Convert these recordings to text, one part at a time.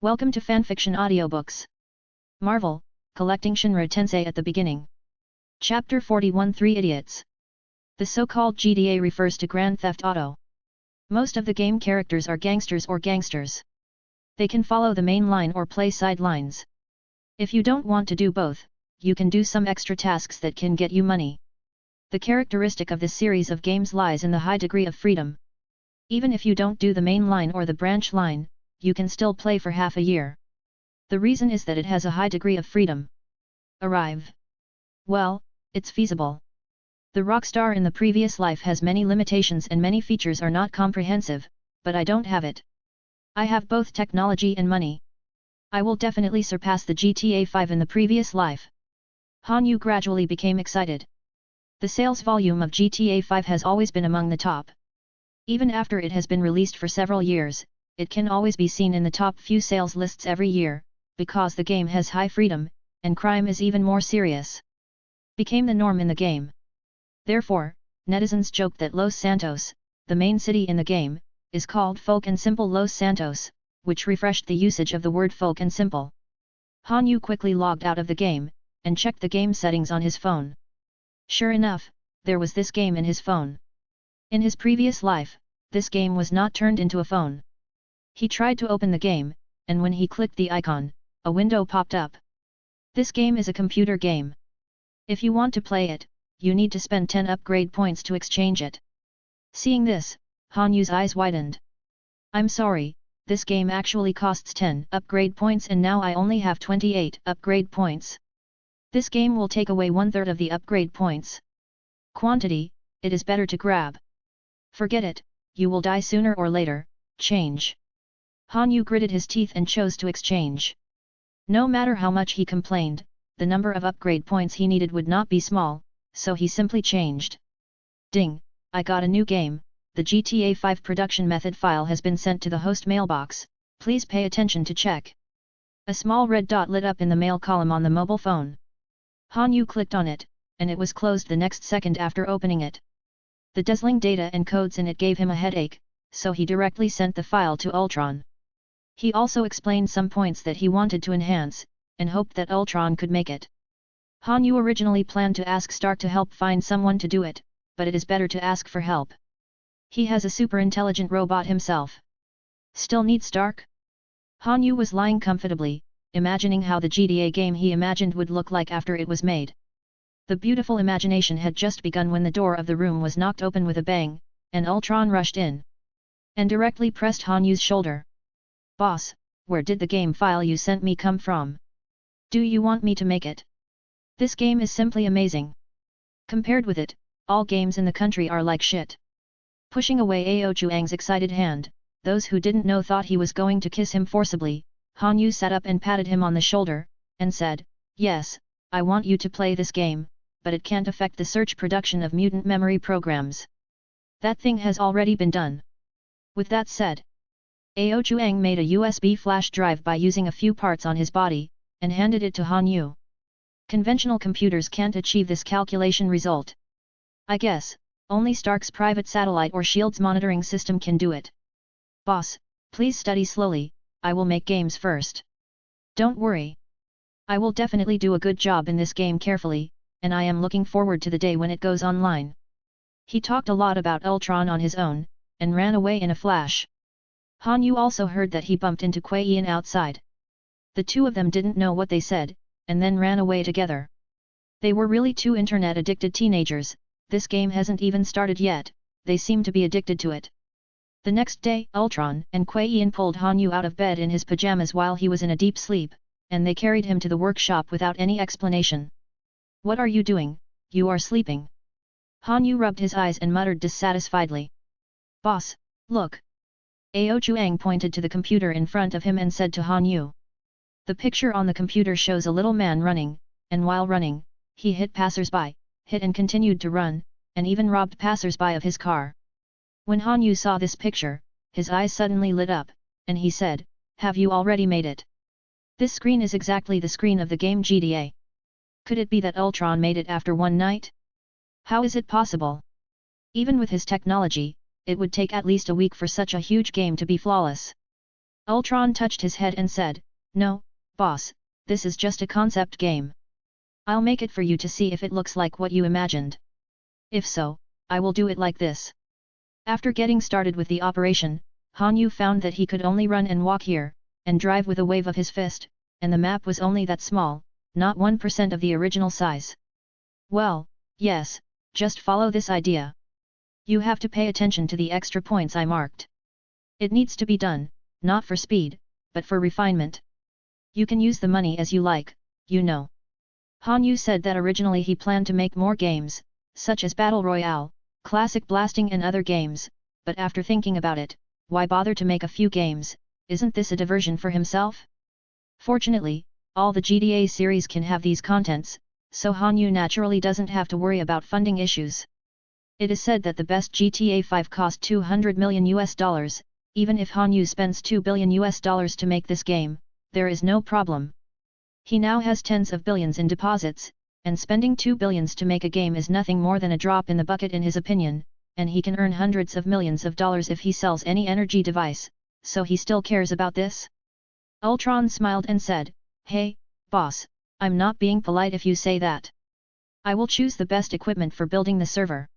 Welcome to Fanfiction Audiobooks. Marvel, collecting Shinra Tensei at the beginning. Chapter 41 3 Idiots. The so-called GTA refers to Grand Theft Auto. Most of the game characters are gangsters or gangsters. They can follow the main line or play side lines. If you don't want to do both, you can do some extra tasks that can get you money. The characteristic of this series of games lies in the high degree of freedom. Even if you don't do the main line or the branch line, you can still play for half a year. The reason is that it has a high degree of freedom. Arrive. Well, it's feasible. The rockstar in the previous life has many limitations and many features are not comprehensive, but I don't have it. I have both technology and money. I will definitely surpass the GTA 5 in the previous life. Han Yu gradually became excited. The sales volume of GTA 5 has always been among the top. Even after it has been released for several years, it can always be seen in the top few sales lists every year, because the game has high freedom, and crime is even more serious. Became the norm in the game. Therefore, netizens joke that Los Santos, the main city in the game, is called Folk and Simple Los Santos, which refreshed the usage of the word folk and simple. Han Yu quickly logged out of the game, and checked the game settings on his phone. Sure enough, there was this game in his phone. In his previous life, this game was not turned into a phone. He tried to open the game, and when he clicked the icon, a window popped up. This game is a computer game. If you want to play it, you need to spend 10 upgrade points to exchange it. Seeing this, Han Yu's eyes widened. I'm sorry, this game actually costs 10 upgrade points and now I only have 28 upgrade points. This game will take away 1/3 of the upgrade points. Quantity, it is better to grab. Forget it, you will die sooner or later, change. Han Yu gritted his teeth and chose to exchange. No matter how much he complained, the number of upgrade points he needed would not be small, so he simply changed. Ding, I got a new game, the GTA 5 production method file has been sent to the host mailbox, please pay attention to check. A small red dot lit up in the mail column on the mobile phone. Han Yu clicked on it, and it was closed the next second after opening it. The dazzling data and codes in it gave him a headache, so he directly sent the file to Ultron. He also explained some points that he wanted to enhance, and hoped that Ultron could make it. Han Yu originally planned to ask Stark to help find someone to do it, but it is better to ask for help. He has a super intelligent robot himself. Still need Stark? Han Yu was lying comfortably, imagining how the GTA game he imagined would look like after it was made. The beautiful imagination had just begun when the door of the room was knocked open with a bang, and Ultron rushed in. And directly pressed Han Yu's shoulder. Boss, where did the game file you sent me come from? Do you want me to make it? This game is simply amazing. Compared with it, all games in the country are like shit. Pushing away Ao Chuang's excited hand, those who didn't know thought he was going to kiss him forcibly. Han Yu sat up and patted him on the shoulder, and said, yes, I want you to play this game, but it can't affect the search production of mutant memory programs. That thing has already been done. With that said, Ao Chuang made a USB flash drive by using a few parts on his body, and handed it to Han Yu. Conventional computers can't achieve this calculation result. I guess, only Stark's private satellite or SHIELD's monitoring system can do it. Boss, please study slowly, I will make games first. Don't worry. I will definitely do a good job in this game carefully, and I am looking forward to the day when it goes online. He talked a lot about Ultron on his own, and ran away in a flash. Han Yu also heard that he bumped into Kuei Yan outside. The two of them didn't know what they said, and then ran away together. They were really two internet-addicted teenagers. This game hasn't even started yet, they seem to be addicted to it. The next day, Ultron and Kuei Yan pulled Han Yu out of bed in his pajamas while he was in a deep sleep, and they carried him to the workshop without any explanation. What are you doing? You are sleeping. Han Yu rubbed his eyes and muttered dissatisfiedly. Boss, look. Ao Chuang pointed to the computer in front of him and said to Han Yu. The picture on the computer shows a little man running, and while running, he hit passers-by, hit and continued to run, and even robbed passers-by of his car. When Han Yu saw this picture, his eyes suddenly lit up, and he said, have you already made it? This screen is exactly the screen of the game GTA. Could it be that Ultron made it after one night? How is it possible? Even with his technology, it would take at least a week for such a huge game to be flawless. Ultron touched his head and said, "No, boss, this is just a concept game. I'll make it for you to see if it looks like what you imagined. If so, I will do it like this." After getting started with the operation, Han Yu found that he could only run and walk here, and drive with a wave of his fist, and the map was only that small, not 1% of the original size. "Well, yes, just follow this idea. You have to pay attention to the extra points I marked. It needs to be done, not for speed, but for refinement. You can use the money as you like, you know." Han Yu said that originally he planned to make more games, such as Battle Royale, Classic Blasting and other games, but after thinking about it, why bother to make a few games, isn't this a diversion for himself? Fortunately, all the GTA series can have these contents, so Han Yu naturally doesn't have to worry about funding issues. It is said that the best GTA 5 cost $200 million, even if Han Yu spends $2 billion to make this game, there is no problem. He now has tens of billions in deposits, and spending $2 billion to make a game is nothing more than a drop in the bucket in his opinion, and he can earn hundreds of millions of dollars if he sells any energy device, so he still cares about this? Ultron smiled and said, "Hey, boss, I'm not being polite if you say that. I will choose the best equipment for building the server."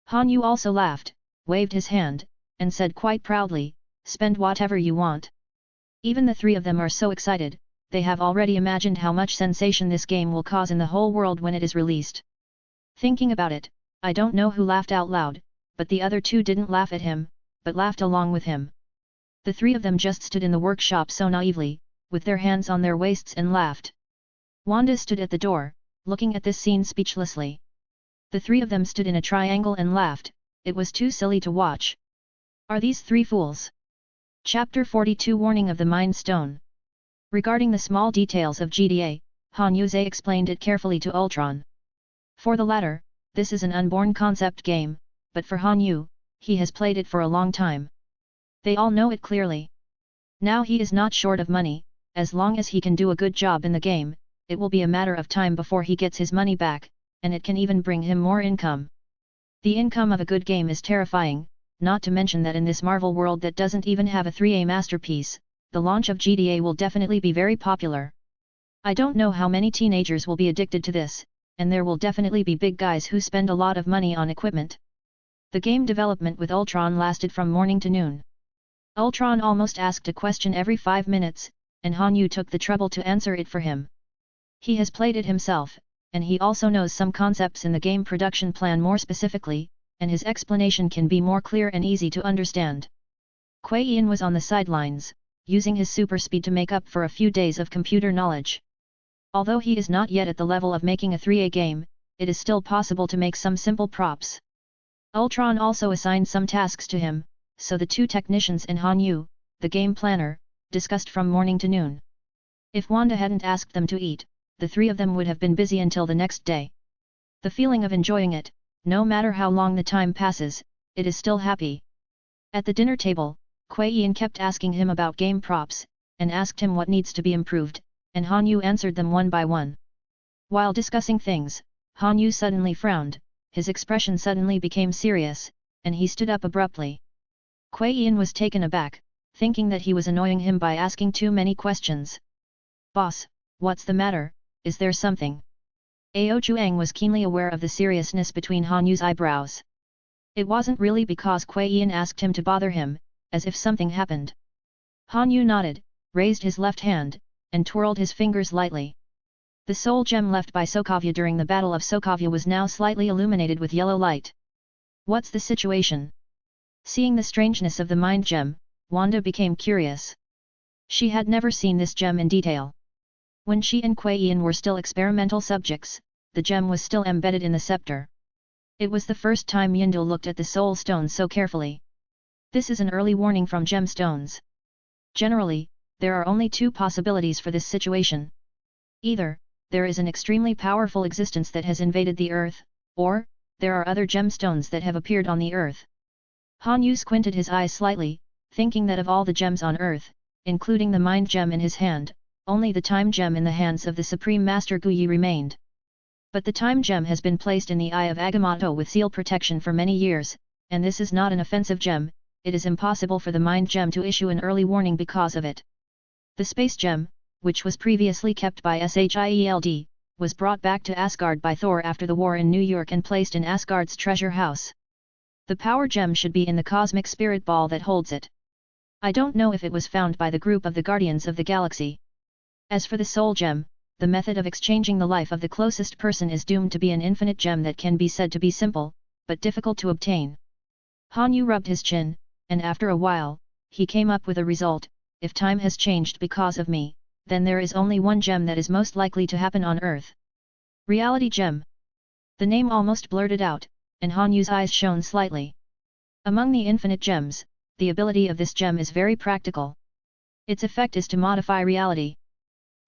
Han Yu also laughed, waved his hand, and said quite proudly, "Spend whatever you want." Even the three of them are so excited, they have already imagined how much sensation this game will cause in the whole world when it is released. Thinking about it, I don't know who laughed out loud, but the other two didn't laugh at him, but laughed along with him. The three of them just stood in the workshop so naively, with their hands on their waists and laughed. Wanda stood at the door, looking at this scene speechlessly. The three of them stood in a triangle and laughed, it was too silly to watch. Are these three fools? Chapter 42 Warning of the Mind Stone. Regarding the small details of GTA, Han Yu explained it carefully to Ultron. For the latter, this is an unborn concept game, but for Han Yu, he has played it for a long time. They all know it clearly. Now he is not short of money, as long as he can do a good job in the game, it will be a matter of time before he gets his money back, and it can even bring him more income. The income of a good game is terrifying, not to mention that in this Marvel world that doesn't even have a 3A masterpiece, the launch of GTA will definitely be very popular. I don't know how many teenagers will be addicted to this, and there will definitely be big guys who spend a lot of money on equipment. The game development with Ultron lasted from morning to noon. Ultron almost asked a question every 5 minutes, and Han Yu took the trouble to answer it for him. He has played it himself, and he also knows some concepts in the game production plan more specifically, and his explanation can be more clear and easy to understand. Kuei Ian was on the sidelines, using his super speed to make up for a few days of computer knowledge. Although he is not yet at the level of making a 3A game, it is still possible to make some simple props. Ultron also assigned some tasks to him, so the two technicians and Han Yu, the game planner, discussed from morning to noon. If Wanda hadn't asked them to eat, the three of them would have been busy until the next day. The feeling of enjoying it, no matter how long the time passes, it is still happy. At the dinner table, Kuei Ian kept asking him about game props, and asked him what needs to be improved, and Han Yu answered them one by one. While discussing things, Han Yu suddenly frowned, his expression suddenly became serious, and he stood up abruptly. Kuei Ian was taken aback, thinking that he was annoying him by asking too many questions. "Boss, what's the matter, is there something?" Ao Chuang was keenly aware of the seriousness between Han Yu's eyebrows. It wasn't really because Kuei Ian asked him to bother him, as if something happened. Han Yu nodded, raised his left hand, and twirled his fingers lightly. The soul gem left by Sokovia during the Battle of Sokovia was now slightly illuminated with yellow light. "What's the situation?" Seeing the strangeness of the mind gem, Wanda became curious. She had never seen this gem in detail. When she and Kuei Ian were still experimental subjects, the gem was still embedded in the scepter. It was the first time Yindel looked at the soul stone so carefully. This is an early warning from gemstones. Generally, there are only two possibilities for this situation. Either, there is an extremely powerful existence that has invaded the Earth, or, there are other gemstones that have appeared on the Earth. Han Yu squinted his eyes slightly, thinking that of all the gems on Earth, including the mind gem in his hand, only the time gem in the hands of the Supreme Master Guyi remained. But the time gem has been placed in the eye of Agamotto with seal protection for many years, and this is not an offensive gem, it is impossible for the mind gem to issue an early warning because of it. The space gem, which was previously kept by Shield, was brought back to Asgard by Thor after the war in New York and placed in Asgard's treasure house. The power gem should be in the cosmic spirit ball that holds it. I don't know if it was found by the group of the Guardians of the Galaxy. As for the soul gem, the method of exchanging the life of the closest person is doomed to be an infinite gem that can be said to be simple, but difficult to obtain. Han Yu rubbed his chin, and after a while, he came up with a result. If time has changed because of me, then there is only one gem that is most likely to happen on Earth. Reality gem. The name almost blurted out, and Han Yu's eyes shone slightly. Among the infinite gems, the ability of this gem is very practical. Its effect is to modify reality.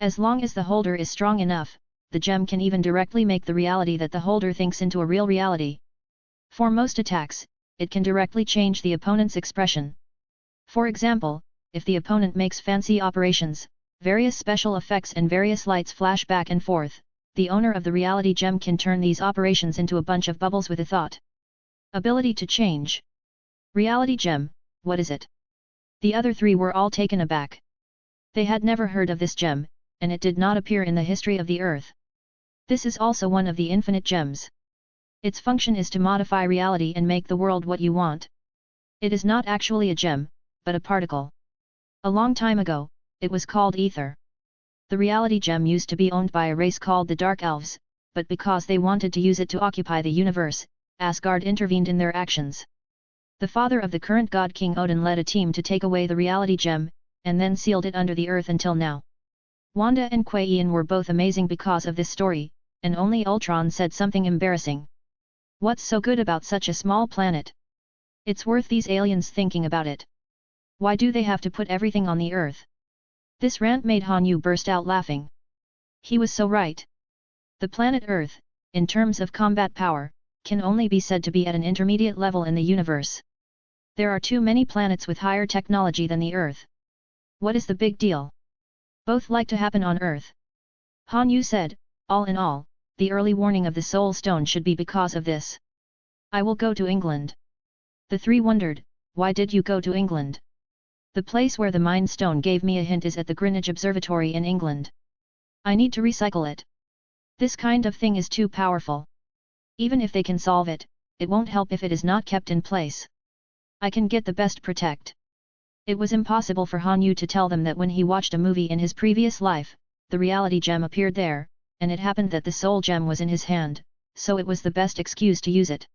As long as the holder is strong enough, the gem can even directly make the reality that the holder thinks into a real reality. For most attacks, it can directly change the opponent's expression. For example, if the opponent makes fancy operations, various special effects and various lights flash back and forth, the owner of the reality gem can turn these operations into a bunch of bubbles with a thought. Ability to change. Reality gem, what is it? The other three were all taken aback. They had never heard of this gem, and it did not appear in the history of the Earth. This is also one of the infinite gems. Its function is to modify reality and make the world what you want. It is not actually a gem, but a particle. A long time ago, it was called ether. The reality gem used to be owned by a race called the Dark Elves, but because they wanted to use it to occupy the universe, Asgard intervened in their actions. The father of the current god King Odin led a team to take away the reality gem, and then sealed it under the earth until now. Wanda and Kuei Ian were both amazing because of this story, and only Ultron said something embarrassing. What's so good about such a small planet? It's worth these aliens thinking about it. Why do they have to put everything on the earth? This rant made Han Yu burst out laughing. He was so right. The planet Earth, in terms of combat power, can only be said to be at an intermediate level in the universe. There are too many planets with higher technology than the Earth. What is the big deal? Both like to happen on Earth. Han Yu said, all in all, the early warning of the Soul Stone should be because of this. I will go to England. The three wondered, why did you go to England? The place where the Mind Stone gave me a hint is at the Greenwich Observatory in England. I need to recycle it. This kind of thing is too powerful. Even if they can solve it, it won't help if it is not kept in place. I can get the best protect. It was impossible for Han Yu to tell them that when he watched a movie in his previous life, the reality gem appeared there, and it happened that the soul gem was in his hand, so it was the best excuse to use it.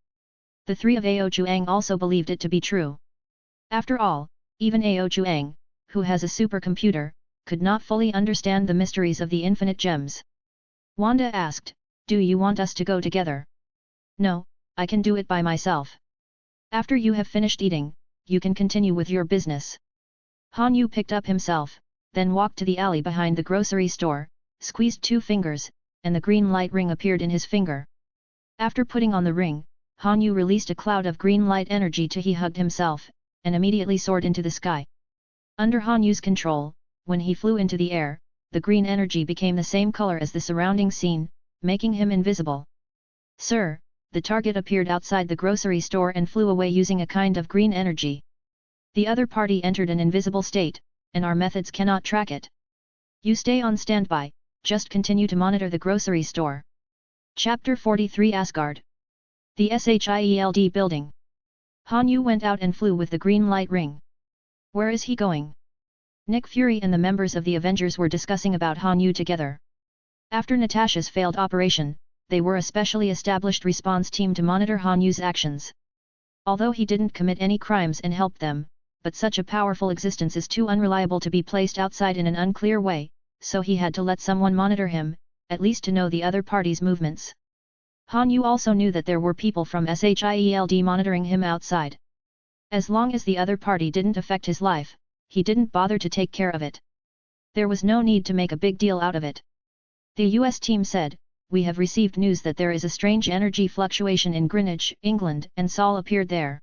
The three of Ao Chuang also believed it to be true. After all, even Ao Chuang, who has a supercomputer, could not fully understand the mysteries of the infinite gems. Wanda asked, do you want us to go together? No, I can do it by myself. After you have finished eating, you can continue with your business. Han Yu picked up himself, then walked to the alley behind the grocery store, squeezed 2 fingers, and the green light ring appeared in his finger. After putting on the ring, Han Yu released a cloud of green light energy till he hugged himself, and immediately soared into the sky. Under Han Yu's control, when he flew into the air, the green energy became the same color as the surrounding scene, making him invisible. Sir, the target appeared outside the grocery store and flew away using a kind of green energy. The other party entered an invisible state, and our methods cannot track it. You stay on standby, just continue to monitor the grocery store. Chapter 43 Asgard. The Shield building. Han Yu went out and flew with the green light ring. Where is he going? Nick Fury and the members of the Avengers were discussing about Han Yu together. After Natasha's failed operation, they were a specially established response team to monitor Han Yu's actions. Although he didn't commit any crimes and helped them, but such a powerful existence is too unreliable to be placed outside in an unclear way, so he had to let someone monitor him, at least to know the other party's movements. Han Yu also knew that there were people from Shield monitoring him outside. As long as the other party didn't affect his life, he didn't bother to take care of it. There was no need to make a big deal out of it. The US team said, we have received news that there is a strange energy fluctuation in Greenwich, England, and Sol appeared there.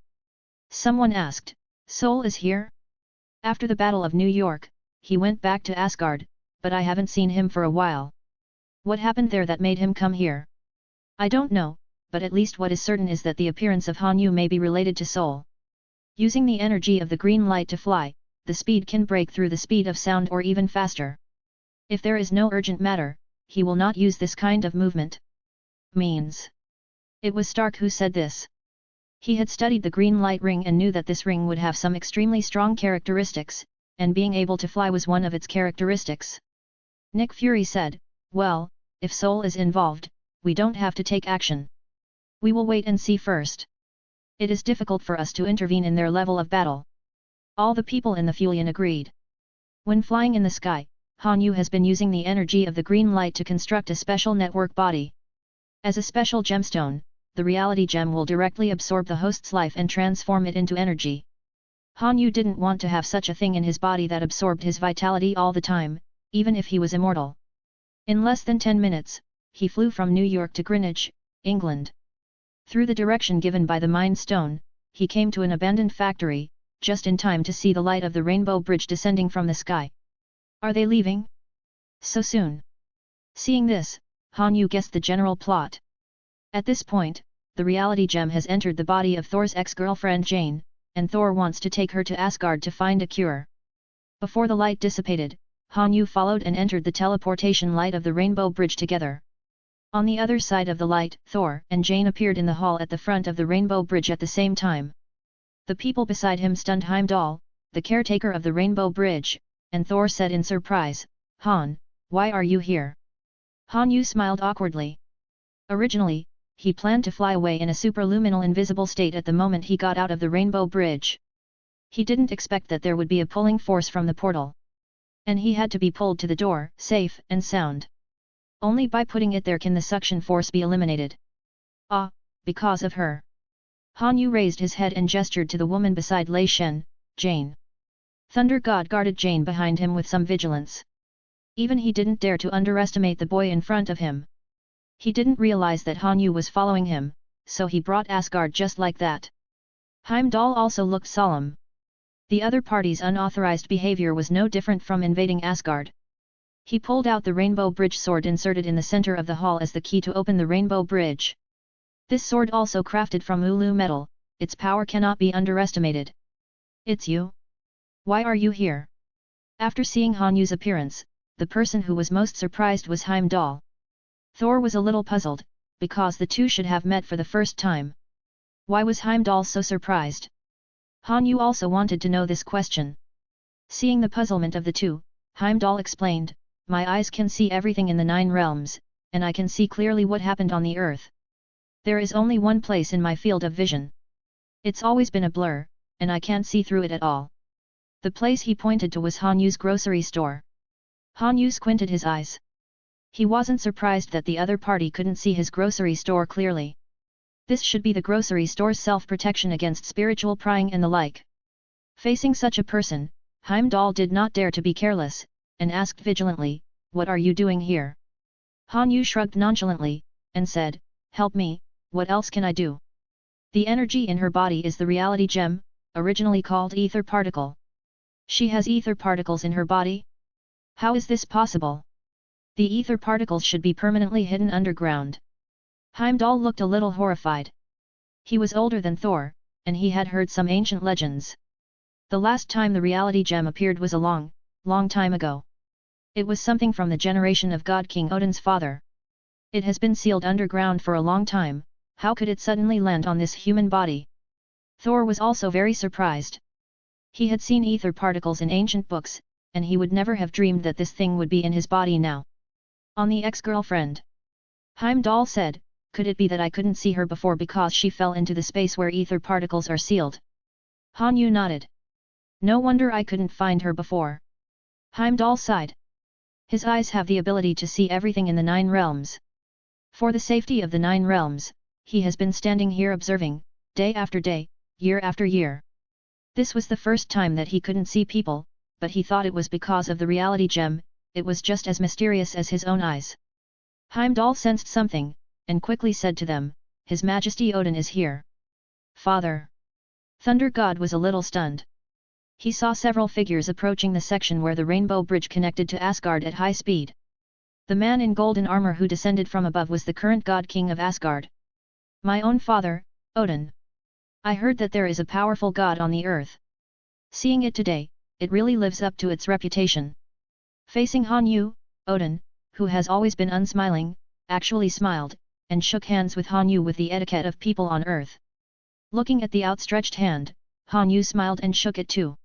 Someone asked, Sol is here? After the Battle of New York, he went back to Asgard, but I haven't seen him for a while. What happened there that made him come here? I don't know, but at least what is certain is that the appearance of Han Yu may be related to Sol. Using the energy of the green light to fly, the speed can break through the speed of sound or even faster. If there is no urgent matter, he will not use this kind of movement. Means. It was Stark who said this. He had studied the green light ring and knew that this ring would have some extremely strong characteristics, and being able to fly was one of its characteristics. Nick Fury said, "Well, if Soul is involved, we don't have to take action. We will wait and see first. It is difficult for us to intervene in their level of battle." All the people in the Fulian agreed. When flying in the sky, Han Yu has been using the energy of the green light to construct a special network body. As a special gemstone, the reality gem will directly absorb the host's life and transform it into energy. Han Yu didn't want to have such a thing in his body that absorbed his vitality all the time, even if he was immortal. In less than 10 minutes, he flew from New York to Greenwich, England. Through the direction given by the Mind Stone, he came to an abandoned factory, just in time to see the light of the Rainbow Bridge descending from the sky. Are they leaving? So soon? Seeing this, Han Yu guessed the general plot. At this point, the reality gem has entered the body of Thor's ex-girlfriend Jane, and Thor wants to take her to Asgard to find a cure. Before the light dissipated, Han Yu followed and entered the teleportation light of the Rainbow Bridge together. On the other side of the light, Thor and Jane appeared in the hall at the front of the Rainbow Bridge at the same time. The people beside him stunned Heimdall, the caretaker of the Rainbow Bridge, and Thor said in surprise, "Han, why are you here?" Han Yu smiled awkwardly. Originally, he planned to fly away in a superluminal invisible state at the moment he got out of the Rainbow Bridge. He didn't expect that there would be a pulling force from the portal. And he had to be pulled to the door, safe and sound. Only by putting it there can the suction force be eliminated. Ah, because of her. Han Yu raised his head and gestured to the woman beside Lei Shen, Jane. Thunder God guarded Jane behind him with some vigilance. Even he didn't dare to underestimate the boy in front of him. He didn't realize that Han Yu was following him, so he brought Asgard just like that. Heimdall also looked solemn. The other party's unauthorized behavior was no different from invading Asgard. He pulled out the Rainbow Bridge sword inserted in the center of the hall as the key to open the Rainbow Bridge. This sword also crafted from ulu metal, its power cannot be underestimated. "It's you? Why are you here?" After seeing Han Yu's appearance, the person who was most surprised was Heimdall. Thor was a little puzzled, because the two should have met for the first time. Why was Heimdall so surprised? Han Yu also wanted to know this question. Seeing the puzzlement of the two, Heimdall explained, "My eyes can see everything in the 9 realms, and I can see clearly what happened on the earth. There is only one place in my field of vision. It's always been a blur, and I can't see through it at all." The place he pointed to was Han Yu's grocery store. Han Yu squinted his eyes. He wasn't surprised that the other party couldn't see his grocery store clearly. This should be the grocery store's self-protection against spiritual prying and the like. Facing such a person, Heimdall did not dare to be careless, and asked vigilantly, "What are you doing here?" Han Yu shrugged nonchalantly, and said, "Help me, what else can I do?" The energy in her body is the reality gem, originally called ether particle. She has ether particles in her body? How is this possible? The ether particles should be permanently hidden underground. Heimdall looked a little horrified. He was older than Thor, and he had heard some ancient legends. The last time the reality gem appeared was a long, long time ago. It was something from the generation of God King Odin's father. It has been sealed underground for a long time, how could it suddenly land on this human body? Thor was also very surprised. He had seen ether particles in ancient books, and he would never have dreamed that this thing would be in his body now. On the ex-girlfriend. Heimdall said, "Could it be that I couldn't see her before because she fell into the space where ether particles are sealed?" Han Yu nodded. "No wonder I couldn't find her before." Heimdall sighed. His eyes have the ability to see everything in the 9 realms. For the safety of the 9 realms, he has been standing here observing, day after day, year after year. This was the first time that he couldn't see people, but he thought it was because of the reality gem, it was just as mysterious as his own eyes. Heimdall sensed something, and quickly said to them, "His Majesty Odin is here." "Father!" Thunder God was a little stunned. He saw several figures approaching the section where the Rainbow Bridge connected to Asgard at high speed. The man in golden armor who descended from above was the current God King of Asgard. "My own father, Odin." I heard that there is a powerful god on the earth. Seeing it today, it really lives up to its reputation. Facing Han Yu, Odin, who has always been unsmiling, actually smiled, and shook hands with Han Yu with the etiquette of people on earth. Looking at the outstretched hand, Han Yu smiled and shook it too.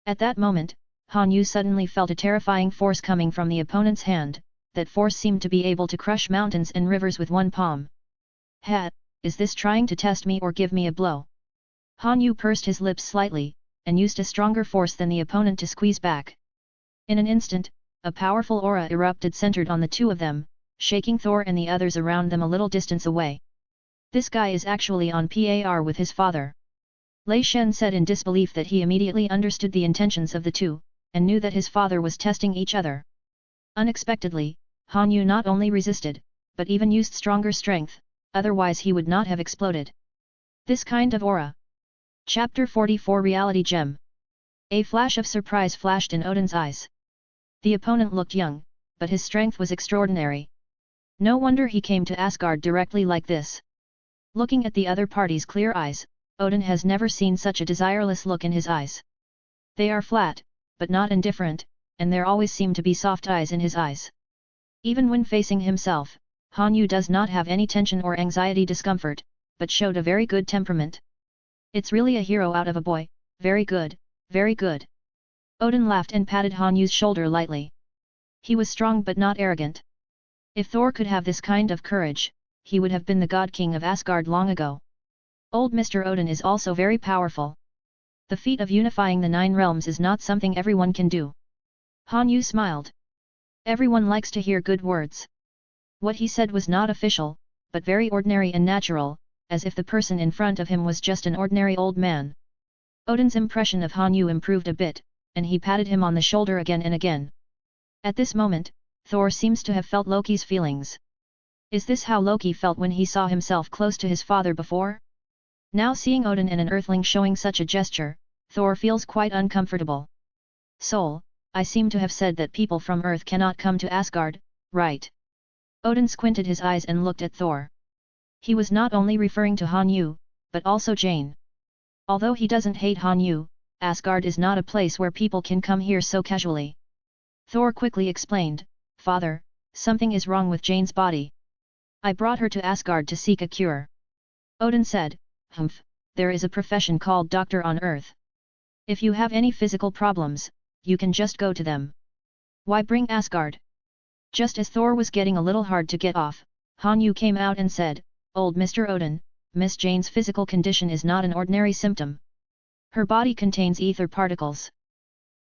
At that moment, Han Yu suddenly felt a terrifying force coming from the opponent's hand, that force seemed to be able to crush mountains and rivers with one palm. Ha! Is this trying to test me or give me a blow? Han Yu pursed his lips slightly, and used a stronger force than the opponent to squeeze back. In an instant, a powerful aura erupted centered on the two of them, shaking Thor and the others around them a little distance away. This guy is actually on par with his father. Lei Shen said in disbelief that he immediately understood the intentions of the two, and knew that his father was testing each other. Unexpectedly, Han Yu not only resisted, but even used stronger strength, otherwise he would not have exploded. This kind of aura. Chapter 44 Reality Gem. A flash of surprise flashed in Odin's eyes. The opponent looked young, but his strength was extraordinary. No wonder he came to Asgard directly like this. Looking at the other party's clear eyes, Odin has never seen such a desireless look in his eyes. They are flat, but not indifferent, and there always seem to be soft eyes in his eyes. Even when facing himself, Han Yu does not have any tension or anxiety discomfort, but showed a very good temperament. It's really a hero out of a boy, very good, very good. Odin laughed and patted Han Yu's shoulder lightly. He was strong but not arrogant. If Thor could have this kind of courage, he would have been the god king of Asgard long ago. Old Mr. Odin is also very powerful. The feat of unifying the 9 realms is not something everyone can do. Han Yu smiled. Everyone likes to hear good words. What he said was not official, but very ordinary and natural, as if the person in front of him was just an ordinary old man. Odin's impression of Han Yu improved a bit, and he patted him on the shoulder again and again. At this moment, Thor seems to have felt Loki's feelings. Is this how Loki felt when he saw himself close to his father before? Now seeing Odin and an earthling showing such a gesture, Thor feels quite uncomfortable. Soul, I seem to have said that people from Earth cannot come to Asgard, right? Odin squinted his eyes and looked at Thor. He was not only referring to Han Yu, but also Jane. Although he doesn't hate Han Yu, Asgard is not a place where people can come here so casually. Thor quickly explained, Father, something is wrong with Jane's body. I brought her to Asgard to seek a cure. Odin said, Humph, there is a profession called doctor on Earth. If you have any physical problems, you can just go to them. Why bring Asgard? Just as Thor was getting a little hard to get off, Han Yu came out and said, Old Mr. Odin, Miss Jane's physical condition is not an ordinary symptom. Her body contains ether particles.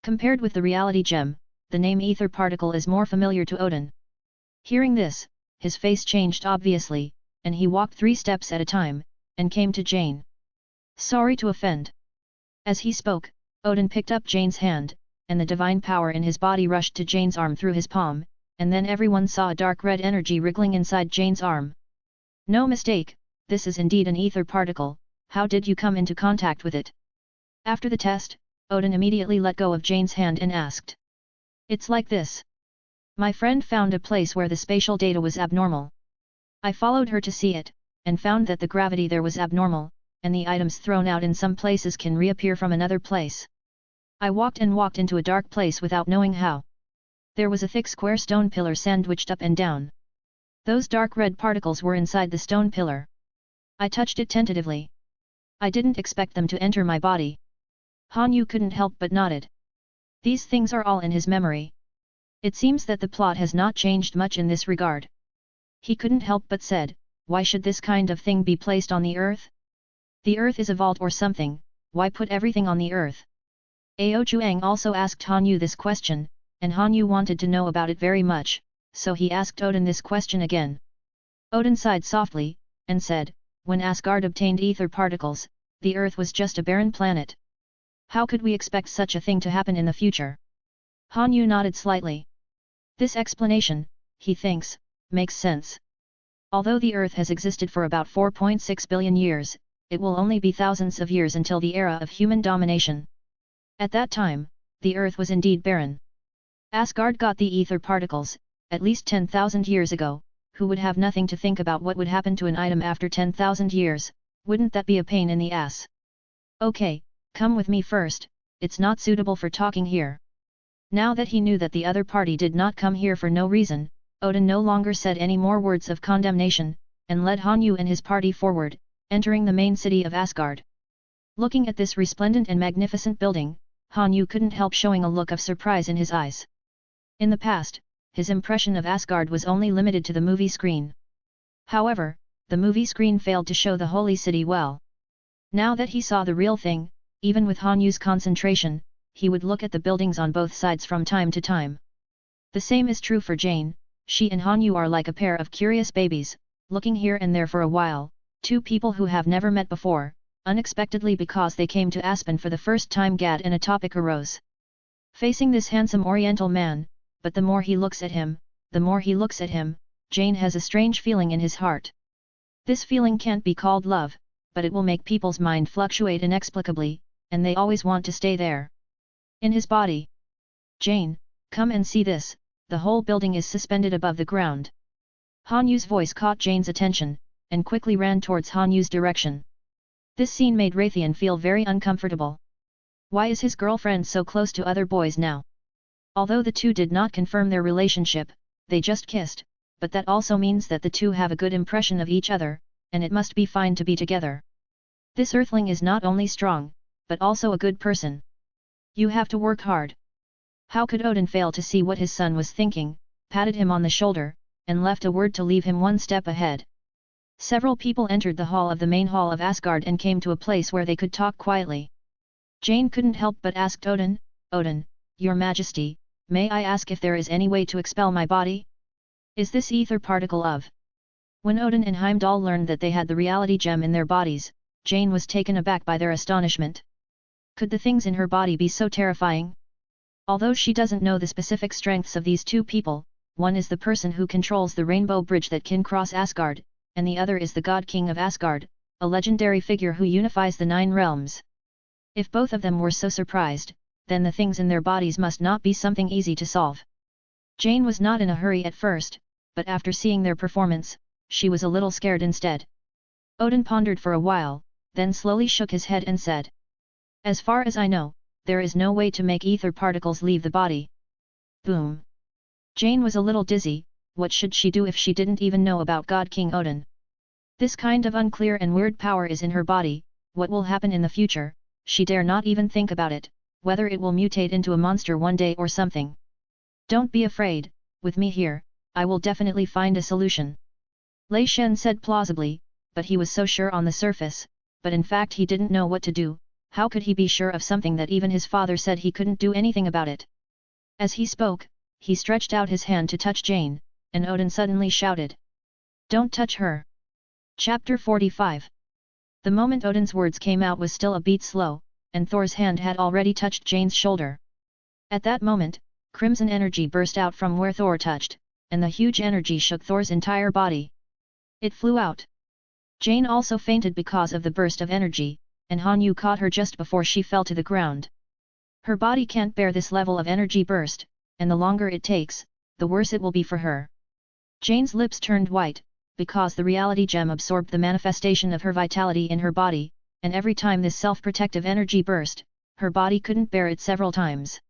Compared with the reality gem, the name ether particle is more familiar to Odin. Hearing this, his face changed obviously, and he walked 3 steps at a time, and came to Jane. Sorry to offend. As he spoke, Odin picked up Jane's hand, and the divine power in his body rushed to Jane's arm through his palm, and then everyone saw a dark red energy wriggling inside Jane's arm. No mistake, this is indeed an ether particle. How did you come into contact with it? After the test, Odin immediately let go of Jane's hand and asked. It's like this. My friend found a place where the spatial data was abnormal. I followed her to see it, and found that the gravity there was abnormal, and the items thrown out in some places can reappear from another place. I walked and walked into a dark place without knowing how. There was a thick square stone pillar sandwiched up and down. Those dark red particles were inside the stone pillar. I touched it tentatively. I didn't expect them to enter my body. Han Yu couldn't help but nodded. These things are all in his memory. It seems that the plot has not changed much in this regard. He couldn't help but said, why should this kind of thing be placed on the earth? The earth is a vault or something, why put everything on the earth? Ao Chuang also asked Han Yu this question, and Han Yu wanted to know about it very much, so he asked Odin this question again. Odin sighed softly, and said, when Asgard obtained ether particles, the earth was just a barren planet. How could we expect such a thing to happen in the future? Han Yu nodded slightly. This explanation, he thinks, makes sense. Although the earth has existed for about 4.6 billion years, it will only be thousands of years until the era of human domination. At that time, the earth was indeed barren. Asgard got the ether particles, at least 10,000 years ago. Who would have nothing to think about what would happen to an item after 10,000 years, Wouldn't that be a pain in the ass? Okay, come with me first, it's not suitable for talking here. Now that he knew that the other party did not come here for no reason, Odin no longer said any more words of condemnation, and led Hanyu and his party forward, entering the main city of Asgard. Looking at this resplendent and magnificent building, Hanyu couldn't help showing a look of surprise in his eyes. In the past, his impression of Asgard was only limited to the movie screen. However, the movie screen failed to show the holy city well. Now that he saw the real thing, even with Hanyu's concentration, he would look at the buildings on both sides from time to time. The same is true for Jane. She and Hanyu are like a pair of curious babies, looking here and there for a while, two people who have never met before, unexpectedly because they came to Aspen for the first time. Gad and a topic arose. Facing this handsome oriental man, but the more he looks at him, Jane has a strange feeling in his heart. This feeling can't be called love, but it will make people's mind fluctuate inexplicably, and they always want to stay there. In his body. Jane, come and see this, the whole building is suspended above the ground. Hanyu's voice caught Jane's attention, and quickly ran towards Hanyu's direction. This scene made Raytheon feel very uncomfortable. Why is his girlfriend so close to other boys now? Although the two did not confirm their relationship, they just kissed, but that also means that the two have a good impression of each other, and it must be fine to be together. This earthling is not only strong, but also a good person. You have to work hard. How could Odin fail to see what his son was thinking, patted him on the shoulder, and left a word to leave him one step ahead. Several people entered the hall of the main hall of Asgard and came to a place where they could talk quietly. Jane couldn't help but asked Odin, Odin, Your Majesty, may I ask if there is any way to expel my body? Is this ether particle of? When Odin and Heimdall learned that they had the reality gem in their bodies, Jane was taken aback by their astonishment. Could the things in her body be so terrifying? Although she doesn't know the specific strengths of these two people, one is the person who controls the rainbow bridge that can cross Asgard, and the other is the God King of Asgard, a legendary figure who unifies the 9 realms. If both of them were so surprised, then the things in their bodies must not be something easy to solve. Jane was not in a hurry at first, but after seeing their performance, she was a little scared instead. Odin pondered for a while, then slowly shook his head and said, As far as I know, there is no way to make ether particles leave the body. Boom! Jane was a little dizzy. What should she do if she didn't even know about God King Odin? This kind of unclear and weird power is in her body. What will happen in the future? She dare not even think about it, whether it will mutate into a monster one day or something. Don't be afraid, with me here, I will definitely find a solution. Lei Shen said plausibly, but he was so sure on the surface, but in fact he didn't know what to do. How could he be sure of something that even his father said he couldn't do anything about it? As he spoke, he stretched out his hand to touch Jane, and Odin suddenly shouted, Don't touch her! Chapter 45. The moment Odin's words came out was still a beat slow, and Thor's hand had already touched Jane's shoulder. At that moment, crimson energy burst out from where Thor touched, and the huge energy shook Thor's entire body. It flew out. Jane also fainted because of the burst of energy, and Hanyu caught her just before she fell to the ground. Her body can't bear this level of energy burst, and the longer it takes, the worse it will be for her. Jane's lips turned white, because the reality gem absorbed the manifestation of her vitality in her body, and every time this self-protective energy burst, her body couldn't bear it several times.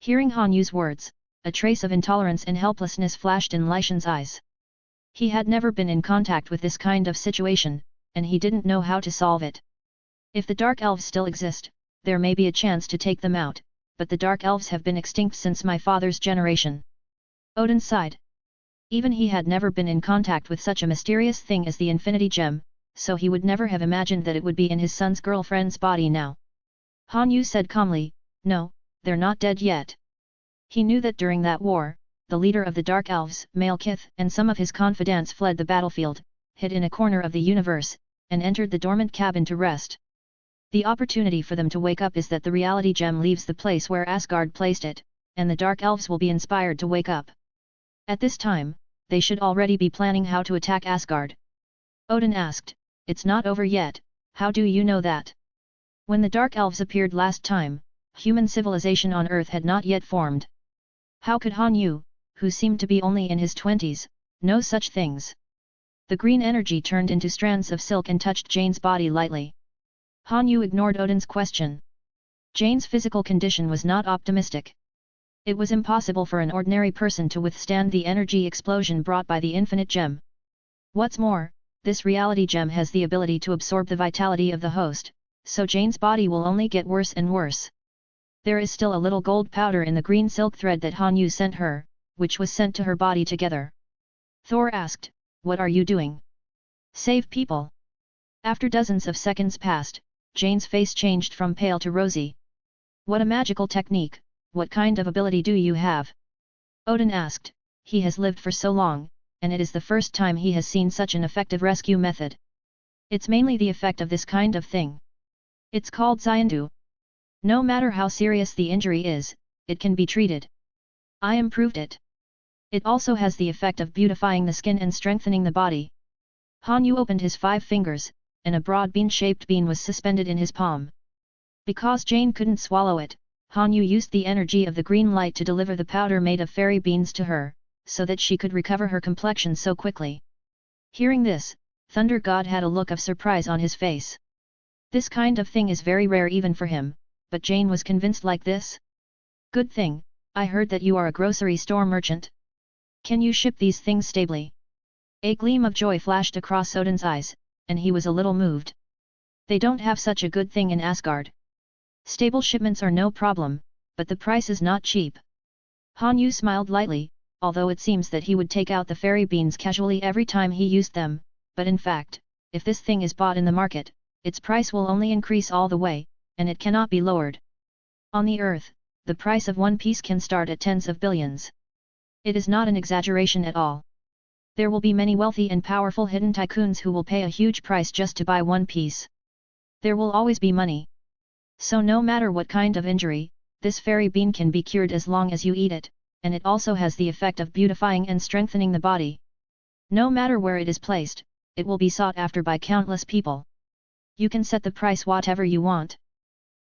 Hearing Hanyu's words, a trace of intolerance and helplessness flashed in Lei Shen's eyes. He had never been in contact with this kind of situation, and he didn't know how to solve it. If the Dark Elves still exist, there may be a chance to take them out, but the Dark Elves have been extinct since my father's generation. Odin sighed. Even he had never been in contact with such a mysterious thing as the Infinity Gem, so he would never have imagined that it would be in his son's girlfriend's body now. Hanyu said calmly, No, they're not dead yet. He knew that during that war, the leader of the Dark Elves, Malekith, and some of his confidants fled the battlefield, hid in a corner of the universe, and entered the dormant cabin to rest. The opportunity for them to wake up is that the reality gem leaves the place where Asgard placed it, and the Dark Elves will be inspired to wake up. At this time, they should already be planning how to attack Asgard. Odin asked, It's not over yet, how do you know that? When the Dark Elves appeared last time, human civilization on Earth had not yet formed. How could Hanyu, who seemed to be only in his 20s, know such things? The green energy turned into strands of silk and touched Jane's body lightly. Han Yu ignored Odin's question. Jane's physical condition was not optimistic. It was impossible for an ordinary person to withstand the energy explosion brought by the infinite gem. What's more, this reality gem has the ability to absorb the vitality of the host, so Jane's body will only get worse and worse. There is still a little gold powder in the green silk thread that Han Yu sent her, which was sent to her body together. Thor asked, "What are you doing?" "Save people." After dozens of seconds passed, Jane's face changed from pale to rosy. "What a magical technique, what kind of ability do you have?" Odin asked. He has lived for so long, and it is the first time he has seen such an effective rescue method. "It's mainly the effect of this kind of thing. It's called Xiandu. No matter how serious the injury is, it can be treated. I improved it. It also has the effect of beautifying the skin and strengthening the body." Han Yu opened his 5 fingers, and a broad bean-shaped bean was suspended in his palm. Because Jane couldn't swallow it, Han Yu used the energy of the green light to deliver the powder made of fairy beans to her, so that she could recover her complexion so quickly. Hearing this, Thunder God had a look of surprise on his face. This kind of thing is very rare even for him, but Jane was convinced like this? "Good thing, I heard that you are a grocery store merchant. Can you ship these things stably?" A gleam of joy flashed across Odin's eyes, and he was a little moved. They don't have such a good thing in Asgard. Stable shipments are no problem, but the price is not cheap. Han Yu smiled lightly, although it seems that he would take out the fairy beans casually every time he used them, but in fact, if this thing is bought in the market, its price will only increase all the way, and it cannot be lowered. On the earth, the price of one piece can start at tens of billions. It is not an exaggeration at all. There will be many wealthy and powerful hidden tycoons who will pay a huge price just to buy one piece. There will always be money. So no matter what kind of injury, this fairy bean can be cured as long as you eat it, and it also has the effect of beautifying and strengthening the body. No matter where it is placed, it will be sought after by countless people. You can set the price whatever you want.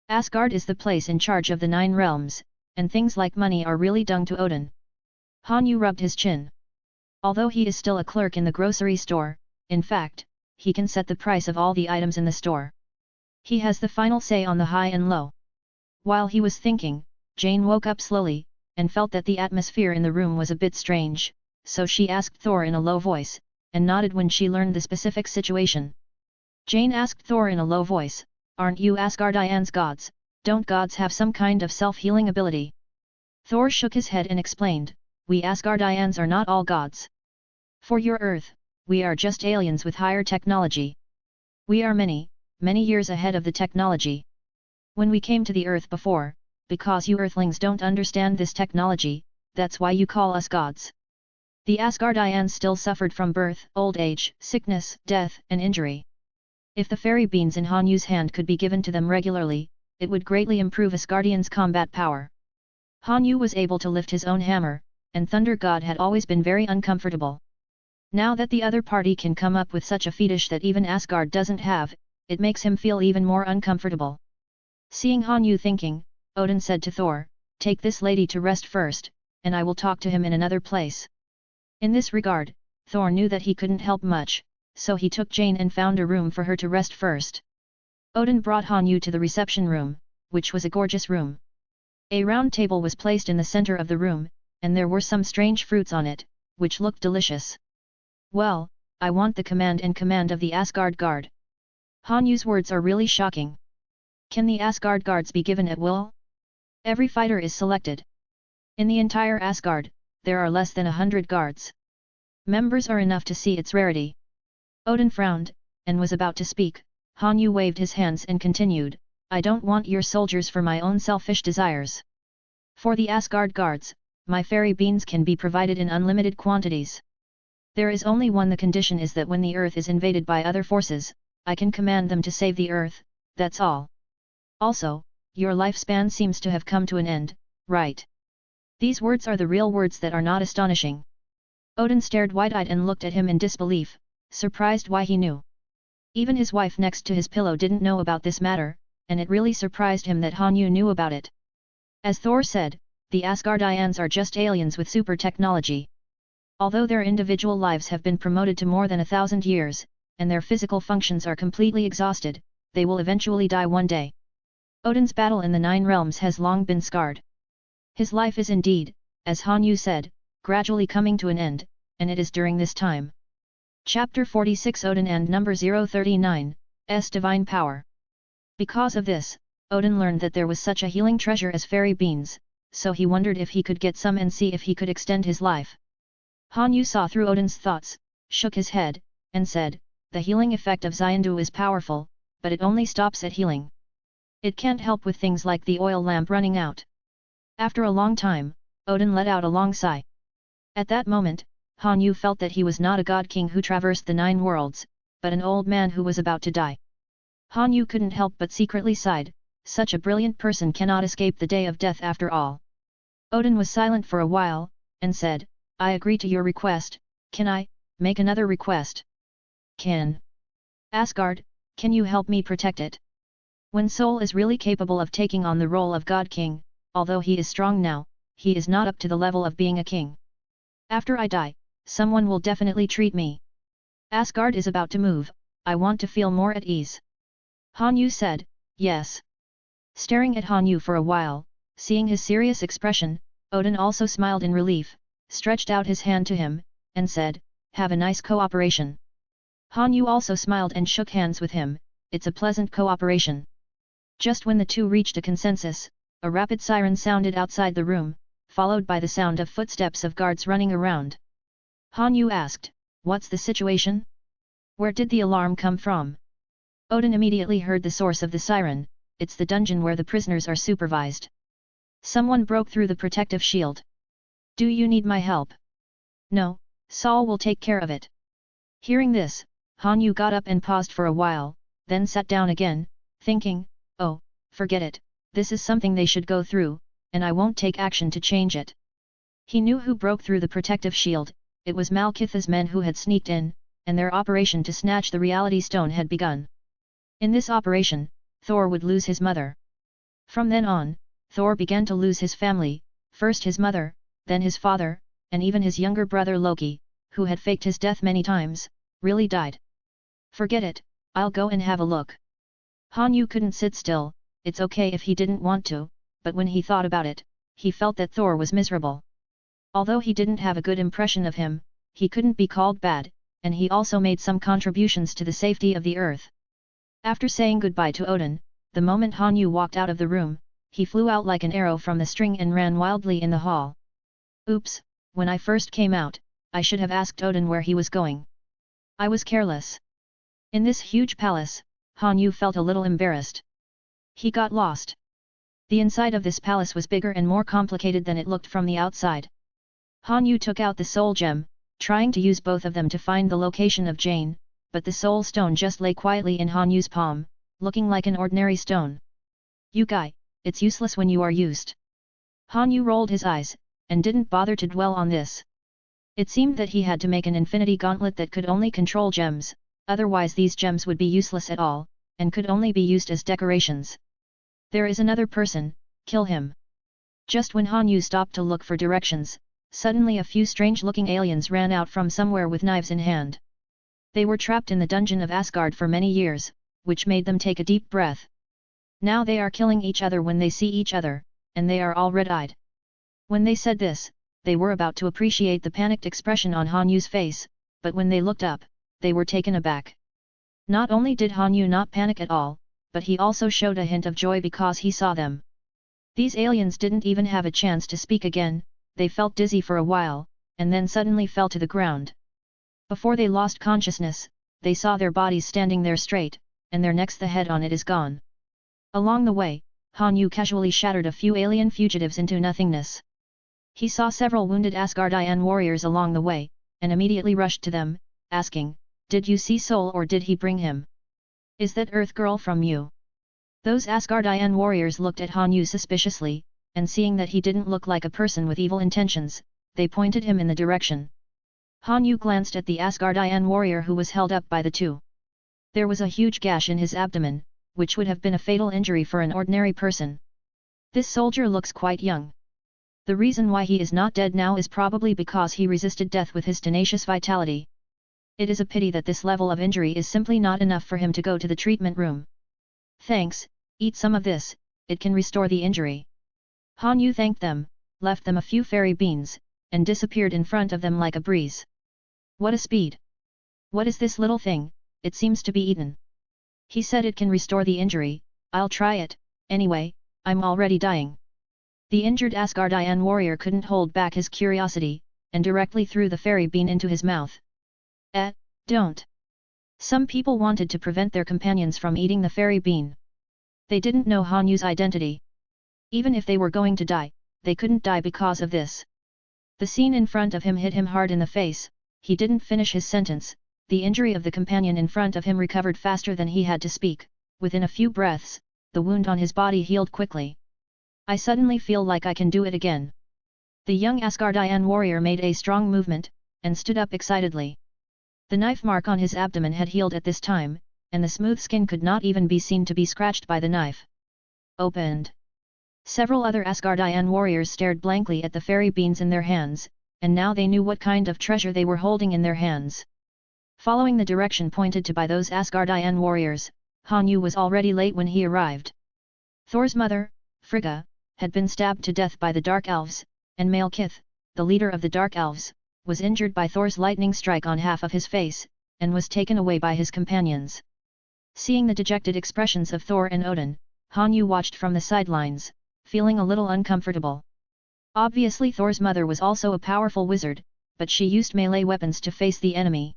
Asgard is the place in charge of the 9 realms, and things like money are really dung to Odin. Han Yu rubbed his chin. Although he is still a clerk in the grocery store, in fact, he can set the price of all the items in the store. He has the final say on the high and low. While he was thinking, Jane woke up slowly, and felt that the atmosphere in the room was a bit strange, so she asked Thor in a low voice, and nodded when she learned the specific situation. Jane asked Thor in a low voice, "Aren't you Asgardians gods? Don't gods have some kind of self-healing ability?" Thor shook his head and explained, "We Asgardians are not all gods. For your Earth, we are just aliens with higher technology. We are many, many years ahead of the technology. When we came to the Earth before, because you Earthlings don't understand this technology, that's why you call us gods." The Asgardians still suffered from birth, old age, sickness, death, and injury. If the fairy beans in Han Yu's hand could be given to them regularly, it would greatly improve Asgardians' combat power. Han Yu was able to lift his own hammer, and Thunder God had always been very uncomfortable. Now that the other party can come up with such a fetish that even Asgard doesn't have, it makes him feel even more uncomfortable. Seeing Han Yu thinking, Odin said to Thor, "Take this lady to rest first, and I will talk to him in another place." In this regard, Thor knew that he couldn't help much, so he took Jane and found a room for her to rest first. Odin brought Han Yu to the reception room, which was a gorgeous room. A round table was placed in the center of the room, and there were some strange fruits on it, which looked delicious. "Well, I want the command of the Asgard Guard." Han Yu's words are really shocking. Can the Asgard Guards be given at will? Every fighter is selected. In the entire Asgard, there are less than 100 guards. Members are enough to see its rarity. Odin frowned, and was about to speak. Han Yu waved his hands and continued, "I don't want your soldiers for my own selfish desires. For the Asgard Guards, my fairy beans can be provided in unlimited quantities. There is only one. The condition is that when the Earth is invaded by other forces, I can command them to save the Earth, that's all. Also, your lifespan seems to have come to an end, right?" These words are the real words that are not astonishing. Odin stared wide-eyed and looked at him in disbelief, surprised why he knew. Even his wife next to his pillow didn't know about this matter, and it really surprised him that Han Yu knew about it. As Thor said, the Asgardians are just aliens with super technology. Although their individual lives have been promoted to more than 1,000 years, and their physical functions are completely exhausted, they will eventually die one day. Odin's battle in the Nine Realms has long been scarred. His life is indeed, as Han Yu said, gradually coming to an end, and it is during this time. Chapter 46 Odin and number 039, S Divine Power. Because of this, Odin learned that there was such a healing treasure as fairy beans, so he wondered if he could get some and see if he could extend his life. Han Yu saw through Odin's thoughts, shook his head, and said, the healing effect of Xiandu is powerful, but it only stops at healing. It can't help with things like the oil lamp running out. After a long time, Odin let out a long sigh. At that moment, Han Yu felt that he was not a god king who traversed the 9 worlds, but an old man who was about to die. Han Yu couldn't help but secretly sighed, such a brilliant person cannot escape the day of death after all. Odin was silent for a while, and said, I agree to your request. Can I make another request? Can. Asgard, can you help me protect it? When Sol is really capable of taking on the role of God King, although he is strong now, he is not up to the level of being a king. After I die, someone will definitely treat me. Asgard is about to move, I want to feel more at ease. Han Yu said, yes. Staring at Han Yu for a while, seeing his serious expression, Odin also smiled in relief, stretched out his hand to him, and said, have a nice cooperation. Han Yu also smiled and shook hands with him, it's a pleasant cooperation. Just when the two reached a consensus, a rapid siren sounded outside the room, followed by the sound of footsteps of guards running around. Han Yu asked, what's the situation? Where did the alarm come from? Odin immediately heard the source of the siren, it's the dungeon where the prisoners are supervised. Someone broke through the protective shield. Do you need my help? No, Sol will take care of it. Hearing this, Han Yu got up and paused for a while, then sat down again, thinking, oh, forget it, this is something they should go through, and I won't take action to change it. He knew who broke through the protective shield, it was Malkitha's men who had sneaked in, and their operation to snatch the reality stone had begun. In this operation, Thor would lose his mother. From then on, Thor began to lose his family, first his mother, then his father, and even his younger brother Loki, who had faked his death many times, really died. Forget it, I'll go and have a look. Han Yu couldn't sit still, it's okay if he didn't want to, but when he thought about it, he felt that Thor was miserable. Although he didn't have a good impression of him, he couldn't be called bad, and he also made some contributions to the safety of the earth. After saying goodbye to Odin, the moment Han Yu walked out of the room, he flew out like an arrow from the string and ran wildly in the hall. Oops, when I first came out, I should have asked Odin where he was going. I was careless. In this huge palace, Han Yu felt a little embarrassed. He got lost. The inside of this palace was bigger and more complicated than it looked from the outside. Han Yu took out the soul gem, trying to use both of them to find the location of Jane, but the soul stone just lay quietly in Han Yu's palm, looking like an ordinary stone. You guy, it's useless when you are used. Han Yu rolled his eyes, and didn't bother to dwell on this. It seemed that he had to make an infinity gauntlet that could only control gems, otherwise these gems would be useless at all, and could only be used as decorations. There is another person, kill him. Just when Han Yu stopped to look for directions, suddenly a few strange-looking aliens ran out from somewhere with knives in hand. They were trapped in the dungeon of Asgard for many years, which made them take a deep breath. Now they are killing each other when they see each other, and they are all red-eyed. When they said this, they were about to appreciate the panicked expression on Han Yu's face, but when they looked up, they were taken aback. Not only did Han Yu not panic at all, but he also showed a hint of joy because he saw them. These aliens didn't even have a chance to speak again, they felt dizzy for a while, and then suddenly fell to the ground. Before they lost consciousness, they saw their bodies standing there straight, and their necks the head on it is gone. Along the way, Han Yu casually shattered a few alien fugitives into nothingness. He saw several wounded Asgardian warriors along the way, and immediately rushed to them, asking, "Did you see Sol or did he bring him? Is that Earth Girl from you?" Those Asgardian warriors looked at Han Yu suspiciously, and seeing that he didn't look like a person with evil intentions, they pointed him in the direction. Han Yu glanced at the Asgardian warrior who was held up by the two. There was a huge gash in his abdomen, which would have been a fatal injury for an ordinary person. This soldier looks quite young. The reason why he is not dead now is probably because he resisted death with his tenacious vitality. It is a pity that this level of injury is simply not enough for him to go to the treatment room. Thanks, eat some of this, it can restore the injury. Han Yu thanked them, left them a few fairy beans, and disappeared in front of them like a breeze. What a speed! What is this little thing? It seems to be eaten. He said it can restore the injury. I'll try it, anyway, I'm already dying. The injured Asgardian warrior couldn't hold back his curiosity, and directly threw the fairy bean into his mouth. Don't. Some people wanted to prevent their companions from eating the fairy bean. They didn't know Han Yu's identity. Even if they were going to die, they couldn't die because of this. The scene in front of him hit him hard in the face. He didn't finish his sentence. The injury of the companion in front of him recovered faster than he had to speak. Within a few breaths, the wound on his body healed quickly. I suddenly feel like I can do it again. The young Asgardian warrior made a strong movement, and stood up excitedly. The knife mark on his abdomen had healed at this time, and the smooth skin could not even be seen to be scratched by the knife. Opened. Several other Asgardian warriors stared blankly at the fairy beans in their hands, and now they knew what kind of treasure they were holding in their hands. Following the direction pointed to by those Asgardian warriors, Han Yu was already late when he arrived. Thor's mother, Frigga, had been stabbed to death by the Dark Elves, and Malekith, the leader of the Dark Elves, was injured by Thor's lightning strike on half of his face, and was taken away by his companions. Seeing the dejected expressions of Thor and Odin, Han Yu watched from the sidelines, feeling a little uncomfortable. Obviously Thor's mother was also a powerful wizard, but she used melee weapons to face the enemy.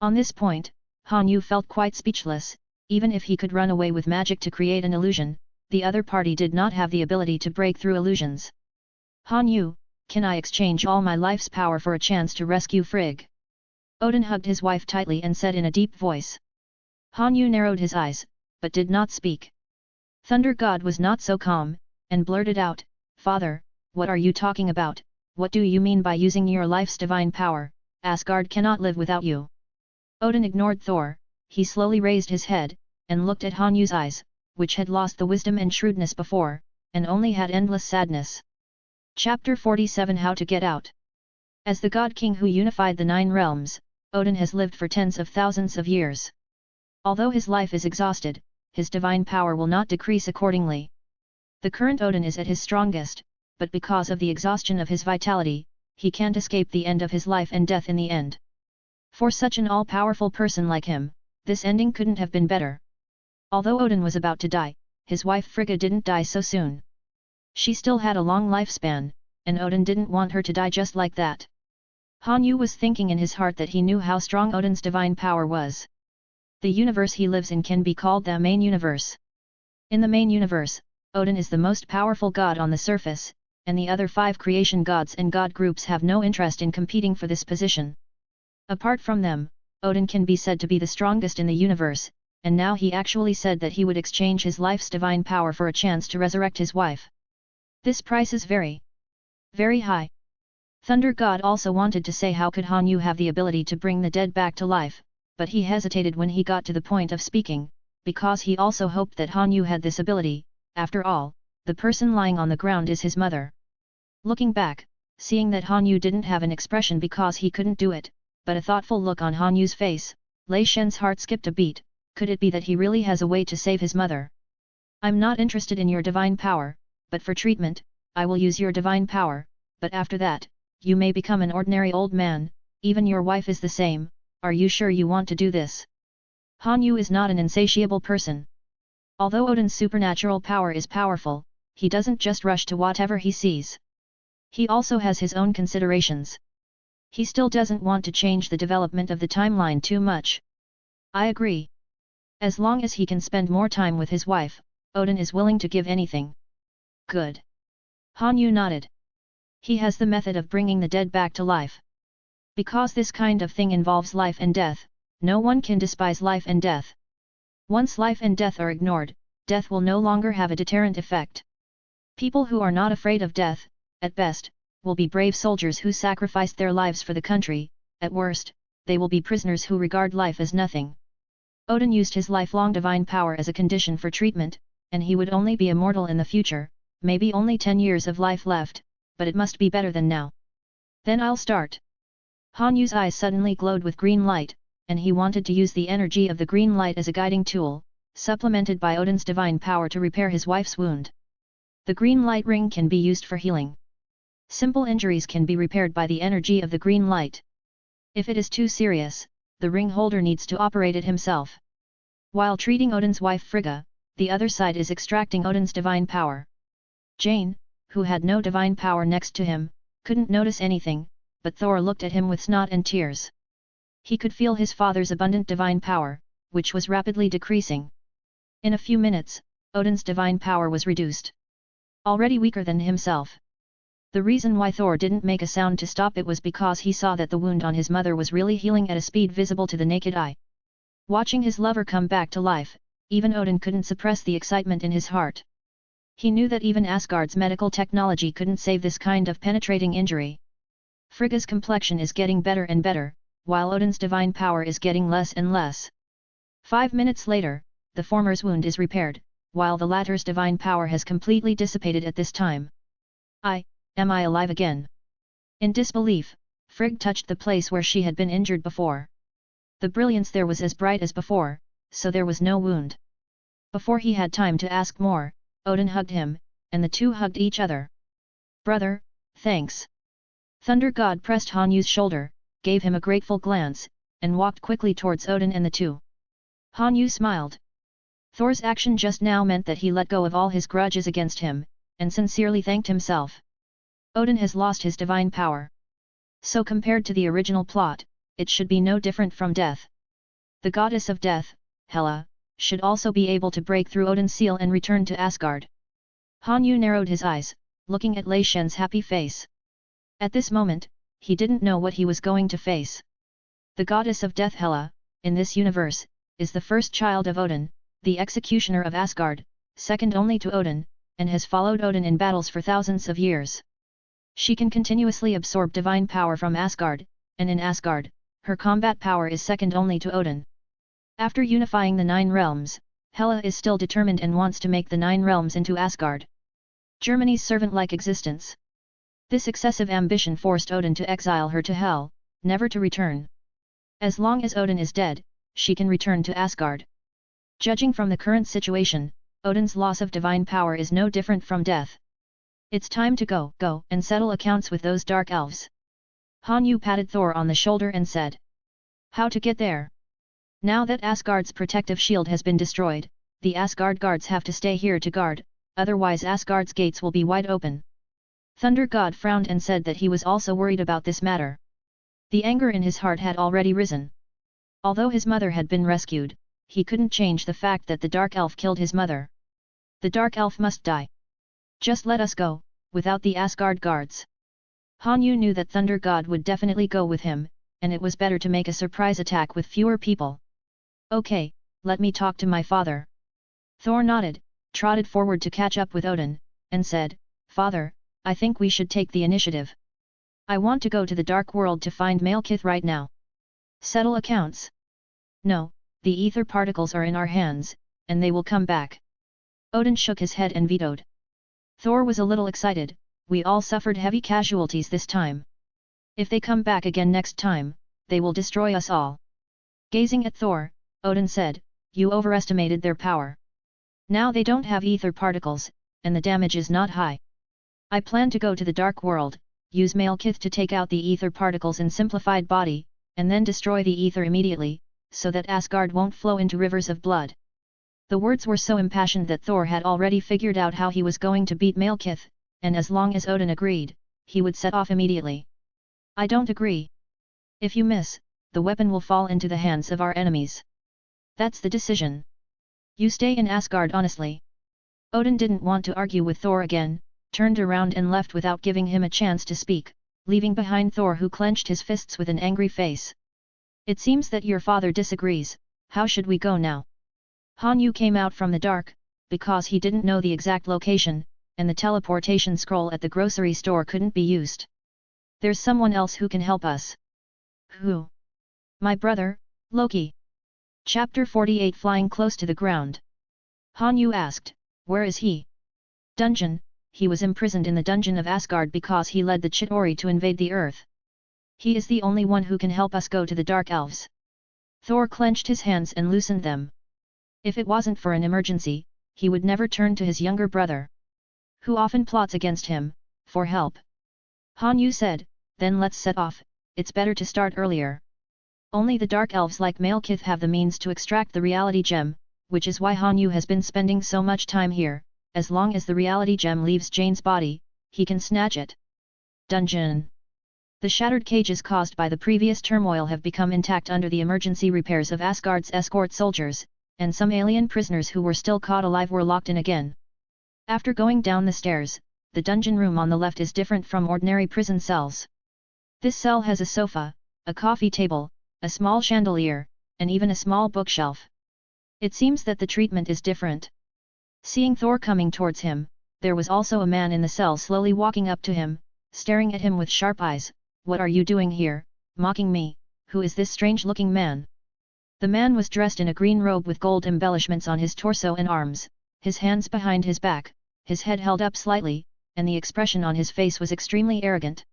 On this point, Han Yu felt quite speechless. Even if he could run away with magic to create an illusion, the other party did not have the ability to break through illusions. Han Yu, can I exchange all my life's power for a chance to rescue Frigg? Odin hugged his wife tightly and said in a deep voice. Han Yu narrowed his eyes, but did not speak. Thunder God was not so calm, and blurted out, Father, what are you talking about? What do you mean by using your life's divine power? Asgard cannot live without you. Odin ignored Thor. He slowly raised his head, and looked at Han Yu's eyes, which had lost the wisdom and shrewdness before, and only had endless sadness. Chapter 47 How to Get Out. As the God King who unified the 9 realms, Odin has lived for tens of thousands of years. Although his life is exhausted, his divine power will not decrease accordingly. The current Odin is at his strongest, but because of the exhaustion of his vitality, he can't escape the end of his life and death in the end. For such an all-powerful person like him, this ending couldn't have been better. Although Odin was about to die, his wife Frigga didn't die so soon. She still had a long lifespan, and Odin didn't want her to die just like that. Han Yu was thinking in his heart that he knew how strong Odin's divine power was. The universe he lives in can be called the main universe. In the main universe, Odin is the most powerful god on the surface, and the other 5 creation gods and god groups have no interest in competing for this position. Apart from them, Odin can be said to be the strongest in the universe, and now he actually said that he would exchange his life's divine power for a chance to resurrect his wife. This price is very, very high. Thunder God also wanted to say how could Han Yu have the ability to bring the dead back to life, but he hesitated when he got to the point of speaking, because he also hoped that Han Yu had this ability. After all, the person lying on the ground is his mother. Looking back, seeing that Han Yu didn't have an expression because he couldn't do it, but a thoughtful look on Han Yu's face, Lei Shen's heart skipped a beat. Could it be that he really has a way to save his mother? I'm not interested in your divine power, but for treatment, I will use your divine power, but after that, you may become an ordinary old man, even your wife is the same. Are you sure you want to do this? Han Yu is not an insatiable person. Although Odin's supernatural power is powerful, he doesn't just rush to whatever he sees. He also has his own considerations. He still doesn't want to change the development of the timeline too much. I agree. As long as he can spend more time with his wife, Odin is willing to give anything. Good. Han Yu nodded. He has the method of bringing the dead back to life. Because this kind of thing involves life and death, no one can despise life and death. Once life and death are ignored, death will no longer have a deterrent effect. People who are not afraid of death, at best, will be brave soldiers who sacrificed their lives for the country. At worst, they will be prisoners who regard life as nothing. Odin used his lifelong divine power as a condition for treatment, and he would only be immortal in the future, maybe only 10 years of life left, but it must be better than now. Then I'll start. Han Yu's eyes suddenly glowed with green light, and he wanted to use the energy of the green light as a guiding tool, supplemented by Odin's divine power to repair his wife's wound. The green light ring can be used for healing. Simple injuries can be repaired by the energy of the green light. If it is too serious, the ring holder needs to operate it himself. While treating Odin's wife Frigga, the other side is extracting Odin's divine power. Jane, who had no divine power next to him, couldn't notice anything, but Thor looked at him with snot and tears. He could feel his father's abundant divine power, which was rapidly decreasing. In a few minutes, Odin's divine power was reduced. Already weaker than himself. The reason why Thor didn't make a sound to stop it was because he saw that the wound on his mother was really healing at a speed visible to the naked eye. Watching his lover come back to life, even Odin couldn't suppress the excitement in his heart. He knew that even Asgard's medical technology couldn't save this kind of penetrating injury. Frigga's complexion is getting better and better, while Odin's divine power is getting less and less. 5 minutes later, the former's wound is repaired, while the latter's divine power has completely dissipated at this time. Am I alive again? In disbelief, Frigg touched the place where she had been injured before. The brilliance there was as bright as before, so there was no wound. Before he had time to ask more, Odin hugged him, and the two hugged each other. Brother, thanks. Thunder God pressed Han Yu's shoulder, gave him a grateful glance, and walked quickly towards Odin and the two. Han Yu smiled. Thor's action just now meant that he let go of all his grudges against him, and sincerely thanked himself. Odin has lost his divine power. So compared to the original plot, it should be no different from death. The goddess of death, Hela, should also be able to break through Odin's seal and return to Asgard. Han Yu narrowed his eyes, looking at Lei Shen's happy face. At this moment, he didn't know what he was going to face. The goddess of death Hela, in this universe, is the first child of Odin, the executioner of Asgard, second only to Odin, and has followed Odin in battles for thousands of years. She can continuously absorb divine power from Asgard, and in Asgard, her combat power is second only to Odin. After unifying the 9 realms, Hela is still determined and wants to make the 9 realms into Asgard. Germany's servant-like existence. This excessive ambition forced Odin to exile her to Hel, never to return. As long as Odin is dead, she can return to Asgard. Judging from the current situation, Odin's loss of divine power is no different from death. It's time to go and settle accounts with those dark elves. Han Yu patted Thor on the shoulder and said. How to get there? Now that Asgard's protective shield has been destroyed, the Asgard guards have to stay here to guard, otherwise Asgard's gates will be wide open. Thunder God frowned and said that he was also worried about this matter. The anger in his heart had already risen. Although his mother had been rescued, he couldn't change the fact that the dark elf killed his mother. The dark elf must die. Just let us go, without the Asgard guards. Han Yu knew that Thunder God would definitely go with him, and it was better to make a surprise attack with fewer people. Okay, let me talk to my father. Thor nodded, trotted forward to catch up with Odin, and said, Father, I think we should take the initiative. I want to go to the dark world to find Malekith right now. Settle accounts. No, the ether particles are in our hands, and they will come back. Odin shook his head and vetoed. Thor was a little excited, we all suffered heavy casualties this time. If they come back again next time, they will destroy us all. Gazing at Thor, Odin said, you overestimated their power. Now they don't have ether particles, and the damage is not high. I plan to go to the dark world, use Malekith to take out the ether particles in simplified body, and then destroy the ether immediately, so that Asgard won't flow into rivers of blood. The words were so impassioned that Thor had already figured out how he was going to beat Malekith, and as long as Odin agreed, he would set off immediately. I don't agree. If you miss, the weapon will fall into the hands of our enemies. That's the decision. You stay in Asgard honestly. Odin didn't want to argue with Thor again, turned around and left without giving him a chance to speak, leaving behind Thor who clenched his fists with an angry face. It seems that your father disagrees, how should we go now? Han Yu came out from the dark, because he didn't know the exact location, and the teleportation scroll at the grocery store couldn't be used. There's someone else who can help us. Who? My brother, Loki. Chapter 48 Flying close to the ground. Han Yu asked, where is he? Dungeon, he was imprisoned in the dungeon of Asgard because he led the Chitauri to invade the earth. He is the only one who can help us go to the Dark Elves. Thor clenched his hands and loosened them. If it wasn't for an emergency, he would never turn to his younger brother, who often plots against him, for help. Han Yu said, then let's set off, it's better to start earlier. Only the Dark Elves like Malekith have the means to extract the reality gem, which is why Han Yu has been spending so much time here. As long as the reality gem leaves Jane's body, he can snatch it. Dungeon. The shattered cages caused by the previous turmoil have become intact under the emergency repairs of Asgard's escort soldiers, and some alien prisoners who were still caught alive were locked in again. After going down the stairs, the dungeon room on the left is different from ordinary prison cells. This cell has a sofa, a coffee table, a small chandelier, and even a small bookshelf. It seems that the treatment is different. Seeing Thor coming towards him, there was also a man in the cell slowly walking up to him, staring at him with sharp eyes. What are you doing here, mocking me? Who is this strange-looking man? The man was dressed in a green robe with gold embellishments on his torso and arms, his hands behind his back, his head held up slightly, and the expression on his face was extremely arrogant.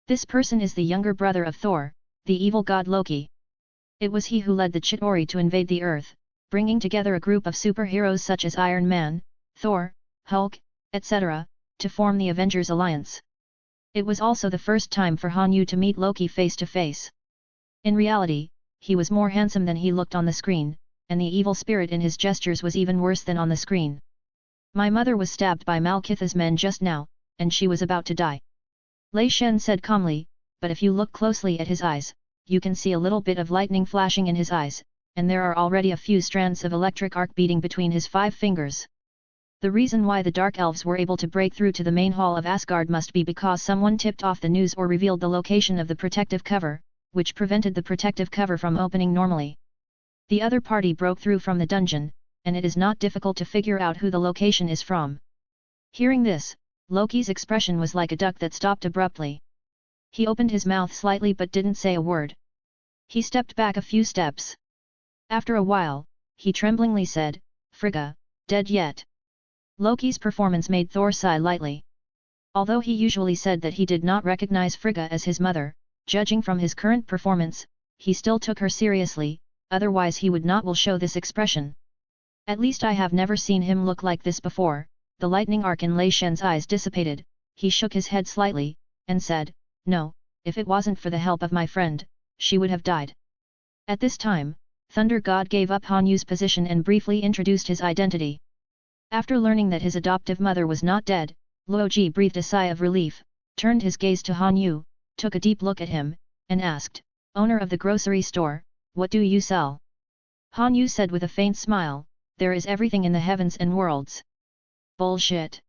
This person is the younger brother of Thor, the evil god Loki. It was he who led the Chitauri to invade the earth, bringing together a group of superheroes such as Iron Man, Thor, Hulk, etc., to form the Avengers Alliance. It was also the first time for Han Yu to meet Loki face to face. In reality, he was more handsome than he looked on the screen, and the evil spirit in his gestures was even worse than on the screen. My mother was stabbed by Malekith's men just now, and she was about to die. Lei Shen said calmly, but if you look closely at his eyes, you can see a little bit of lightning flashing in his eyes, and there are already a few strands of electric arc beating between his 5 fingers. The reason why the Dark Elves were able to break through to the main hall of Asgard must be because someone tipped off the news or revealed the location of the protective cover, which prevented the protective cover from opening normally. The other party broke through from the dungeon, and it is not difficult to figure out who the location is from. Hearing this, Loki's expression was like a duck that stopped abruptly. He opened his mouth slightly but didn't say a word. He stepped back a few steps. After a while, he tremblingly said, Frigga, dead yet? Loki's performance made Thor sigh lightly. Although he usually said that he did not recognize Frigga as his mother, judging from his current performance, he still took her seriously, otherwise he would not will show this expression. At least I have never seen him look like this before. The lightning arc in Lei Shen's eyes dissipated, he shook his head slightly, and said, no, if it wasn't for the help of my friend, she would have died. At this time, Thunder God gave up Han Yu's position and briefly introduced his identity. After learning that his adoptive mother was not dead, Luo Ji breathed a sigh of relief, turned his gaze to Han Yu, took a deep look at him, and asked, owner of the grocery store, what do you sell? Han Yu said with a faint smile, there is everything in the heavens and worlds. Bullshit.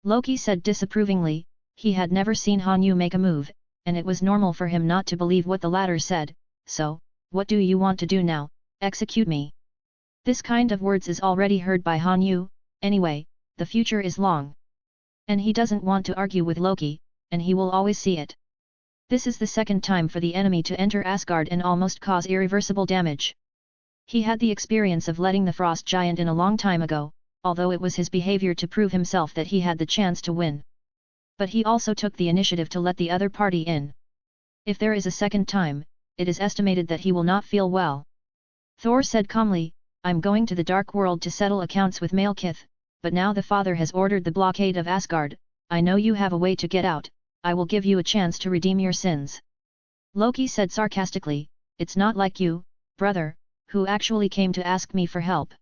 Loki said disapprovingly, he had never seen Han Yu make a move, and it was normal for him not to believe what the latter said, so, what do you want to do now, execute me? This kind of words is already heard by Han Yu, anyway, the future is long. And he doesn't want to argue with Loki, and he will always see it. This is the second time for the enemy to enter Asgard and almost cause irreversible damage. He had the experience of letting the Frost Giant in a long time ago, although it was his behavior to prove himself that he had the chance to win. But he also took the initiative to let the other party in. If there is a second time, it is estimated that he will not feel well. Thor said calmly, I'm going to the Dark World to settle accounts with Malekith, but now the father has ordered the blockade of Asgard. I know you have a way to get out, I will give you a chance to redeem your sins. Loki said sarcastically, it's not like you, brother, who actually came to ask me for help.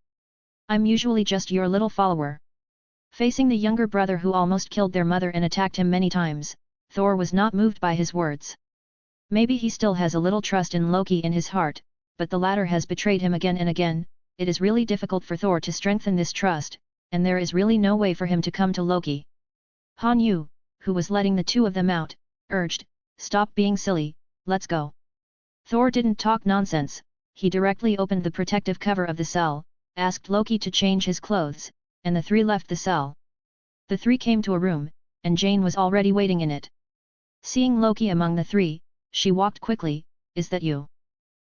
I'm usually just your little follower. Facing the younger brother who almost killed their mother and attacked him many times, Thor was not moved by his words. Maybe he still has a little trust in Loki in his heart, but the latter has betrayed him again and again. It is really difficult for Thor to strengthen this trust, and there is really no way for him to come to Loki. Han Yu, who was letting the two of them out, urged, stop being silly, let's go. Thor didn't talk nonsense, he directly opened the protective cover of the cell, asked Loki to change his clothes, and the three left the cell. The three came to a room, and Jane was already waiting in it. Seeing Loki among the three, she walked quickly, is that you?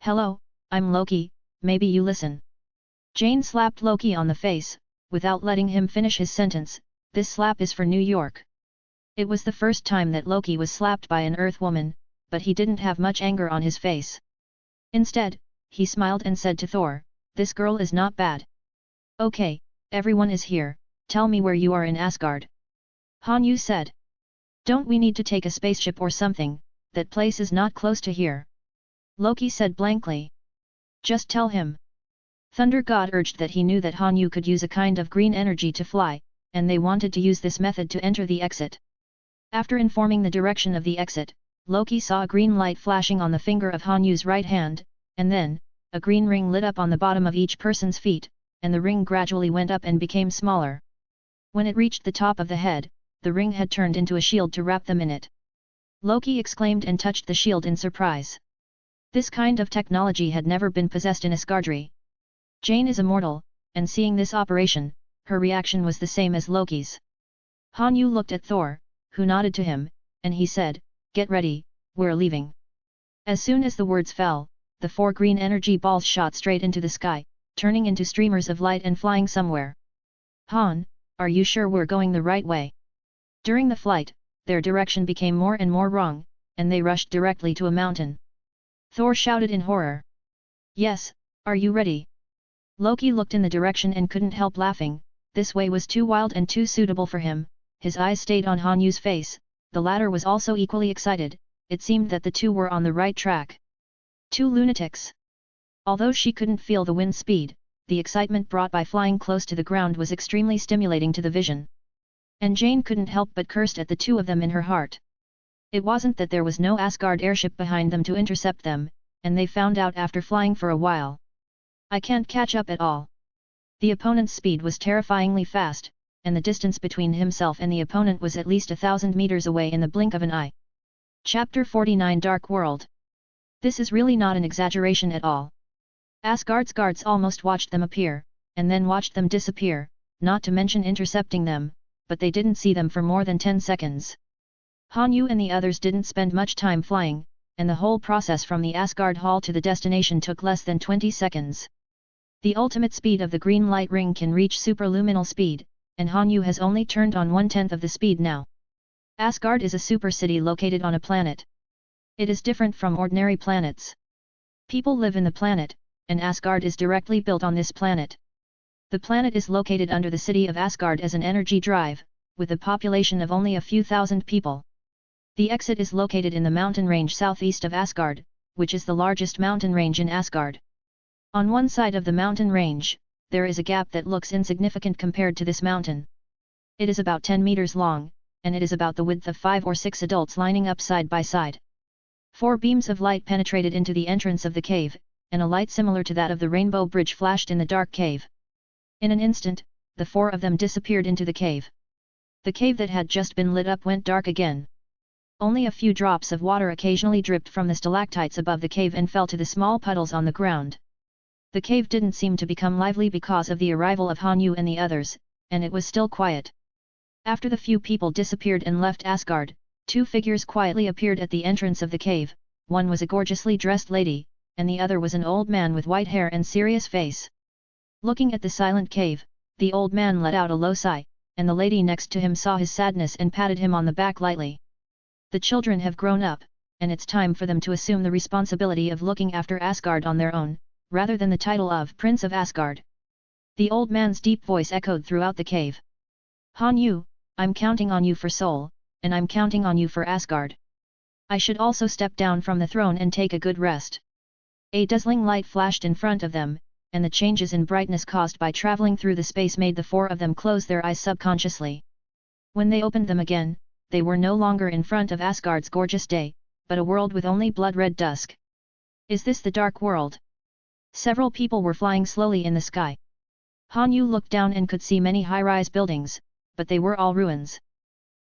Hello, I'm Loki, maybe you listen. Jane slapped Loki on the face, without letting him finish his sentence, this slap is for New York. It was the first time that Loki was slapped by an Earth woman, but he didn't have much anger on his face. Instead, he smiled and said to Thor, "This girl is not bad. Okay, everyone is here, tell me where you are in Asgard." Hanyu said. "Don't we need to take a spaceship or something, that place is not close to here." Loki said blankly. "Just tell him." Thunder God urged that he knew that Hanyu could use a kind of green energy to fly, and they wanted to use this method to enter the exit. After informing the direction of the exit, Loki saw a green light flashing on the finger of Hanyu's right hand, and then, a green ring lit up on the bottom of each person's feet, and the ring gradually went up and became smaller. When it reached the top of the head, the ring had turned into a shield to wrap them in it. Loki exclaimed and touched the shield in surprise. This kind of technology had never been possessed in Asgardry. Jane is immortal, and seeing this operation, her reaction was the same as Loki's. Hanyu looked at Thor, who nodded to him, and he said, "Get ready, we're leaving." As soon as the words fell, the 4 green energy balls shot straight into the sky, turning into streamers of light and flying somewhere. "Han, are you sure we're going the right way?" During the flight, their direction became more and more wrong, and they rushed directly to a mountain. Thor shouted in horror. "Yes, are you ready?" Loki looked in the direction and couldn't help laughing. This way was too wild and too suitable for him. His eyes stayed on Hanyu's face. The latter was also equally excited. It seemed that the two were on the right track. 2 lunatics. Although she couldn't feel the wind speed, the excitement brought by flying close to the ground was extremely stimulating to the vision. And Jane couldn't help but cursed at the two of them in her heart. It wasn't that there was no Asgard airship behind them to intercept them, and they found out after flying for a while. "I can't catch up at all." The opponent's speed was terrifyingly fast, and the distance between himself and the opponent was at least 1,000 meters away in the blink of an eye. Chapter 49 Dark World. This is really not an exaggeration at all. Asgard's guards almost watched them appear, and then watched them disappear, not to mention intercepting them, but they didn't see them for more than 10 seconds. Hanyu and the others didn't spend much time flying, and the whole process from the Asgard Hall to the destination took less than 20 seconds. The ultimate speed of the green light ring can reach superluminal speed, and Hanyu has only turned on 1/10 of the speed now. Asgard is a super city located on a planet. It is different from ordinary planets. People live in the planet, and Asgard is directly built on this planet. The planet is located under the city of Asgard as an energy drive, with a population of only a few thousand people. The exit is located in the mountain range southeast of Asgard, which is the largest mountain range in Asgard. On one side of the mountain range, there is a gap that looks insignificant compared to this mountain. It is about 10 meters long, and it is about the width of 5 or 6 adults lining up side by side. 4 beams of light penetrated into the entrance of the cave, and a light similar to that of the rainbow bridge flashed in the dark cave. In an instant, the 4 of them disappeared into the cave. The cave that had just been lit up went dark again. Only a few drops of water occasionally dripped from the stalactites above the cave and fell to the small puddles on the ground. The cave didn't seem to become lively because of the arrival of Hanyu and the others, and it was still quiet. After the few people disappeared and left Asgard, 2 figures quietly appeared at the entrance of the cave. One was a gorgeously dressed lady, and the other was an old man with white hair and serious face. Looking at the silent cave, the old man let out a low sigh, and the lady next to him saw his sadness and patted him on the back lightly. The children have grown up, and it's time for them to assume the responsibility of looking after Asgard on their own, rather than the title of Prince of Asgard. The old man's deep voice echoed throughout the cave. "Hanyu, I'm counting on you for Seoul, and I'm counting on you for Asgard. I should also step down from the throne and take a good rest." A dazzling light flashed in front of them, and the changes in brightness caused by traveling through the space made the 4 of them close their eyes subconsciously. When they opened them again, they were no longer in front of Asgard's gorgeous day, but a world with only blood-red dusk. Is this the dark world? Several people were flying slowly in the sky. Hanyu looked down and could see many high-rise buildings, but they were all ruins.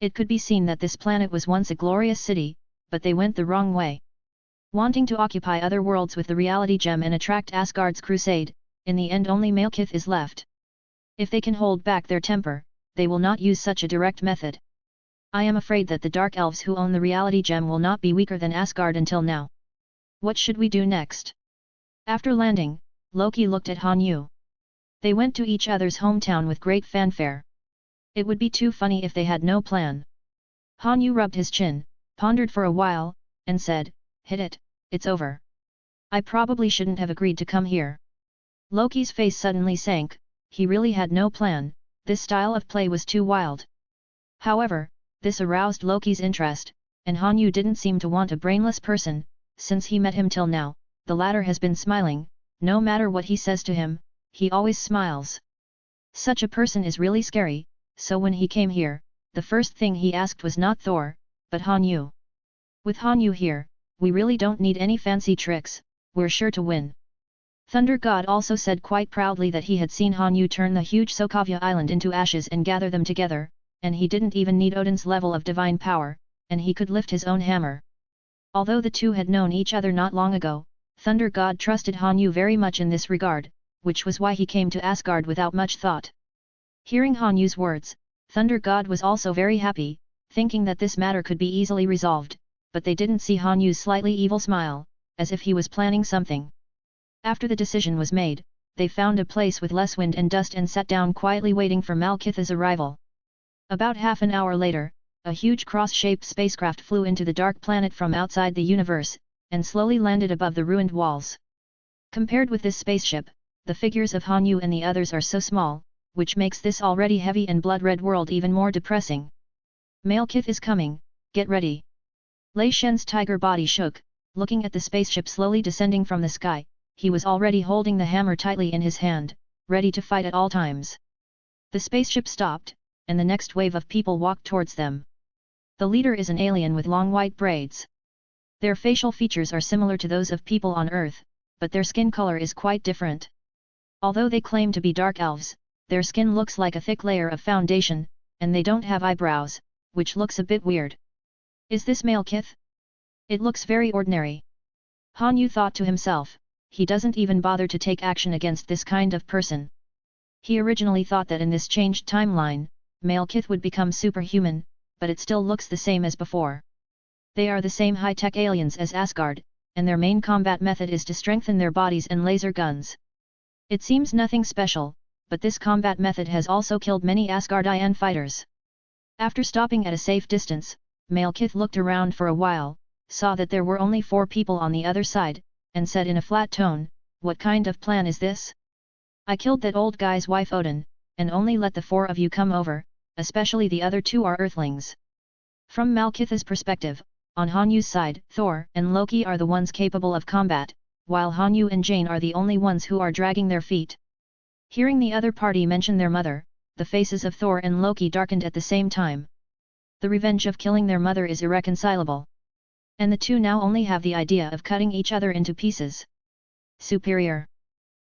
It could be seen that this planet was once a glorious city, but they went the wrong way. Wanting to occupy other worlds with the reality gem and attract Asgard's crusade, in the end only Malekith is left. If they can hold back their temper, they will not use such a direct method. I am afraid that the Dark Elves who own the reality gem will not be weaker than Asgard until now. What should we do next? After landing, Loki looked at Hanyu. They went to each other's hometown with great fanfare. It would be too funny if they had no plan. Hanyu rubbed his chin, pondered for a while, and said, "Hit it, it's over. I probably shouldn't have agreed to come here." Loki's face suddenly sank. He really had no plan, this style of play was too wild. However, this aroused Loki's interest, and Hanyu didn't seem to want a brainless person. Since he met him till now, the latter has been smiling. No matter what he says to him, he always smiles. Such a person is really scary, so when he came here, the first thing he asked was not Thor, but Hanyu. With Hanyu here, we really don't need any fancy tricks, we're sure to win. Thunder God also said quite proudly that he had seen Hanyu turn the huge Sokovia Island into ashes and gather them together, and he didn't even need Odin's level of divine power, and he could lift his own hammer. Although the two had known each other not long ago, Thunder God trusted Hanyu very much in this regard, which was why he came to Asgard without much thought. Hearing Hanyu's words, Thunder God was also very happy, thinking that this matter could be easily resolved, but they didn't see Hanyu's slightly evil smile, as if he was planning something. After the decision was made, they found a place with less wind and dust and sat down quietly waiting for Malkitha's arrival. About half an hour later, a huge cross-shaped spacecraft flew into the dark planet from outside the universe, and slowly landed above the ruined walls. Compared with this spaceship, the figures of Hanyu and the others are so small, which makes this already heavy and blood-red world even more depressing. Malkith is coming, get ready. Lei Shen's tiger body shook, looking at the spaceship slowly descending from the sky. He was already holding the hammer tightly in his hand, ready to fight at all times. The spaceship stopped, and the next wave of people walked towards them. The leader is an alien with long white braids. Their facial features are similar to those of people on Earth, but their skin color is quite different. Although they claim to be dark elves, their skin looks like a thick layer of foundation, and they don't have eyebrows, which looks a bit weird. Is this Malkith? It looks very ordinary. Hanyu thought to himself. He doesn't even bother to take action against this kind of person. He originally thought that in this changed timeline, Malkith would become superhuman, but it still looks the same as before. They are the same high-tech aliens as Asgard, and their main combat method is to strengthen their bodies and laser guns. It seems nothing special, but this combat method has also killed many Asgardian fighters. After stopping at a safe distance, Malkith looked around for a while, saw that there were only 4 people on the other side, and said in a flat tone, "What kind of plan is this? I killed that old guy's wife Odin, and only let the 4 of you come over, especially the other 2 are earthlings." From Malkitha's perspective, on Hanyu's side, Thor and Loki are the ones capable of combat, while Hanyu and Jane are the only ones who are dragging their feet. Hearing the other party mention their mother, the faces of Thor and Loki darkened at the same time. The revenge of killing their mother is irreconcilable. And the two now only have the idea of cutting each other into pieces. Superior.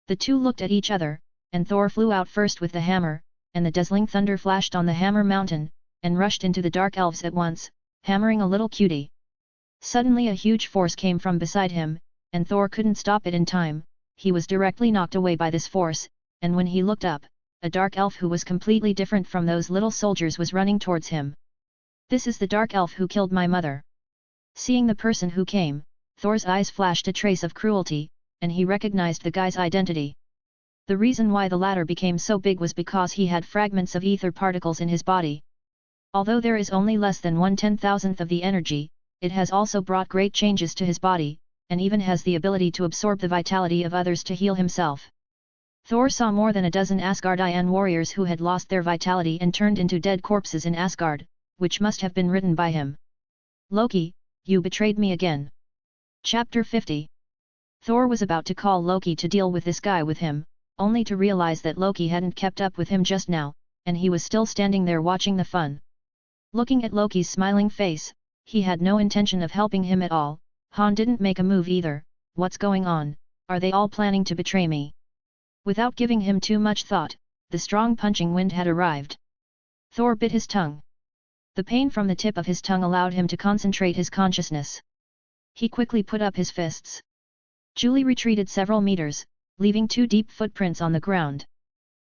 The two looked at each other, and Thor flew out first with the hammer, and the dazzling thunder flashed on the hammer mountain, and rushed into the dark elves at once, hammering a little cutie. Suddenly a huge force came from beside him, and Thor couldn't stop it in time. He was directly knocked away by this force, and when he looked up, a dark elf who was completely different from those little soldiers was running towards him. "This is the dark elf who killed my mother." Seeing the person who came, Thor's eyes flashed a trace of cruelty, and he recognized the guy's identity. The reason why the latter became so big was because he had fragments of ether particles in his body. Although there is only less than 1/10,000th of the energy, it has also brought great changes to his body, and even has the ability to absorb the vitality of others to heal himself. Thor saw more than a dozen Asgardian warriors who had lost their vitality and turned into dead corpses in Asgard, which must have been written by him. "Loki, you betrayed me again." Chapter 50. Thor was about to call Loki to deal with this guy with him, only to realize that Loki hadn't kept up with him just now, and he was still standing there watching the fun. Looking at Loki's smiling face, he had no intention of helping him at all. Han didn't make a move either. What's going on? Are they all planning to betray me? Without giving him too much thought, the strong punching wind had arrived. Thor bit his tongue. The pain from the tip of his tongue allowed him to concentrate his consciousness. He quickly put up his fists. Julie retreated several meters, leaving 2 deep footprints on the ground.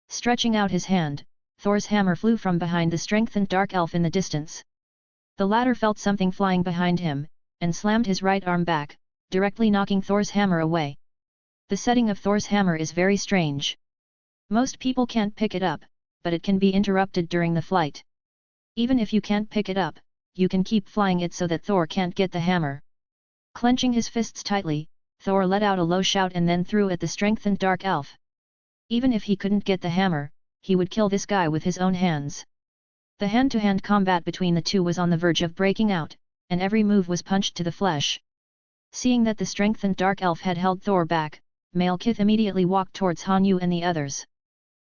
Stretching out his hand, Thor's hammer flew from behind the strengthened dark elf in the distance. The latter felt something flying behind him, and slammed his right arm back, directly knocking Thor's hammer away. The setting of Thor's hammer is very strange. Most people can't pick it up, but it can be interrupted during the flight. Even if you can't pick it up, you can keep flying it so that Thor can't get the hammer. Clenching his fists tightly, Thor let out a low shout and then threw at the strengthened dark elf. Even if he couldn't get the hammer, he would kill this guy with his own hands. The hand-to-hand combat between the two was on the verge of breaking out, and every move was punched to the flesh. Seeing that the strengthened dark elf had held Thor back, Malekith immediately walked towards Hanyu and the others.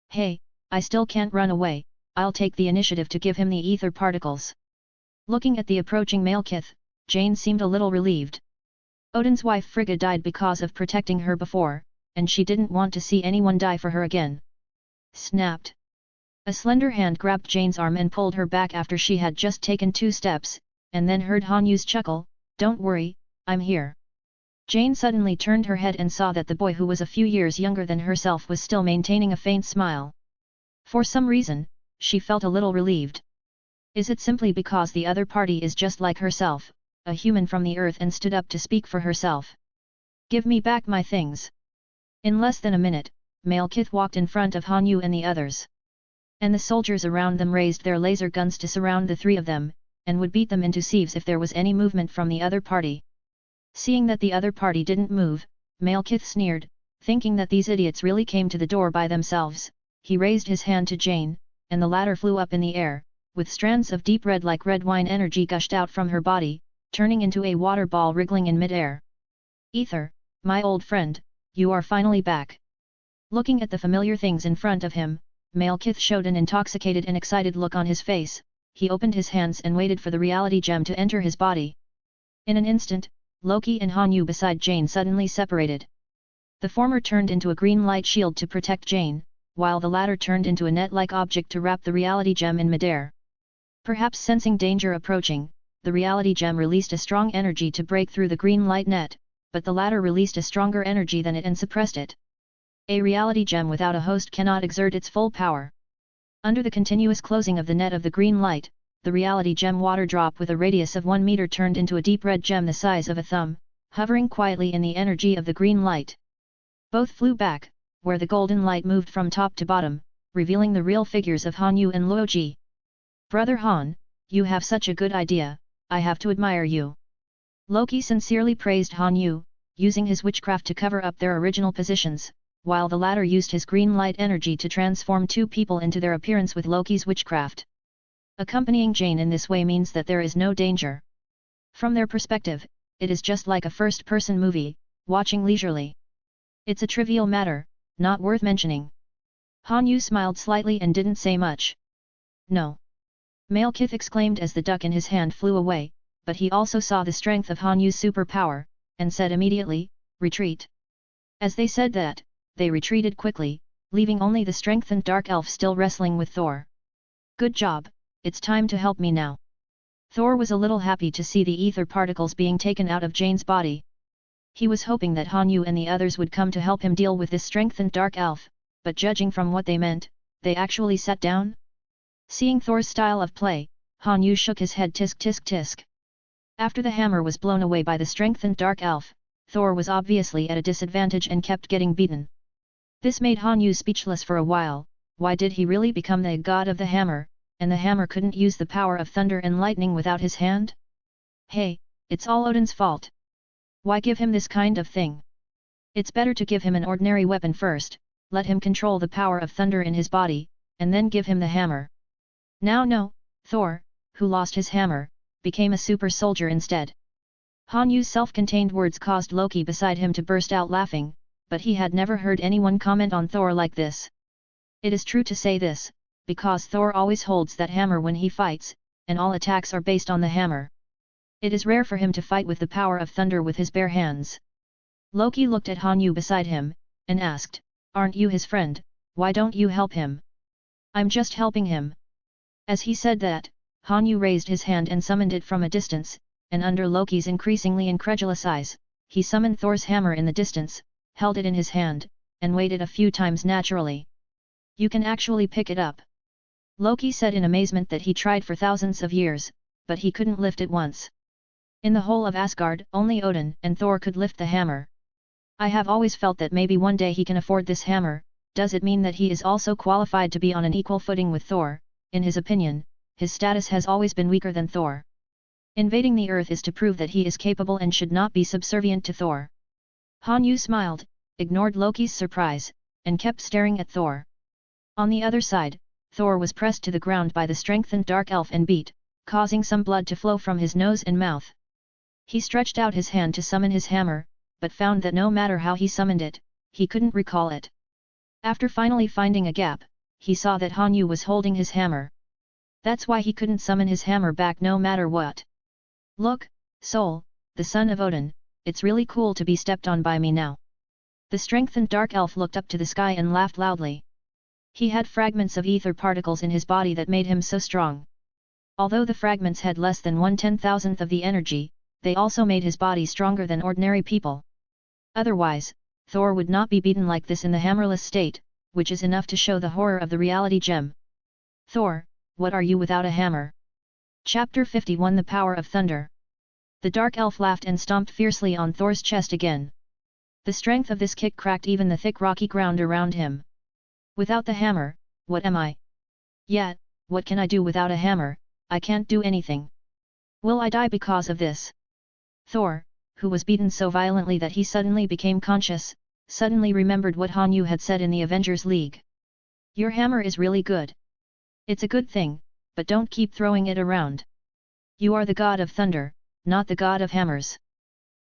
"Hey, I still can't run away, I'll take the initiative to give him the ether particles." Looking at the approaching Malekith, Jane seemed a little relieved. Odin's wife Frigga died because of protecting her before, and she didn't want to see anyone die for her again. Snapped. A slender hand grabbed Jane's arm and pulled her back after she had just taken 2 steps, and then heard Hanyu's chuckle, "Don't worry, I'm here." Jane suddenly turned her head and saw that the boy who was a few years younger than herself was still maintaining a faint smile. For some reason, she felt a little relieved. Is it simply because the other party is just like herself, a human from the earth, and stood up to speak for herself? "Give me back my things." In less than a minute, Malekith walked in front of Hanyu and the others. And the soldiers around them raised their laser guns to surround the 3 of them, and would beat them into sieves if there was any movement from the other party. Seeing that the other party didn't move, Malekith sneered, thinking that these idiots really came to the door by themselves. He raised his hand to Jane, and the latter flew up in the air, with strands of deep red like red wine energy gushed out from her body, turning into a water ball wriggling in mid-air. "Ether, my old friend, you are finally back." Looking at the familiar things in front of him, Malekith showed an intoxicated and excited look on his face. He opened his hands and waited for the reality gem to enter his body. In an instant, Loki and Hanyu beside Jane suddenly separated. The former turned into a green light shield to protect Jane, while the latter turned into a net-like object to wrap the reality gem in midair. Perhaps sensing danger approaching, the reality gem released a strong energy to break through the green light net, but the latter released a stronger energy than it and suppressed it. A reality gem without a host cannot exert its full power. Under the continuous closing of the net of the green light, the reality gem water drop with a radius of 1 meter turned into a deep red gem the size of a thumb, hovering quietly in the energy of the green light. Both flew back, where the golden light moved from top to bottom, revealing the real figures of Hanyu and Luoji. "Brother Han, you have such a good idea, I have to admire you." Loki sincerely praised Hanyu, using his witchcraft to cover up their original positions, while the latter used his green light energy to transform 2 people into their appearance with Loki's witchcraft. Accompanying Jane in this way means that there is no danger. From their perspective, it is just like a first-person movie, watching leisurely. It's a trivial matter, not worth mentioning. Hanyu smiled slightly and didn't say much. "No." Malekith exclaimed as the duck in his hand flew away, but he also saw the strength of Hanyu's superpower, and said immediately, "Retreat." As they said that, they retreated quickly, leaving only the strengthened dark elf still wrestling with Thor. "Good job, it's time to help me now." Thor was a little happy to see the ether particles being taken out of Jane's body. He was hoping that Hanyu and the others would come to help him deal with this strengthened dark elf, but judging from what they meant, they actually sat down? Seeing Thor's style of play, Hanyu shook his head tisk tisk tisk. After the hammer was blown away by the strengthened dark elf, Thor was obviously at a disadvantage and kept getting beaten. This made Hanyu speechless for a while. Why did he really become the god of the hammer, and the hammer couldn't use the power of thunder and lightning without his hand? Hey, it's all Odin's fault. Why give him this kind of thing? It's better to give him an ordinary weapon first, let him control the power of thunder in his body, and then give him the hammer. Now no, Thor, who lost his hammer, became a super soldier instead. Hanyu's self-contained words caused Loki beside him to burst out laughing, but he had never heard anyone comment on Thor like this. It is true to say this, because Thor always holds that hammer when he fights, and all attacks are based on the hammer. It is rare for him to fight with the power of thunder with his bare hands. Loki looked at Hanyu beside him, and asked, "Aren't you his friend, why don't you help him?" "I'm just helping him." As he said that, Hanyu raised his hand and summoned it from a distance, and under Loki's increasingly incredulous eyes, he summoned Thor's hammer in the distance, held it in his hand, and waited a few times naturally. "You can actually pick it up." Loki said in amazement that he tried for thousands of years, but he couldn't lift it once. In the whole of Asgard, only Odin and Thor could lift the hammer. "I have always felt that maybe one day he can afford this hammer," Does it mean that he is also qualified to be on an equal footing with Thor? In his opinion, his status has always been weaker than Thor. Invading the Earth is to prove that he is capable and should not be subservient to Thor. Han Yu smiled, ignored Loki's surprise, and kept staring at Thor. On the other side, Thor was pressed to the ground by the strengthened dark elf and beat, causing some blood to flow from his nose and mouth. He stretched out his hand to summon his hammer, but found that no matter how he summoned it, he couldn't recall it. After finally finding a gap, he saw that Han Yu was holding his hammer. That's why he couldn't summon his hammer back no matter what. Look, Sol, the son of Odin, it's really cool to be stepped on by me now. The strengthened dark elf looked up to the sky and laughed loudly. He had fragments of ether particles in his body that made him so strong. Although the fragments had less than 1/10,000th of the energy, they also made his body stronger than ordinary people. Otherwise, Thor would not be beaten like this in the hammerless state, which is enough to show the horror of the reality gem. Thor, what are you without a hammer? Chapter 51 The Power of Thunder. The dark elf laughed and stomped fiercely on Thor's chest again. The strength of this kick cracked even the thick rocky ground around him. Without the hammer, what am I? Yet, what can I do without a hammer? I can't do anything. Will I die because of this? Thor, who was beaten so violently that he suddenly became conscious, suddenly remembered what Han Yu had said in the Avengers League. Your hammer is really good. It's a good thing, but don't keep throwing it around. You are the god of thunder, not the god of hammers.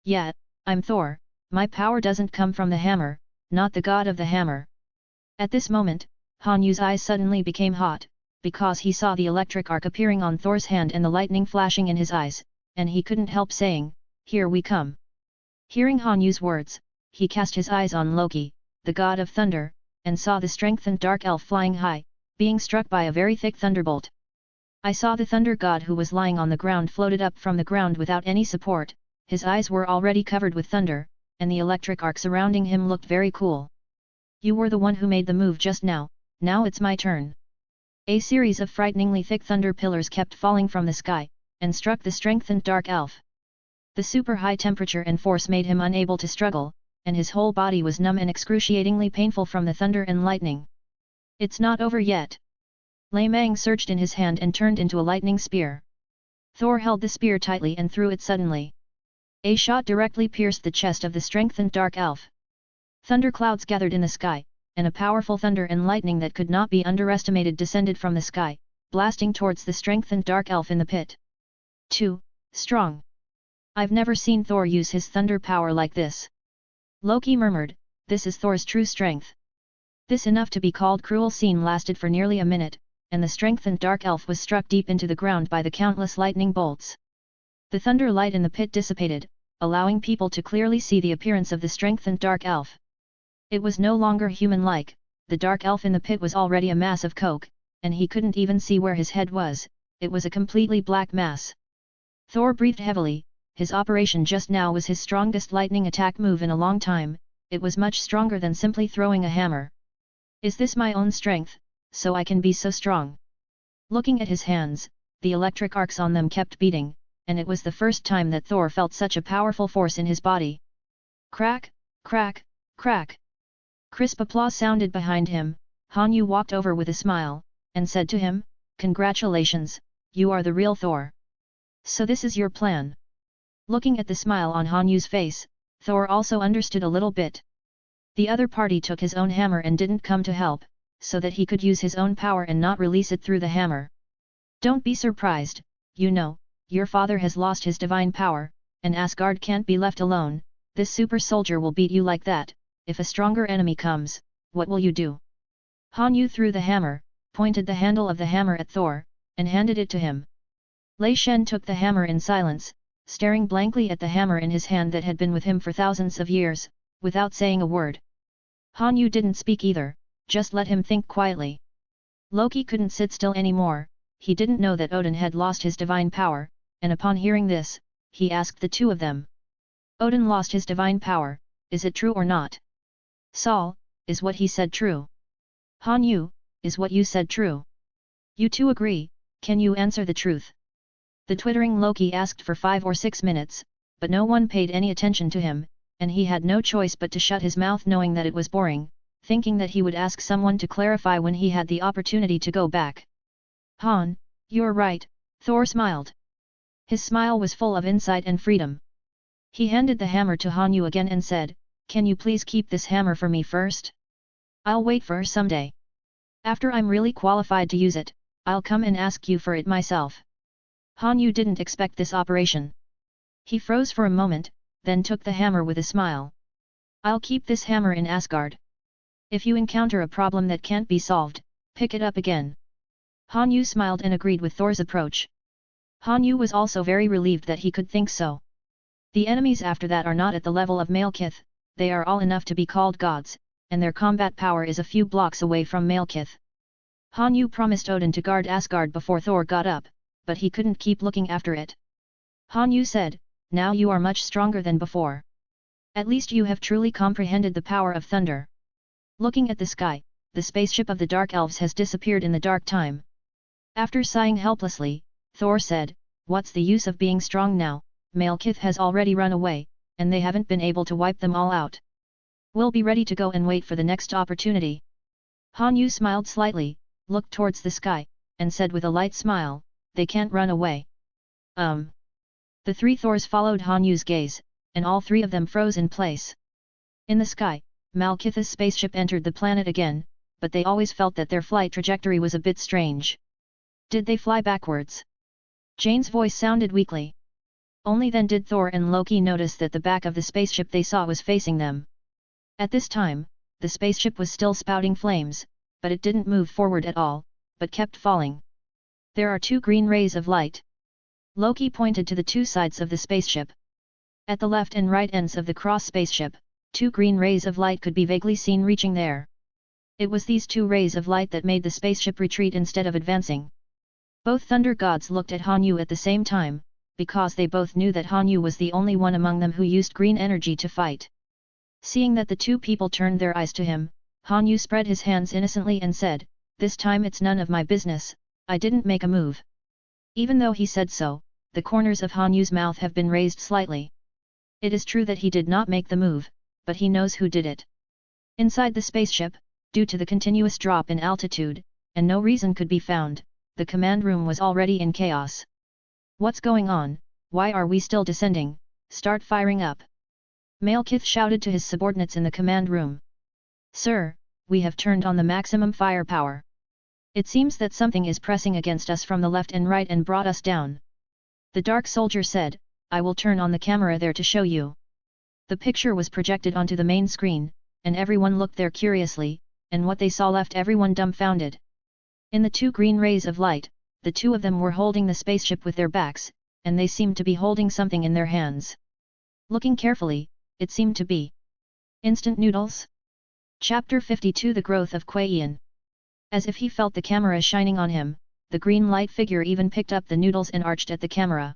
Yet, I'm Thor, my power doesn't come from the hammer, not the god of the hammer. At this moment, Han Yu's eyes suddenly became hot, because he saw the electric arc appearing on Thor's hand and the lightning flashing in his eyes, and he couldn't help saying, "Here we come." Hearing Han Yu's words, he cast his eyes on Loki, the god of thunder, and saw the strengthened dark elf flying high, being struck by a very thick thunderbolt. I saw the thunder god who was lying on the ground floated up from the ground without any support, his eyes were already covered with thunder, and the electric arc surrounding him looked very cool. You were the one who made the move just now, now it's my turn. A series of frighteningly thick thunder pillars kept falling from the sky, and struck the strengthened dark elf. The super high temperature and force made him unable to struggle, and his whole body was numb and excruciatingly painful from the thunder and lightning. It's not over yet. Lei Mang surged in his hand and turned into a lightning spear. Thor held the spear tightly and threw it suddenly. A shot directly pierced the chest of the strengthened dark elf. Thunderclouds gathered in the sky, and a powerful thunder and lightning that could not be underestimated descended from the sky, blasting towards the strengthened dark elf in the pit. Too strong. I've never seen Thor use his thunder power like this. Loki murmured, this is Thor's true strength. This enough to be called cruel scene lasted for nearly a minute, and the strengthened dark elf was struck deep into the ground by the countless lightning bolts. The thunder light in the pit dissipated, allowing people to clearly see the appearance of the strengthened dark elf. It was no longer human-like, the dark elf in the pit was already a mass of coke, and he couldn't even see where his head was, it was a completely black mass. Thor breathed heavily, his operation just now was his strongest lightning attack move in a long time, it was much stronger than simply throwing a hammer. Is this my own strength, so I can be so strong? Looking at his hands, the electric arcs on them kept beating, and it was the first time that Thor felt such a powerful force in his body. Crack, crack, crack. Crisp applause sounded behind him. Han Yu walked over with a smile, and said to him, "Congratulations, you are the real Thor. So this is your plan." Looking at the smile on Han Yu's face, Thor also understood a little bit. The other party took his own hammer and didn't come to help, so that he could use his own power and not release it through the hammer. Don't be surprised, you know, your father has lost his divine power, and Asgard can't be left alone, this super soldier will beat you like that, if a stronger enemy comes, what will you do? Han Yu threw the hammer, pointed the handle of the hammer at Thor, and handed it to him. Lei Shen took the hammer in silence, staring blankly at the hammer in his hand that had been with him for thousands of years, without saying a word. Han Yu didn't speak either, just let him think quietly. Loki couldn't sit still anymore, he didn't know that Odin had lost his divine power, and upon hearing this, he asked the two of them. Odin lost his divine power, is it true or not? Sol, is what he said true? Han Yu, is what you said true? You two agree, can you answer the truth? The twittering Loki asked for 5 or 6 minutes, but no one paid any attention to him, and he had no choice but to shut his mouth knowing that it was boring, thinking that he would ask someone to clarify when he had the opportunity to go back. Han, you're right, Thor smiled. His smile was full of insight and freedom. He handed the hammer to Han Yu again and said, "Can you please keep this hammer for me first? I'll wait for someday. After I'm really qualified to use it, I'll come and ask you for it myself." Han Yu didn't expect this operation. He froze for a moment, then took the hammer with a smile. "I'll keep this hammer in Asgard. If you encounter a problem that can't be solved, pick it up again." Han Yu smiled and agreed with Thor's approach. Han Yu was also very relieved that he could think so. The enemies after that are not at the level of Malekith, they are all enough to be called gods, and their combat power is a few blocks away from Malekith. Han Yu promised Odin to guard Asgard before Thor got up, but he couldn't keep looking after it. Han Yu said, "Now you are much stronger than before. At least you have truly comprehended the power of thunder." Looking at the sky, the spaceship of the Dark Elves has disappeared in the dark time. After sighing helplessly, Thor said, "What's the use of being strong now? Malekith has already run away, and they haven't been able to wipe them all out. We'll be ready to go and wait for the next opportunity." Han Yu smiled slightly, looked towards the sky, and said with a light smile, "They can't run away." The three Thors followed Han Yu's gaze, and all three of them froze in place. In the sky, Malekith's spaceship entered the planet again, but they always felt that their flight trajectory was a bit strange. Did they fly backwards? Jane's voice sounded weakly. Only then did Thor and Loki notice that the back of the spaceship they saw was facing them. At this time, the spaceship was still spouting flames, but it didn't move forward at all, but kept falling. "There are two green rays of light." Loki pointed to the two sides of the spaceship. At the left and right ends of the cross spaceship, two green rays of light could be vaguely seen reaching there. It was these two rays of light that made the spaceship retreat instead of advancing. Both thunder gods looked at Han Yu at the same time, because they both knew that Han Yu was the only one among them who used green energy to fight. Seeing that the two people turned their eyes to him, Han Yu spread his hands innocently and said, "This time it's none of my business, I didn't make a move." Even though he said so, the corners of Han Yu's mouth have been raised slightly. It is true that he did not make the move, but he knows who did it. Inside the spaceship, due to the continuous drop in altitude, and no reason could be found, the command room was already in chaos. "What's going on? Why are we still descending? Start firing up!" Malekith shouted to his subordinates in the command room. "Sir, we have turned on the maximum firepower. It seems that something is pressing against us from the left and right and brought us down." The Dark Soldier said, "I will turn on the camera there to show you." The picture was projected onto the main screen, and everyone looked there curiously, and what they saw left everyone dumbfounded. In the two green rays of light, the two of them were holding the spaceship with their backs, and they seemed to be holding something in their hands. Looking carefully, it seemed to be instant noodles. Chapter 52 The Growth of Kuei-Yin. As if he felt the camera shining on him, the green light figure even picked up the noodles and arched at the camera.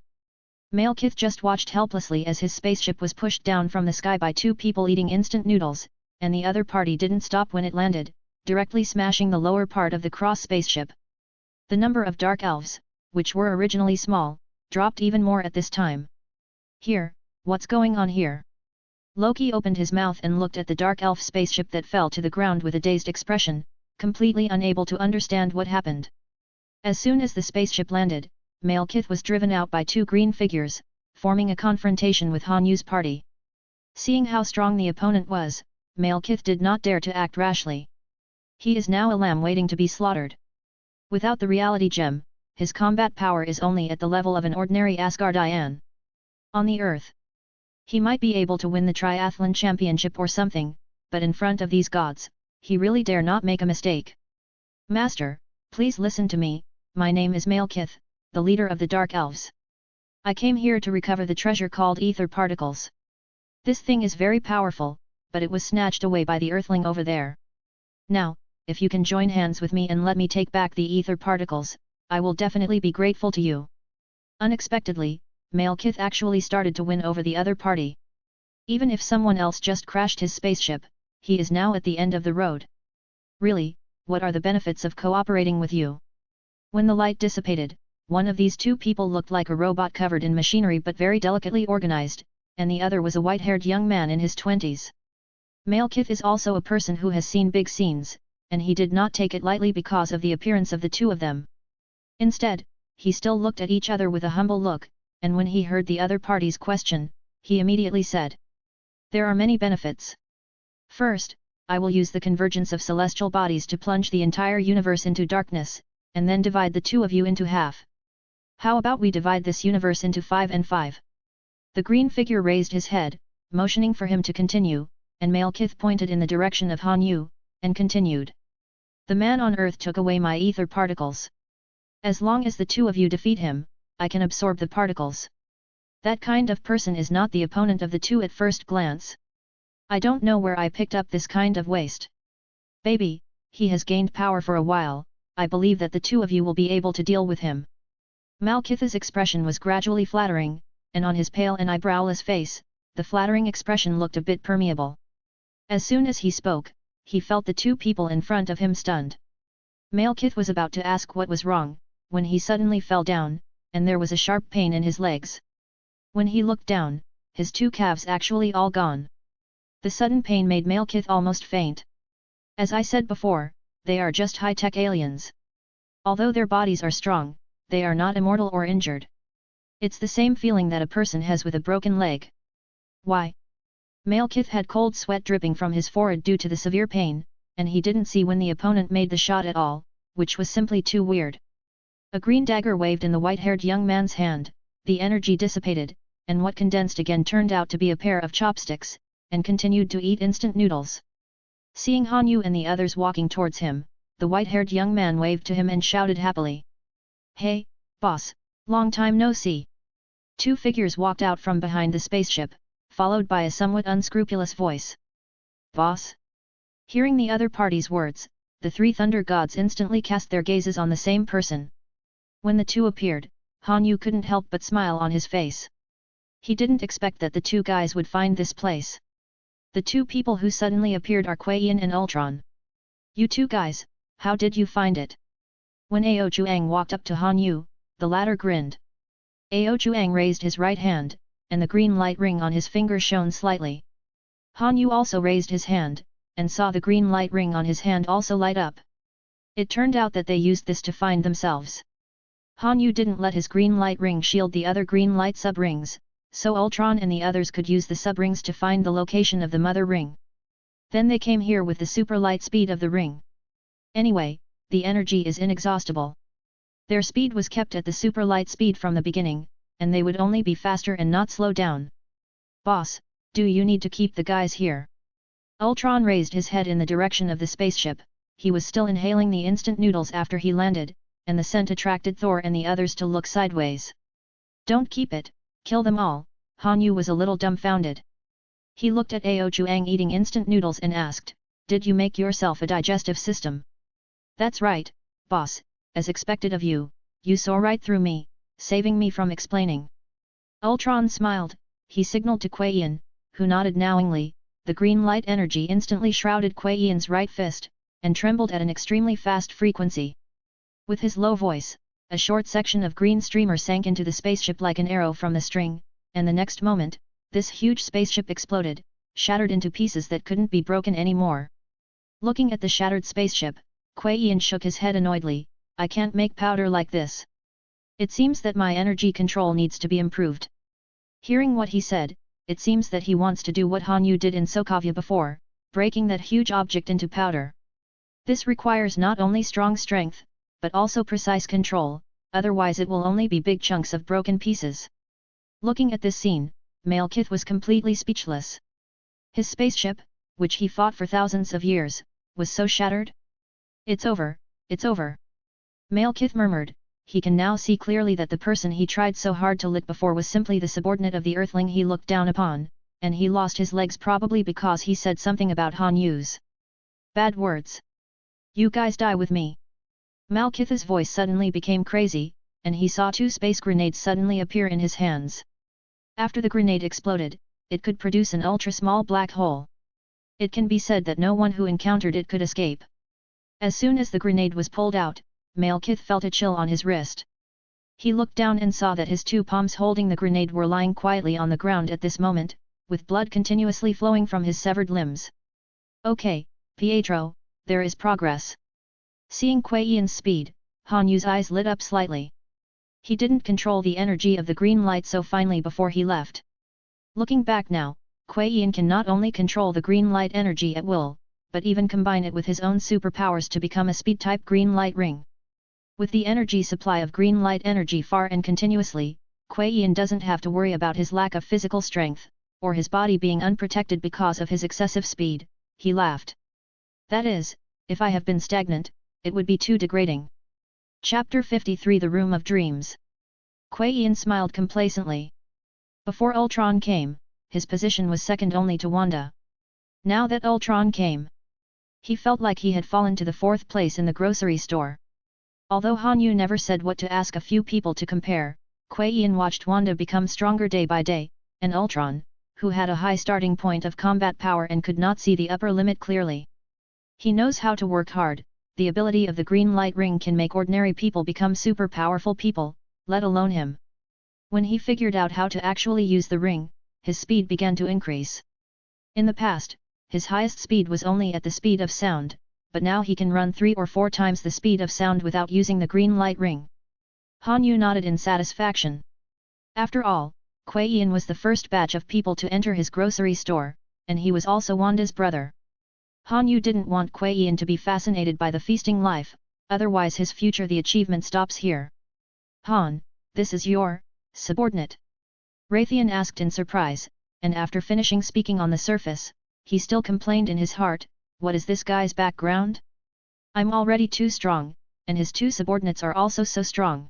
Malekith just watched helplessly as his spaceship was pushed down from the sky by two people eating instant noodles, and the other party didn't stop when it landed, directly smashing the lower part of the cross spaceship. The number of Dark Elves, which were originally small, dropped even more at this time. "Here, what's going on here?" Loki opened his mouth and looked at the Dark Elf spaceship that fell to the ground with a dazed expression, completely unable to understand what happened. As soon as the spaceship landed, Malekith was driven out by two green figures, forming a confrontation with Han Yu's party. Seeing how strong the opponent was, Malekith did not dare to act rashly. He is now a lamb waiting to be slaughtered. Without the reality gem, his combat power is only at the level of an ordinary Asgardian. On the Earth, he might be able to win the triathlon championship or something, but in front of these gods, he really dare not make a mistake. "Master, please listen to me, my name is Malekith, the leader of the Dark Elves. I came here to recover the treasure called ether particles. This thing is very powerful, but it was snatched away by the Earthling over there. Now, if you can join hands with me and let me take back the ether particles, I will definitely be grateful to you." Unexpectedly, Malekith actually started to win over the other party. Even if someone else just crashed his spaceship, he is now at the end of the road. "Really, what are the benefits of cooperating with you?" When the light dissipated, one of these two people looked like a robot covered in machinery but very delicately organized, and the other was a white-haired young man in his 20s. Malekith is also a person who has seen big scenes, and he did not take it lightly because of the appearance of the two of them. Instead, he still looked at each other with a humble look, and when he heard the other party's question, he immediately said, "There are many benefits. First, I will use the convergence of celestial bodies to plunge the entire universe into darkness, and then divide the two of you into half. How about we divide this universe into 5 and 5? The green figure raised his head, motioning for him to continue, and Malekith pointed in the direction of Han Yu, and continued. "The man on earth took away my ether particles. As long as the two of you defeat him, I can absorb the particles. That kind of person is not the opponent of the two at first glance. I don't know where I picked up this kind of waste. Baby, he has gained power for a while, I believe that the two of you will be able to deal with him." Malekith's expression was gradually flattering, and on his pale and eyebrowless face, the flattering expression looked a bit permeable. As soon as he spoke, he felt the two people in front of him stunned. Malekith was about to ask what was wrong, when he suddenly fell down, and there was a sharp pain in his legs. When he looked down, his two calves actually all gone. The sudden pain made Malekith almost faint. As I said before, they are just high-tech aliens. Although their bodies are strong, they are not immortal or injured. It's the same feeling that a person has with a broken leg. Why? Malekith had cold sweat dripping from his forehead due to the severe pain, and he didn't see when the opponent made the shot at all, which was simply too weird. A green dagger waved in the white-haired young man's hand, the energy dissipated, and what condensed again turned out to be a pair of chopsticks, and continued to eat instant noodles. Seeing Han Yu and the others walking towards him, the white-haired young man waved to him and shouted happily. "Hey, boss, long time no see." Two figures walked out from behind the spaceship, followed by a somewhat unscrupulous voice. "Boss?" Hearing the other party's words, the three thunder gods instantly cast their gazes on the same person. When the two appeared, Han Yu couldn't help but smile on his face. He didn't expect that the two guys would find this place. The two people who suddenly appeared are Kuei Yin and Ultron. "You two guys, how did you find it?" When Ao Juang walked up to Han Yu, the latter grinned. Ao Juang raised his right hand, and the green light ring on his finger shone slightly. Han Yu also raised his hand, and saw the green light ring on his hand also light up. It turned out that they used this to find themselves. Han Yu didn't let his green light ring shield the other green light sub-rings, so Ultron and the others could use the sub-rings to find the location of the mother ring. Then they came here with the super light speed of the ring. Anyway, the energy is inexhaustible. Their speed was kept at the super light speed from the beginning, and they would only be faster and not slow down. "Boss, do you need to keep the guys here?" Ultron raised his head in the direction of the spaceship. He was still inhaling the instant noodles after he landed, and the scent attracted Thor and the others to look sideways. "Don't keep it, kill them all." Han Yu was a little dumbfounded. He looked at Ao Juang eating instant noodles and asked, "Did you make yourself a digestive system?" "That's right, boss, as expected of you, you saw right through me, saving me from explaining." Ultron smiled, he signaled to Kuei Yin, who nodded knowingly. The green light energy instantly shrouded Kuei Yin's right fist, and trembled at an extremely fast frequency. With his low voice, a short section of green streamer sank into the spaceship like an arrow from the string, and the next moment, this huge spaceship exploded, shattered into pieces that couldn't be broken anymore. Looking at the shattered spaceship, Kuei Yin shook his head annoyedly. "I can't make powder like this. It seems that my energy control needs to be improved." Hearing what he said, it seems that he wants to do what Han Yu did in Sokovia before, breaking that huge object into powder. This requires not only strong strength, but also precise control, otherwise it will only be big chunks of broken pieces. Looking at this scene, Malekith was completely speechless. His spaceship, which he fought for thousands of years, was so shattered. "It's over, it's over." Malekith murmured. He can now see clearly that the person he tried so hard to lick before was simply the subordinate of the earthling he looked down upon, and he lost his legs probably because he said something about Han Yu's bad words. "You guys die with me." Malekith's voice suddenly became crazy, and he saw two space grenades suddenly appear in his hands. After the grenade exploded, it could produce an ultra-small black hole. It can be said that no one who encountered it could escape. As soon as the grenade was pulled out, Malekith felt a chill on his wrist. He looked down and saw that his two palms holding the grenade were lying quietly on the ground at this moment, with blood continuously flowing from his severed limbs. Okay, Pietro, there is progress. Seeing Kuei Yan's speed, Han Yu's eyes lit up slightly. He didn't control the energy of the green light so finely before he left. Looking back now, Kuei Yan can not only control the green light energy at will, but even combine it with his own superpowers to become a speed-type green light ring. With the energy supply of green light energy far and continuously, Kuei Yan doesn't have to worry about his lack of physical strength, or his body being unprotected because of his excessive speed. He laughed. That is, if I have been stagnant, it would be too degrading. Chapter 53 The Room of Dreams. Kuei Yan smiled complacently. Before Ultron came, his position was second only to Wanda. Now that Ultron came, he felt like he had fallen to the fourth place in the grocery store. Although Han Yu never said what to ask a few people to compare, Kuei Yan watched Wanda become stronger day by day, and Ultron, who had a high starting point of combat power and could not see the upper limit clearly. He knows how to work hard. The ability of the green light ring can make ordinary people become super powerful people, let alone him. When he figured out how to actually use the ring, his speed began to increase. In the past, his highest speed was only at the speed of sound, but now he can run 3 or 4 times the speed of sound without using the green light ring. Han Yu nodded in satisfaction. After all, Kuei Yan was the first batch of people to enter his grocery store, and he was also Wanda's brother. Han Yu didn't want Kuei Yan to be fascinated by the feasting life, otherwise his future the achievement stops here. Han, this is your subordinate? Raytheon asked in surprise, and after finishing speaking on the surface, he still complained in his heart, what is this guy's background? I'm already too strong, and his 2 subordinates are also so strong.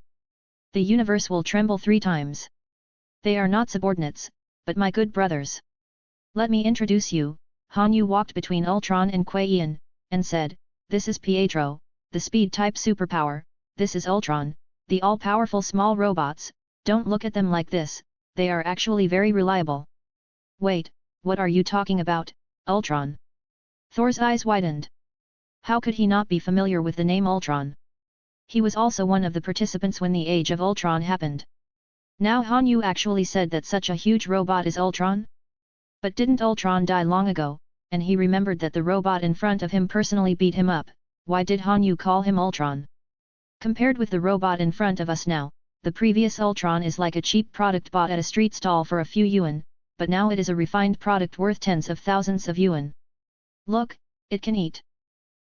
The universe will tremble 3 times. They are not subordinates, but my good brothers. Let me introduce you. Han Yu walked between Ultron and Kuei Yan, and said, this is Pietro, the speed-type superpower, this is Ultron, the all-powerful small robots. Don't look at them like this, they are actually very reliable. Wait, what are you talking about, Ultron? Thor's eyes widened. How could he not be familiar with the name Ultron? He was also one of the participants when the Age of Ultron happened. Now Han Yu actually said that such a huge robot is Ultron? But didn't Ultron die long ago, and he remembered that the robot in front of him personally beat him up? Why did Han Yu call him Ultron? Compared with the robot in front of us now, the previous Ultron is like a cheap product bought at a street stall for a few yuan, but now it is a refined product worth tens of thousands of yuan. Look, it can eat.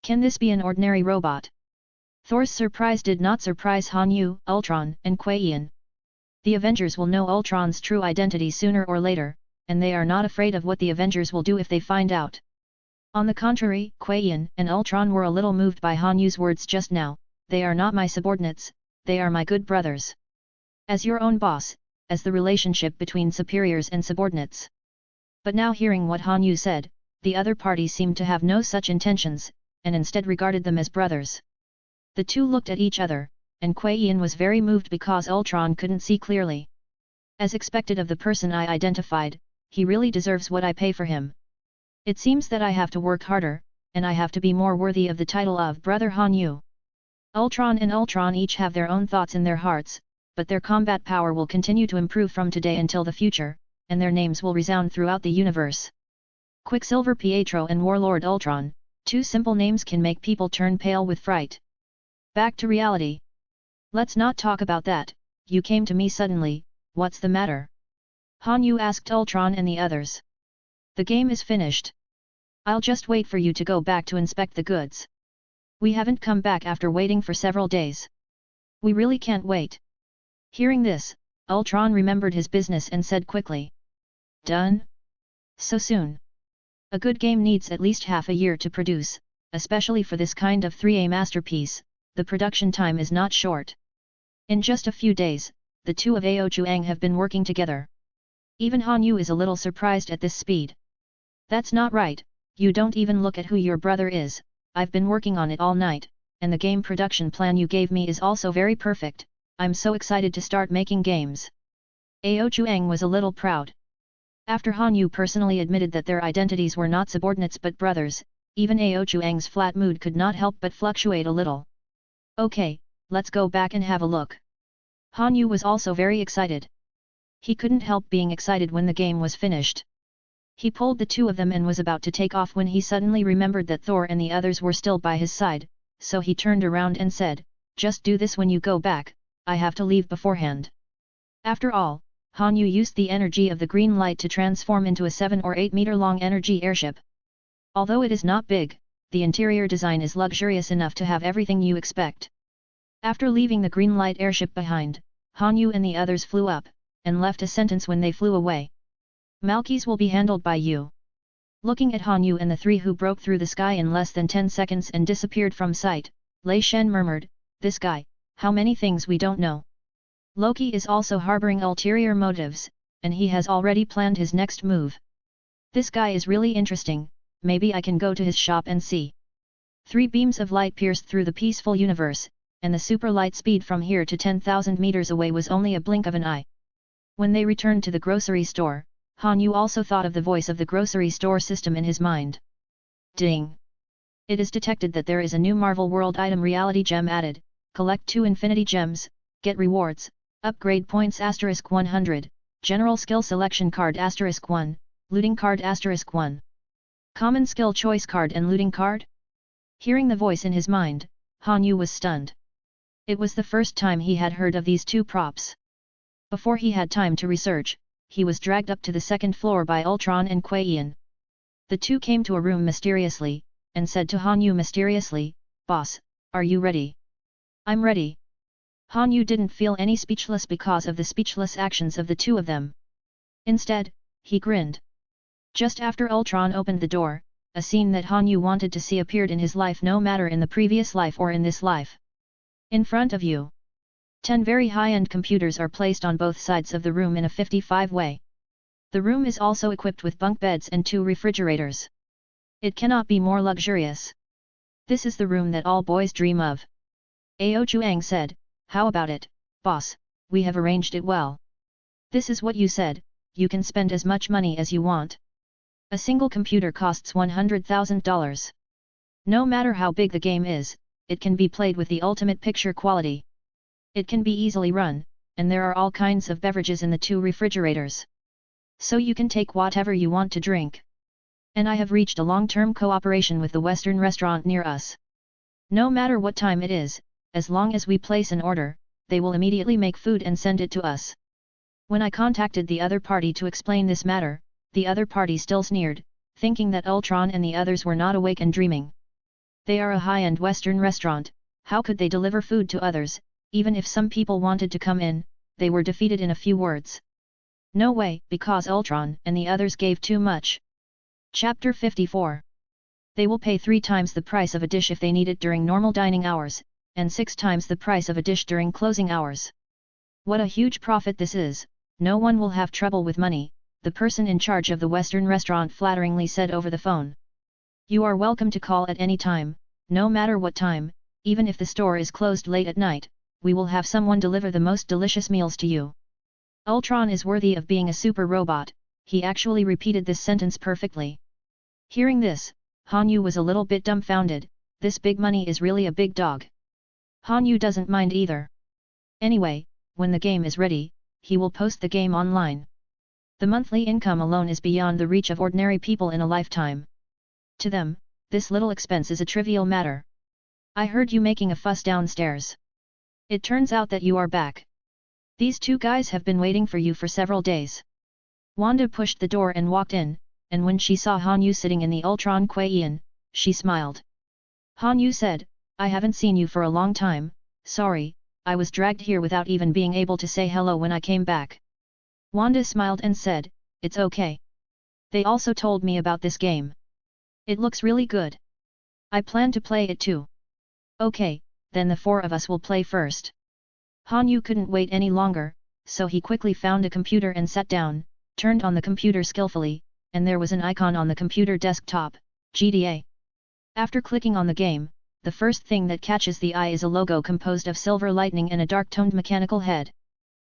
Can this be an ordinary robot? Thor's surprise did not surprise Han Yu, Ultron, and Kuei Yan. The Avengers will know Ultron's true identity sooner or later, and they are not afraid of what the Avengers will do if they find out. On the contrary, Kuei Yan and Ultron were a little moved by Han Yu's words just now. They are not my subordinates, they are my good brothers. As your own boss, as the relationship between superiors and subordinates. But now hearing what Han Yu said, the other party seemed to have no such intentions, and instead regarded them as brothers. The two looked at each other, and Kuei Yan was very moved because Ultron couldn't see clearly. As expected of the person I identified, he really deserves what I pay for him. It seems that I have to work harder, and I have to be more worthy of the title of Brother Han Yu. Ultron and Ultron each have their own thoughts in their hearts, but their combat power will continue to improve from today until the future, and their names will resound throughout the universe. Quicksilver Pietro and Warlord Ultron, 2 simple names can make people turn pale with fright. Back to reality. Let's not talk about that, you came to me suddenly, what's the matter? Han Yu asked Ultron and the others. The game is finished. I'll just wait for you to go back to inspect the goods. We haven't come back after waiting for several days. We really can't wait. Hearing this, Ultron remembered his business and said quickly. Done? So soon? A good game needs at least half a year to produce, especially for this kind of 3A masterpiece, the production time is not short. In just a few days, the two of Ao Chuang have been working together. Even Han Yu is a little surprised at this speed. That's not right, you don't even look at who your brother is, I've been working on it all night, and the game production plan you gave me is also very perfect. I'm so excited to start making games. Ao Chuang was a little proud. After Han Yu personally admitted that their identities were not subordinates but brothers, even Ao Chuang's flat mood could not help but fluctuate a little. Okay, let's go back and have a look. Han Yu was also very excited. He couldn't help being excited when the game was finished. He pulled the two of them and was about to take off when he suddenly remembered that Thor and the others were still by his side, so he turned around and said, "Just do this when you go back, I have to leave beforehand." After all, Han Yu used the energy of the green light to transform into a 7 or 8 meter long energy airship. Although it is not big, the interior design is luxurious enough to have everything you expect. After leaving the green light airship behind, Han Yu and the others flew up, and left a sentence when they flew away. "Malkeys will be handled by you." Looking at Han Yu and the three who broke through the sky in less than 10 seconds and disappeared from sight, Lei Shen murmured, "This guy, how many things we don't know." Loki is also harboring ulterior motives, and he has already planned his next move. This guy is really interesting, maybe I can go to his shop and see. 3 beams of light pierced through the peaceful universe, and the super light speed from here to 10,000 meters away was only a blink of an eye. When they returned to the grocery store, Han Yu also thought of the voice of the grocery store system in his mind. Ding! It is detected that there is a new Marvel World item reality gem added. Collect 2 infinity gems, get rewards, upgrade points *100, general skill selection card *1, looting card *1. Common skill choice card and looting card? Hearing the voice in his mind, Han Yu was stunned. It was the first time he had heard of these 2 props. Before he had time to research, he was dragged up to the 2nd floor by Ultron and Kuei Yan. The 2 came to a room mysteriously, and said to Han Yu mysteriously, "Boss, are you ready?" "I'm ready." Han Yu didn't feel any speechless because of the speechless actions of the 2 of them. Instead, he grinned. Just after Ultron opened the door, a scene that Han Yu wanted to see appeared in his life, no matter in the previous life or in this life. In front of you, 10 very high-end computers are placed on both sides of the room in a 55 way. The room is also equipped with bunk beds and 2 refrigerators. It cannot be more luxurious. This is the room that all boys dream of. Ao Chuang said, "How about it, boss, we have arranged it well. This is what you said, you can spend as much money as you want. A single computer costs $100,000. No matter how big the game is, it can be played with the ultimate picture quality. It can be easily run, and there are all kinds of beverages in the 2 refrigerators. So you can take whatever you want to drink. And I have reached a long-term cooperation with the Western restaurant near us. No matter what time it is, as long as we place an order, they will immediately make food and send it to us." When I contacted the other party to explain this matter, the other party still sneered, thinking that Ultron and the others were not awake and dreaming. They are a high-end Western restaurant, how could they deliver food to others? Even if some people wanted to come in, they were defeated in a few words. No way, because Ultron and the others gave too much. Chapter 54. They will pay 3 times the price of a dish if they need it during normal dining hours, and 6 times the price of a dish during closing hours. What a huge profit this is, no one will have trouble with money, the person in charge of the Western restaurant flatteringly said over the phone. "You are welcome to call at any time, no matter what time, even if the store is closed late at night. We will have someone deliver the most delicious meals to you." Ultron is worthy of being a super robot, he actually repeated this sentence perfectly. Hearing this, Han Yu was a little bit dumbfounded, this big money is really a big dog. Han Yu doesn't mind either. Anyway, when the game is ready, he will post the game online. The monthly income alone is beyond the reach of ordinary people in a lifetime. To them, this little expense is a trivial matter. "I heard you making a fuss downstairs. It turns out that you are back. These 2 guys have been waiting for you for several days." Wanda pushed the door and walked in, and when she saw Han Yu sitting in the Ultron Kuei Yan, she smiled. Han Yu said, "I haven't seen you for a long time, sorry, I was dragged here without even being able to say hello when I came back." Wanda smiled and said, "It's okay. They also told me about this game. It looks really good. I plan to play it too." "Okay, then the 4 of us will play first." Han Yu couldn't wait any longer, so he quickly found a computer and sat down, turned on the computer skillfully, and there was an icon on the computer desktop, GTA. After clicking on the game, the first thing that catches the eye is a logo composed of silver lightning and a dark-toned mechanical head.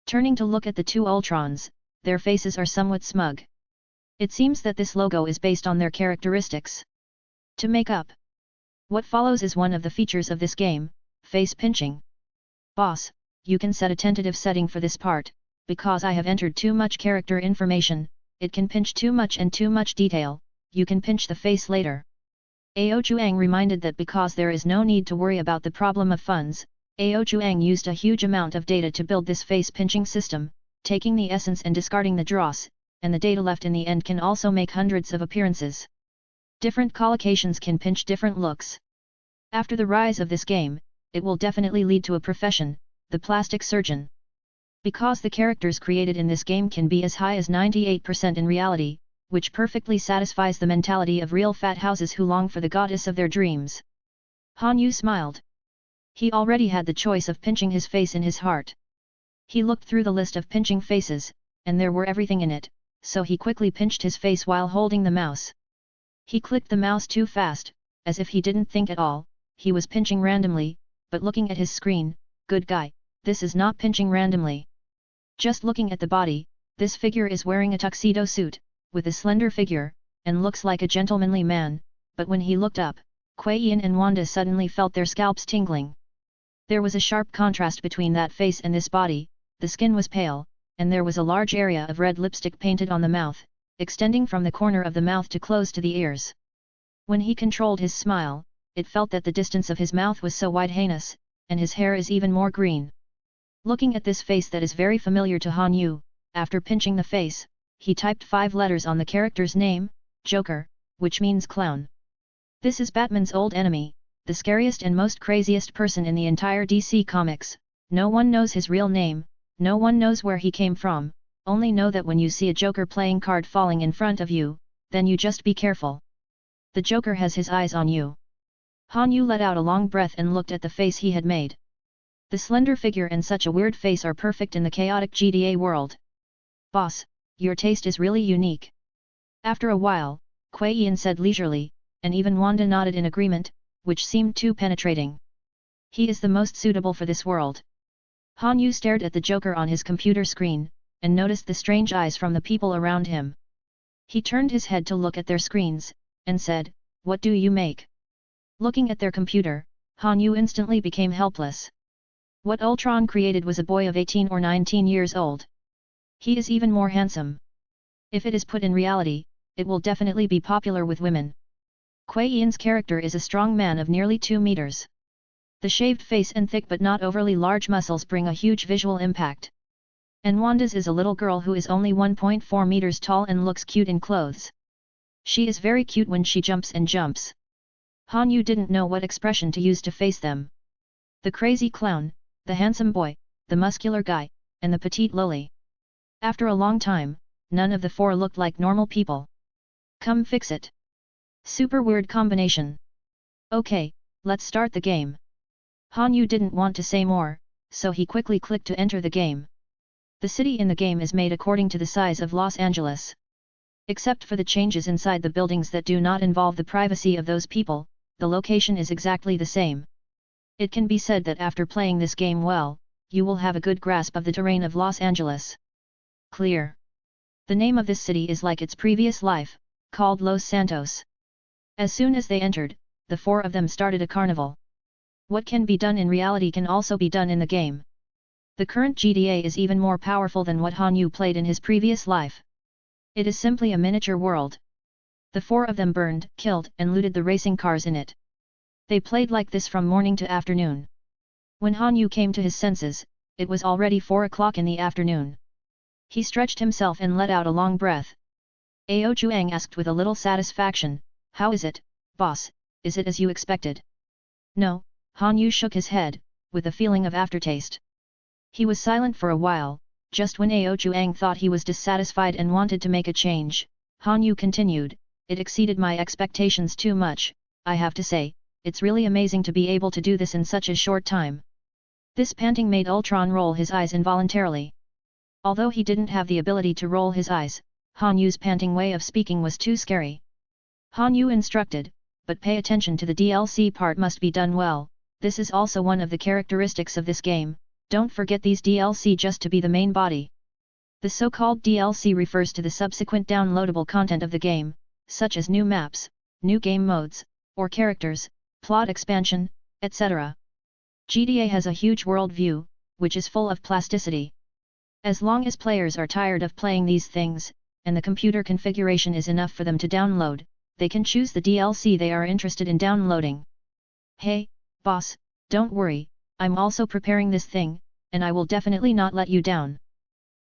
Turning to look at the 2 Ultrons, their faces are somewhat smug. It seems that this logo is based on their characteristics. To make up what follows is one of the features of this game, face pinching. "Boss, you can set a tentative setting for this part, because I have entered too much character information, it can pinch too much and too much detail, you can pinch the face later. Ao Chuang reminded that because there is no need to worry about the problem of funds, Ao Chuang used a huge amount of data to build this face pinching system, taking the essence and discarding the dross, and the data left in the end can also make hundreds of appearances. Different collocations can pinch different looks. After the rise of this game, it will definitely lead to a profession, the plastic surgeon. Because the characters created in this game can be as high as 98% in reality, which perfectly satisfies the mentality of real fat houses who long for the goddess of their dreams. Han Yu smiled. He already had the choice of pinching his face in his heart. He looked through the list of pinching faces, and there were everything in it, so he quickly pinched his face while holding the mouse. He clicked the mouse too fast, as if he didn't think at all, he was pinching randomly, but looking at his screen, good guy, this is not pinching randomly. Just looking at the body, this figure is wearing a tuxedo suit, with a slender figure, and looks like a gentlemanly man, but when he looked up, Kuei Yin and Wanda suddenly felt their scalps tingling. There was a sharp contrast between that face and this body, the skin was pale, and there was a large area of red lipstick painted on the mouth, extending from the corner of the mouth to close to the ears. When he controlled his smile, it felt that the distance of his mouth was so wide heinous, and his hair is even more green. Looking at this face that is very familiar to Han Yu, after pinching the face, he typed 5 letters on the character's name, Joker, which means clown. This is Batman's old enemy, the scariest and most craziest person in the entire DC Comics. No one knows his real name, no one knows where he came from, only know that when you see a Joker playing card falling in front of you, then you just be careful. The Joker has his eyes on you. Han Yu let out a long breath and looked at the face he had made. The slender figure and such a weird face are perfect in the chaotic GDA world. Boss, your taste is really unique. After a while, Kuei Yin said leisurely, and even Wanda nodded in agreement, which seemed too penetrating. He is the most suitable for this world. Han Yu stared at the Joker on his computer screen, and noticed the strange eyes from the people around him. He turned his head to look at their screens, and said, "What do you make?" Looking at their computer, Han Yu instantly became helpless. What Ultron created was a boy of 18 or 19 years old. He is even more handsome. If it is put in reality, it will definitely be popular with women. Kuei Yin's character is a strong man of nearly 2 meters. The shaved face and thick but not overly large muscles bring a huge visual impact. And Wanda's is a little girl who is only 1.4 meters tall and looks cute in clothes. She is very cute when she jumps and jumps. Han Yu didn't know what expression to use to face them. The crazy clown, the handsome boy, the muscular guy, and the petite loli. After a long time, none of the 4 looked like normal people. Come fix it. Super weird combination. Okay, let's start the game. Han Yu didn't want to say more, so he quickly clicked to enter the game. The city in the game is made according to the size of Los Angeles. Except for the changes inside the buildings that do not involve the privacy of those people, the location is exactly the same. It can be said that after playing this game well, you will have a good grasp of the terrain of Los Angeles. Clear. The name of this city is like its previous life, called Los Santos. As soon as they entered, the 4 of them started a carnival. What can be done in reality can also be done in the game. The current GDA is even more powerful than what Han Yu played in his previous life. It is simply a miniature world. The 4 of them burned, killed and looted the racing cars in it. They played like this from morning to afternoon. When Han Yu came to his senses, it was already 4 o'clock in the afternoon. He stretched himself and let out a long breath. Ao Chuang asked with a little satisfaction, "How is it, boss, is it as you expected?" "No," Han Yu shook his head, with a feeling of aftertaste. He was silent for a while, just when Ao Chuang thought he was dissatisfied and wanted to make a change. Han Yu continued, "It exceeded my expectations too much, I have to say, it's really amazing to be able to do this in such a short time." This panting made Ultron roll his eyes involuntarily. Although he didn't have the ability to roll his eyes, Han Yu's panting way of speaking was too scary. Han Yu instructed, "But pay attention to the DLC part must be done well, this is also one of the characteristics of this game, don't forget these DLC just to be the main body." The so-called DLC refers to the subsequent downloadable content of the game, such as new maps, new game modes, or characters, plot expansion, etc. GDA has a huge world view, which is full of plasticity. As long as players are tired of playing these things, and the computer configuration is enough for them to download, they can choose the DLC they are interested in downloading. Hey, boss, don't worry, I'm also preparing this thing, and I will definitely not let you down.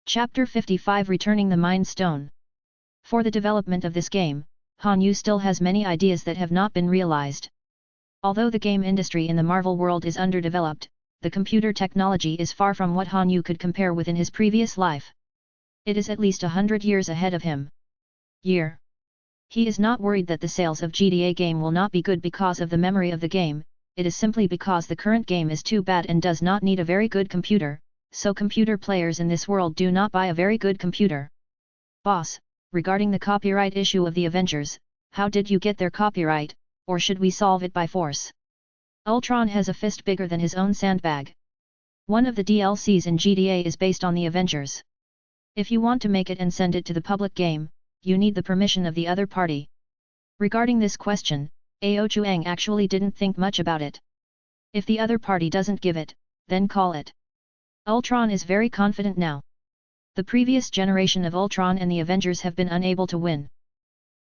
Chapter 55 Returning the Mind Stone. For the development of this game, Hanyu still has many ideas that have not been realized. Although the game industry in the Marvel world is underdeveloped, the computer technology is far from what Hanyu could compare with in his previous life. It is at least 100 years ahead of him. He is not worried that the sales of GDA game will not be good because of the memory of the game, it is simply because the current game is too bad and does not need a very good computer, so computer players in this world do not buy a very good computer. Boss, regarding the copyright issue of the Avengers, how did you get their copyright, or should we solve it by force? Ultron has a fist bigger than his own sandbag. One of the DLCs in GDA is based on the Avengers. If you want to make it and send it to the public game, you need the permission of the other party. Regarding this question, Ao Chuang actually didn't think much about it. If the other party doesn't give it, then call it. Ultron is very confident now. The previous generation of Ultron and the Avengers have been unable to win.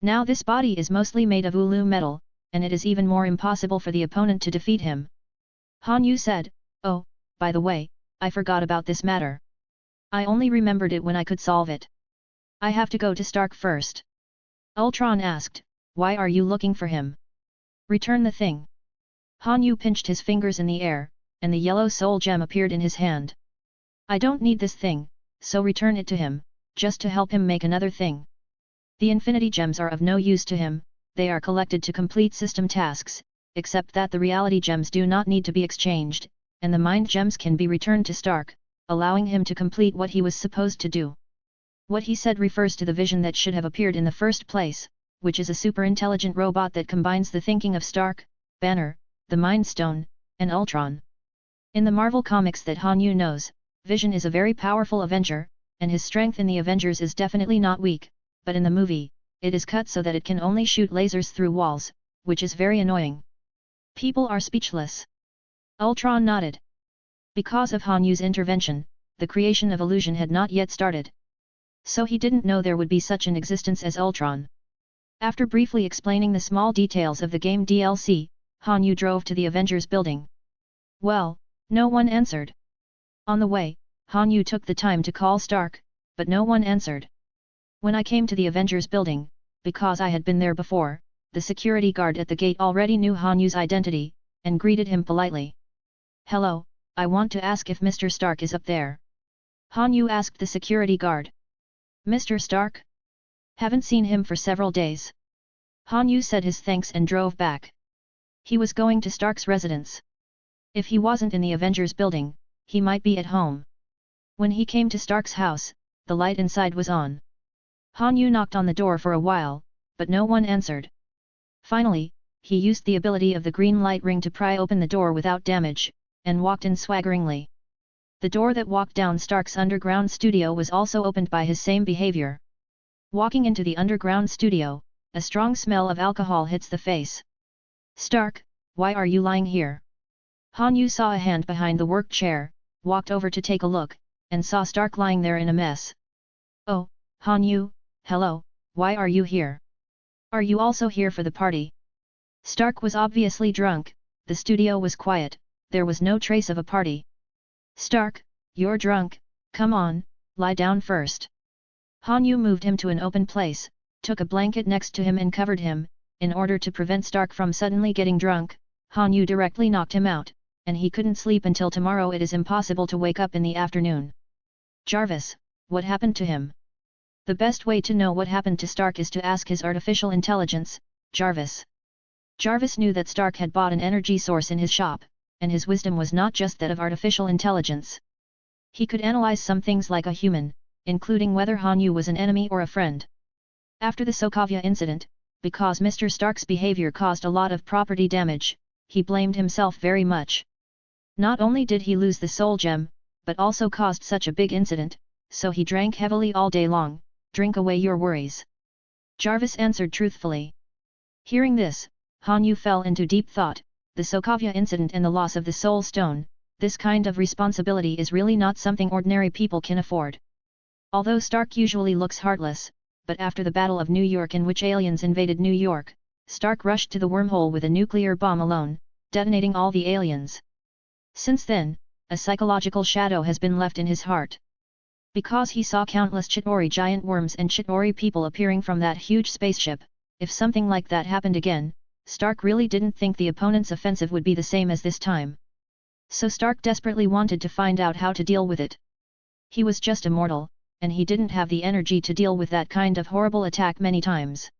Now this body is mostly made of Ulu metal, and it is even more impossible for the opponent to defeat him. Hanyu said, "Oh, by the way, I forgot about this matter. I only remembered it when I could solve it. I have to go to Stark first." Ultron asked, "Why are you looking for him? Return the thing." Hanyu pinched his fingers in the air, and the yellow soul gem appeared in his hand. "I don't need this thing, so return it to him, just to help him make another thing. The infinity gems are of no use to him, they are collected to complete system tasks, except that the reality gems do not need to be exchanged, and the mind gems can be returned to Stark, allowing him to complete what he was supposed to do." What he said refers to the vision that should have appeared in the first place, which is a super-intelligent robot that combines the thinking of Stark, Banner, the Mind Stone, and Ultron. In the Marvel comics that Hanyu knows, Vision is a very powerful Avenger, and his strength in the Avengers is definitely not weak, but in the movie, it is cut so that it can only shoot lasers through walls, which is very annoying. People are speechless. Ultron nodded. Because of Hanyu's intervention, the creation of illusion had not yet started. So he didn't know there would be such an existence as Ultron. After briefly explaining the small details of the game DLC, Hanyu drove to the Avengers building. Well, no one answered. On the way, Hanyu took the time to call Stark, but no one answered. When I came to the Avengers building, because I had been there before, the security guard at the gate already knew Hanyu's identity, and greeted him politely. "Hello, I want to ask if Mr. Stark is up there." Hanyu asked the security guard. "Mr. Stark? Haven't seen him for several days." Hanyu said his thanks and drove back. He was going to Stark's residence. If he wasn't in the Avengers building, he might be at home. When he came to Stark's house, the light inside was on. Hanyu knocked on the door for a while, but no one answered. Finally, he used the ability of the green light ring to pry open the door without damage, and walked in swaggeringly. The door that walked down Stark's underground studio was also opened by his same behavior. Walking into the underground studio, a strong smell of alcohol hits the face. "Stark, why are you lying here?" Hanyu saw a hand behind the work chair, walked over to take a look, and saw Stark lying there in a mess. "Oh, Hanyu, hello, why are you here? Are you also here for the party?" Stark was obviously drunk, the studio was quiet, there was no trace of a party. "Stark, you're drunk, come on, lie down first." Hanyu moved him to an open place, took a blanket next to him and covered him. In order to prevent Stark from suddenly getting drunk, Hanyu directly knocked him out, and he couldn't sleep until tomorrow. It is impossible to wake up in the afternoon. "Jarvis, what happened to him?" The best way to know what happened to Stark is to ask his artificial intelligence, Jarvis. Jarvis knew that Stark had bought an energy source in his shop, and his wisdom was not just that of artificial intelligence. He could analyze some things like a human, including whether Hanyu was an enemy or a friend. After the Sokovia incident, because Mr. Stark's behavior caused a lot of property damage, he blamed himself very much. Not only did he lose the soul gem, but also caused such a big incident, so he drank heavily all day long. "Drink away your worries," Jarvis answered truthfully. Hearing this, Hanyu fell into deep thought. The Sokovia incident and the loss of the soul stone, this kind of responsibility is really not something ordinary people can afford. Although Stark usually looks heartless, but after the Battle of New York in which aliens invaded New York, Stark rushed to the wormhole with a nuclear bomb alone, detonating all the aliens. Since then, a psychological shadow has been left in his heart. Because he saw countless Chitauri giant worms and Chitauri people appearing from that huge spaceship, if something like that happened again, Stark really didn't think the opponent's offensive would be the same as this time. So Stark desperately wanted to find out how to deal with it. He was just a mortal, and he didn't have the energy to deal with that kind of horrible attack many times.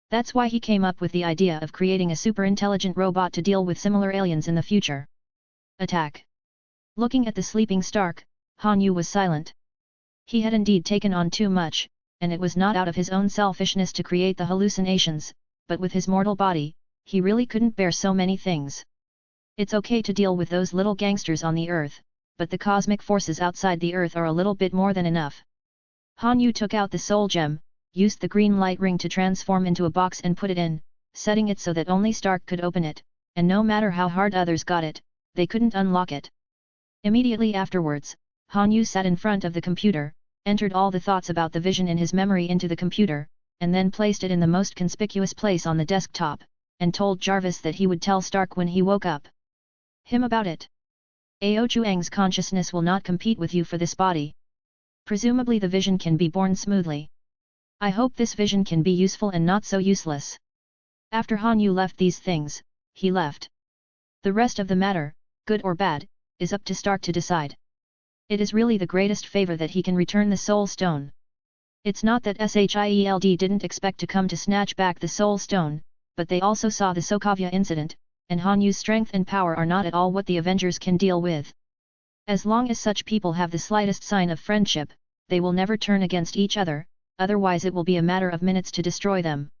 That's why he came up with the idea of creating a super-intelligent robot to deal with similar aliens in the future. Attack. Looking at the sleeping Stark, Han Yu was silent. He had indeed taken on too much, and it was not out of his own selfishness to create the hallucinations, but with his mortal body, he really couldn't bear so many things. It's okay to deal with those little gangsters on the Earth, but the cosmic forces outside the Earth are a little bit more than enough. Han Yu took out the soul gem, used the green light ring to transform into a box and put it in, setting it so that only Stark could open it, and no matter how hard others got it, they couldn't unlock it. Immediately afterwards, Han Yu sat in front of the computer, entered all the thoughts about the vision in his memory into the computer, and then placed it in the most conspicuous place on the desktop, and told Jarvis that he would tell Stark when he woke up him about it. Ao Chuang's consciousness will not compete with you for this body. Presumably the vision can be born smoothly. I hope this vision can be useful and not so useless. After Han Yu left these things, he left. The rest of the matter, good or bad, is up to Stark to decide. It is really the greatest favor that he can return the Soul Stone. It's not that Shield didn't expect to come to snatch back the Soul Stone, but they also saw the Sokovia incident, and Han Yu's strength and power are not at all what the Avengers can deal with. As long as such people have the slightest sign of friendship, they will never turn against each other, otherwise it will be a matter of minutes to destroy them.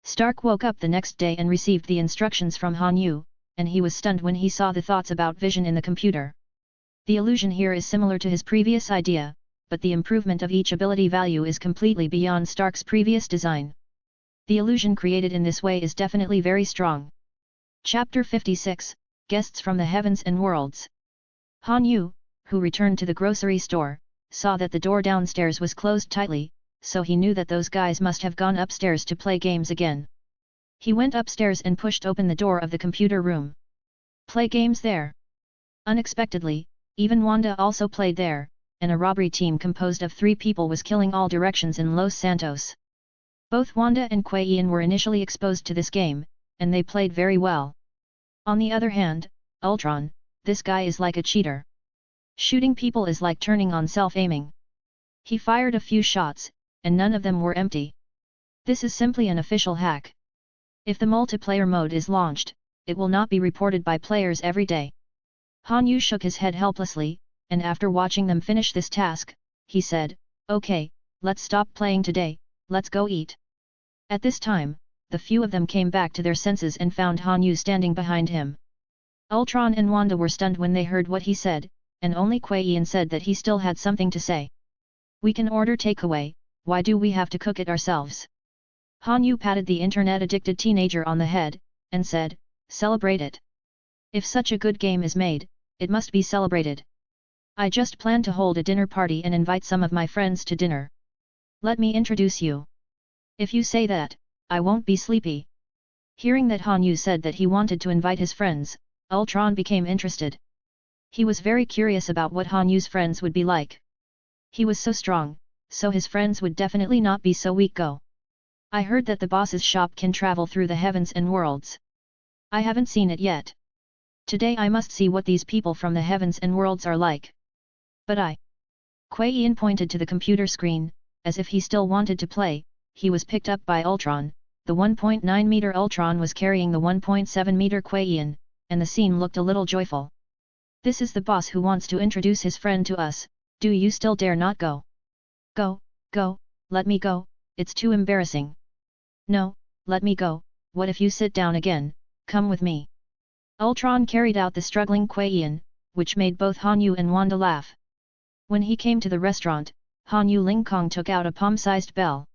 Stark woke up the next day and received the instructions from Han Yu, and he was stunned when he saw the thoughts about vision in the computer. The illusion here is similar to his previous idea, but the improvement of each ability value is completely beyond Stark's previous design. The illusion created in this way is definitely very strong. Chapter 56, Guests from the Heavens and Worlds. Han Yu, who returned to the grocery store, saw that the door downstairs was closed tightly, so he knew that those guys must have gone upstairs to play games again. He went upstairs and pushed open the door of the computer room. Play games there? Unexpectedly, even Wanda also played there, and a robbery team composed of 3 people was killing all directions in Los Santos. Both Wanda and Kuei Ian were initially exposed to this game, and they played very well. On the other hand, Ultron, this guy is like a cheater. Shooting people is like turning on self-aiming. He fired a few shots, and none of them were empty. This is simply an official hack. If the multiplayer mode is launched, it will not be reported by players every day. Han Yu shook his head helplessly, and after watching them finish this task, he said, "Okay, let's stop playing today, let's go eat." At this time, the few of them came back to their senses and found Han Yu standing behind him. Ultron and Wanda were stunned when they heard what he said, and only Kuei Ian said that he still had something to say. "We can order takeaway, why do we have to cook it ourselves?" Han Yu patted the internet-addicted teenager on the head, and said, "Celebrate it. If such a good game is made, it must be celebrated. I just plan to hold a dinner party and invite some of my friends to dinner. Let me introduce you. If you say that, I won't be sleepy." Hearing that Han Yu said that he wanted to invite his friends, Ultron became interested. He was very curious about what Han Yu's friends would be like. He was so strong, so his friends would definitely not be so weak. Go. I heard that the boss's shop can travel through the heavens and worlds. I haven't seen it yet. Today I must see what these people from the heavens and worlds are like. But Kuei Ian pointed to the computer screen, as if he still wanted to play. He was picked up by Ultron. The 1.9-meter Ultron was carrying the 1.7-meter Kuei Ian, and the scene looked a little joyful. "This is the boss who wants to introduce his friend to us, do you still dare not go?" Go, let me go, it's too embarrassing." "No, let me go, what if you sit down again, come with me." Ultron carried out the struggling Kuei Ian, which made both Han Yu and Wanda laugh. When he came to the restaurant, Han Yu Ling Kong took out a palm-sized bell.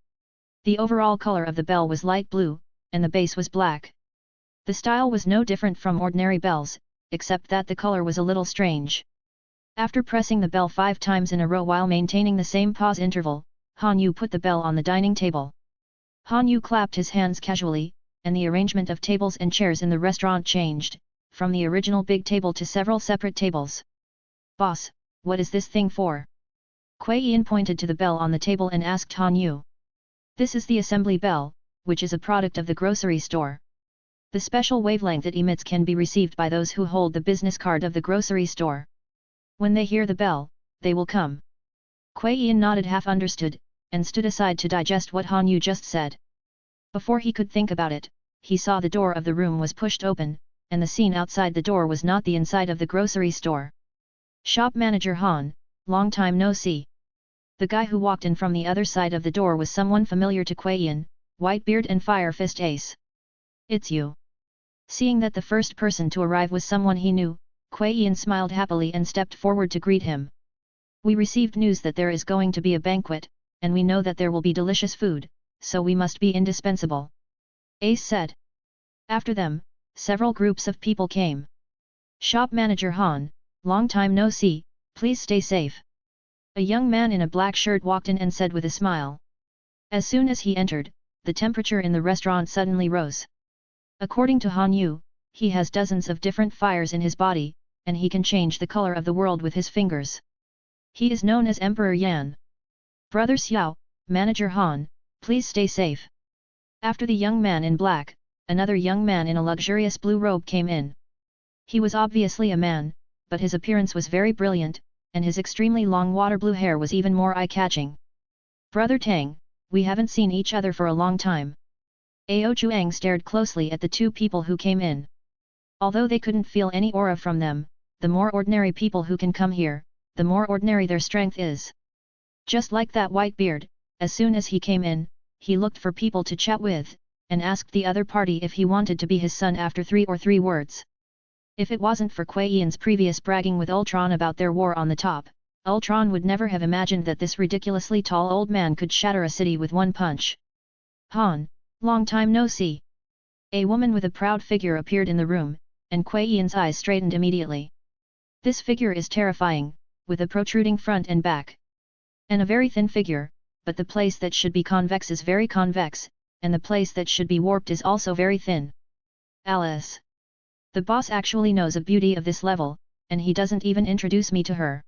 The overall color of the bell was light blue, and the base was black. The style was no different from ordinary bells, except that the color was a little strange. After pressing the bell 5 times in a row while maintaining the same pause interval, Han Yu put the bell on the dining table. Han Yu clapped his hands casually, and the arrangement of tables and chairs in the restaurant changed, from the original big table to several separate tables. Boss, what is this thing for? Kuei Yin pointed to the bell on the table and asked Han Yu. This is the assembly bell, which is a product of the grocery store. The special wavelength it emits can be received by those who hold the business card of the grocery store. When they hear the bell, they will come. Kuei Yin nodded, half understood, and stood aside to digest what Han Yu just said. Before he could think about it, he saw the door of the room was pushed open, and the scene outside the door was not the inside of the grocery store. Shop manager Han, long time no see. The guy who walked in from the other side of the door was someone familiar to Kuei Yin, Whitebeard and Fire Fist Ace. It's you. Seeing that the first person to arrive was someone he knew, Kuei Yin smiled happily and stepped forward to greet him. We received news that there is going to be a banquet, and we know that there will be delicious food, so we must be indispensable. Ace said. After them, several groups of people came. Shop manager Han, long time no see, please stay safe. A young man in a black shirt walked in and said with a smile. As soon as he entered, the temperature in the restaurant suddenly rose. According to Han Yu, he has dozens of different fires in his body, and he can change the color of the world with his fingers. He is known as Emperor Yan. Brother Xiao, manager Han, please stay safe. After the young man in black, another young man in a luxurious blue robe came in. He was obviously a man, but his appearance was very brilliant, and his extremely long water blue hair was even more eye-catching. Brother Tang, we haven't seen each other for a long time. Ao Chuang stared closely at the two people who came in. Although they couldn't feel any aura from them, the more ordinary people who can come here, the more ordinary their strength is. Just like that Whitebeard, as soon as he came in, he looked for people to chat with, and asked the other party if he wanted to be his son after three words. If it wasn't for Kuei Yin's previous bragging with Ultron about their war on the top, Ultron would never have imagined that this ridiculously tall old man could shatter a city with one punch. Han, long time no see. A woman with a proud figure appeared in the room, and Kuei Yin's eyes straightened immediately. This figure is terrifying, with a protruding front and back. And a very thin figure, but the place that should be convex is very convex, and the place that should be warped is also very thin. Alice. The boss actually knows a beauty of this level, and he doesn't even introduce me to her.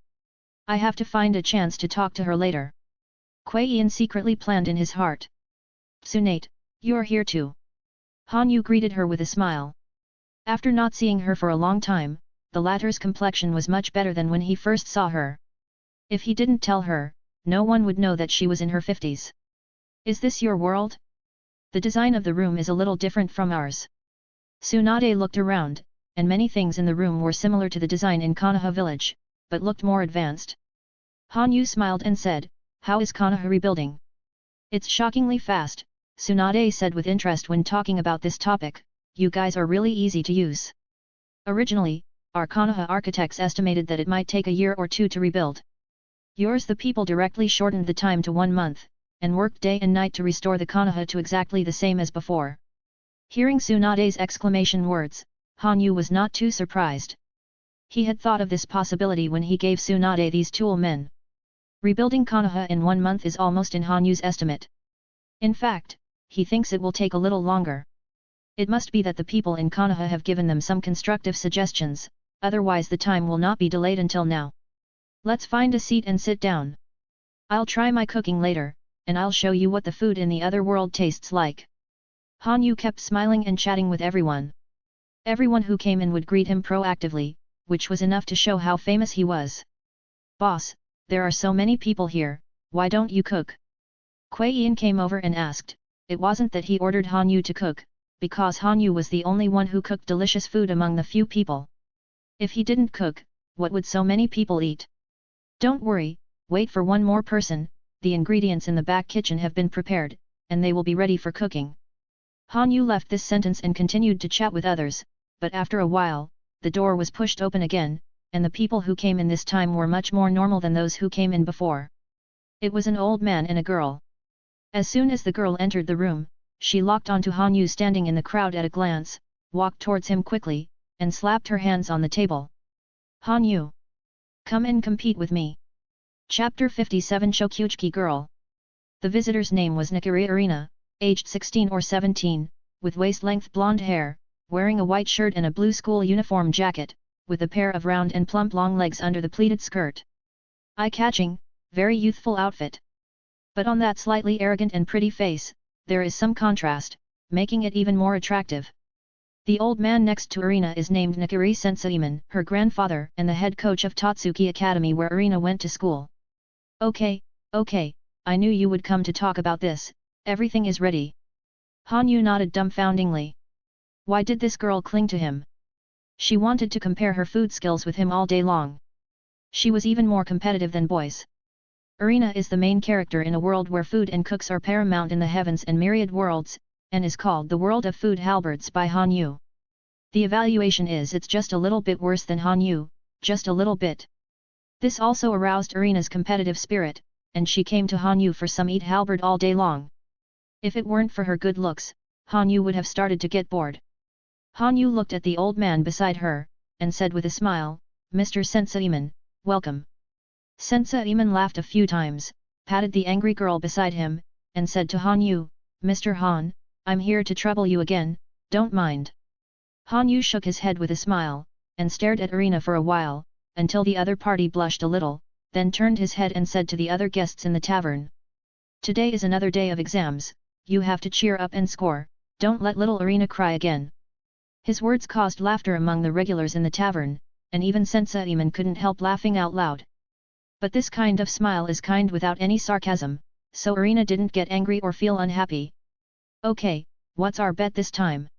I have to find a chance to talk to her later. Kuei Yin secretly planned in his heart. Tsunade, you're here too. Han Yu greeted her with a smile. After not seeing her for a long time, the latter's complexion was much better than when he first saw her. If he didn't tell her, no one would know that she was in her 50s. Is this your world? The design of the room is a little different from ours. Tsunade looked around, and many things in the room were similar to the design in Konoha village, but looked more advanced. Han Yu smiled and said, how is Konoha rebuilding? It's shockingly fast, Tsunade said with interest when talking about this topic. You guys are really easy to use. Originally, our Konoha architects estimated that it might take a year or two to rebuild. Yours the people directly shortened the time to 1 month, and worked day and night to restore the Konoha to exactly the same as before. Hearing Tsunade's exclamation words, Han Yu was not too surprised. He had thought of this possibility when he gave Tsunade these tool men. Rebuilding Konoha in 1 month is almost in Han Yu's estimate. In fact, he thinks it will take a little longer. It must be that the people in Konoha have given them some constructive suggestions, otherwise the time will not be delayed until now. Let's find a seat and sit down. I'll try my cooking later, and I'll show you what the food in the other world tastes like. Han Yu kept smiling and chatting with everyone. Everyone who came in would greet him proactively, which was enough to show how famous he was. Boss, there are so many people here, why don't you cook? Kuei Yin came over and asked. It wasn't that he ordered Han Yu to cook, because Han Yu was the only one who cooked delicious food among the few people. If he didn't cook, what would so many people eat? Don't worry, wait for one more person, the ingredients in the back kitchen have been prepared, and they will be ready for cooking. Han Yu left this sentence and continued to chat with others, but after a while, the door was pushed open again, and the people who came in this time were much more normal than those who came in before. It was an old man and a girl. As soon as the girl entered the room, she locked onto Han Yu standing in the crowd at a glance, walked towards him quickly, and slapped her hands on the table. Han Yu! Come and compete with me! Chapter 57 Shokyuchi Girl. The visitor's name was Nikiri Arena, aged 16 or 17, with waist-length blonde hair, wearing a white shirt and a blue school uniform jacket, with a pair of round and plump long legs under the pleated skirt. Eye-catching, very youthful outfit. But on that slightly arrogant and pretty face, there is some contrast, making it even more attractive. The old man next to Arena is named Nikiri Senseiman, her grandfather and the head coach of Tatsuki Academy where Arena went to school. Okay, I knew you would come to talk about this, everything is ready. Hanyu nodded dumbfoundingly. Why did this girl cling to him? She wanted to compare her food skills with him all day long. She was even more competitive than boys. Arena is the main character in a world where food and cooks are paramount in the heavens and myriad worlds, and is called the world of food halberds by Hanyu. The evaluation is it's just a little bit worse than Hanyu, just a little bit. This also aroused Arena's competitive spirit, and she came to Hanyu for some eat halberd all day long. If it weren't for her good looks, Hanyu would have started to get bored. Hanyu looked at the old man beside her, and said with a smile, Mr. Senseiman, welcome. Senseiman laughed a few times, patted the angry girl beside him, and said to Hanyu, Mr. Han, I'm here to trouble you again, don't mind. Hanyu shook his head with a smile, and stared at Arena for a while, until the other party blushed a little, then turned his head and said to the other guests in the tavern. Today is another day of exams, you have to cheer up and score, don't let little Arena cry again. His words caused laughter among the regulars in the tavern, and even Senseiman couldn't help laughing out loud. But this kind of smile is kind without any sarcasm, so Arena didn't get angry or feel unhappy. Okay, what's our bet this time?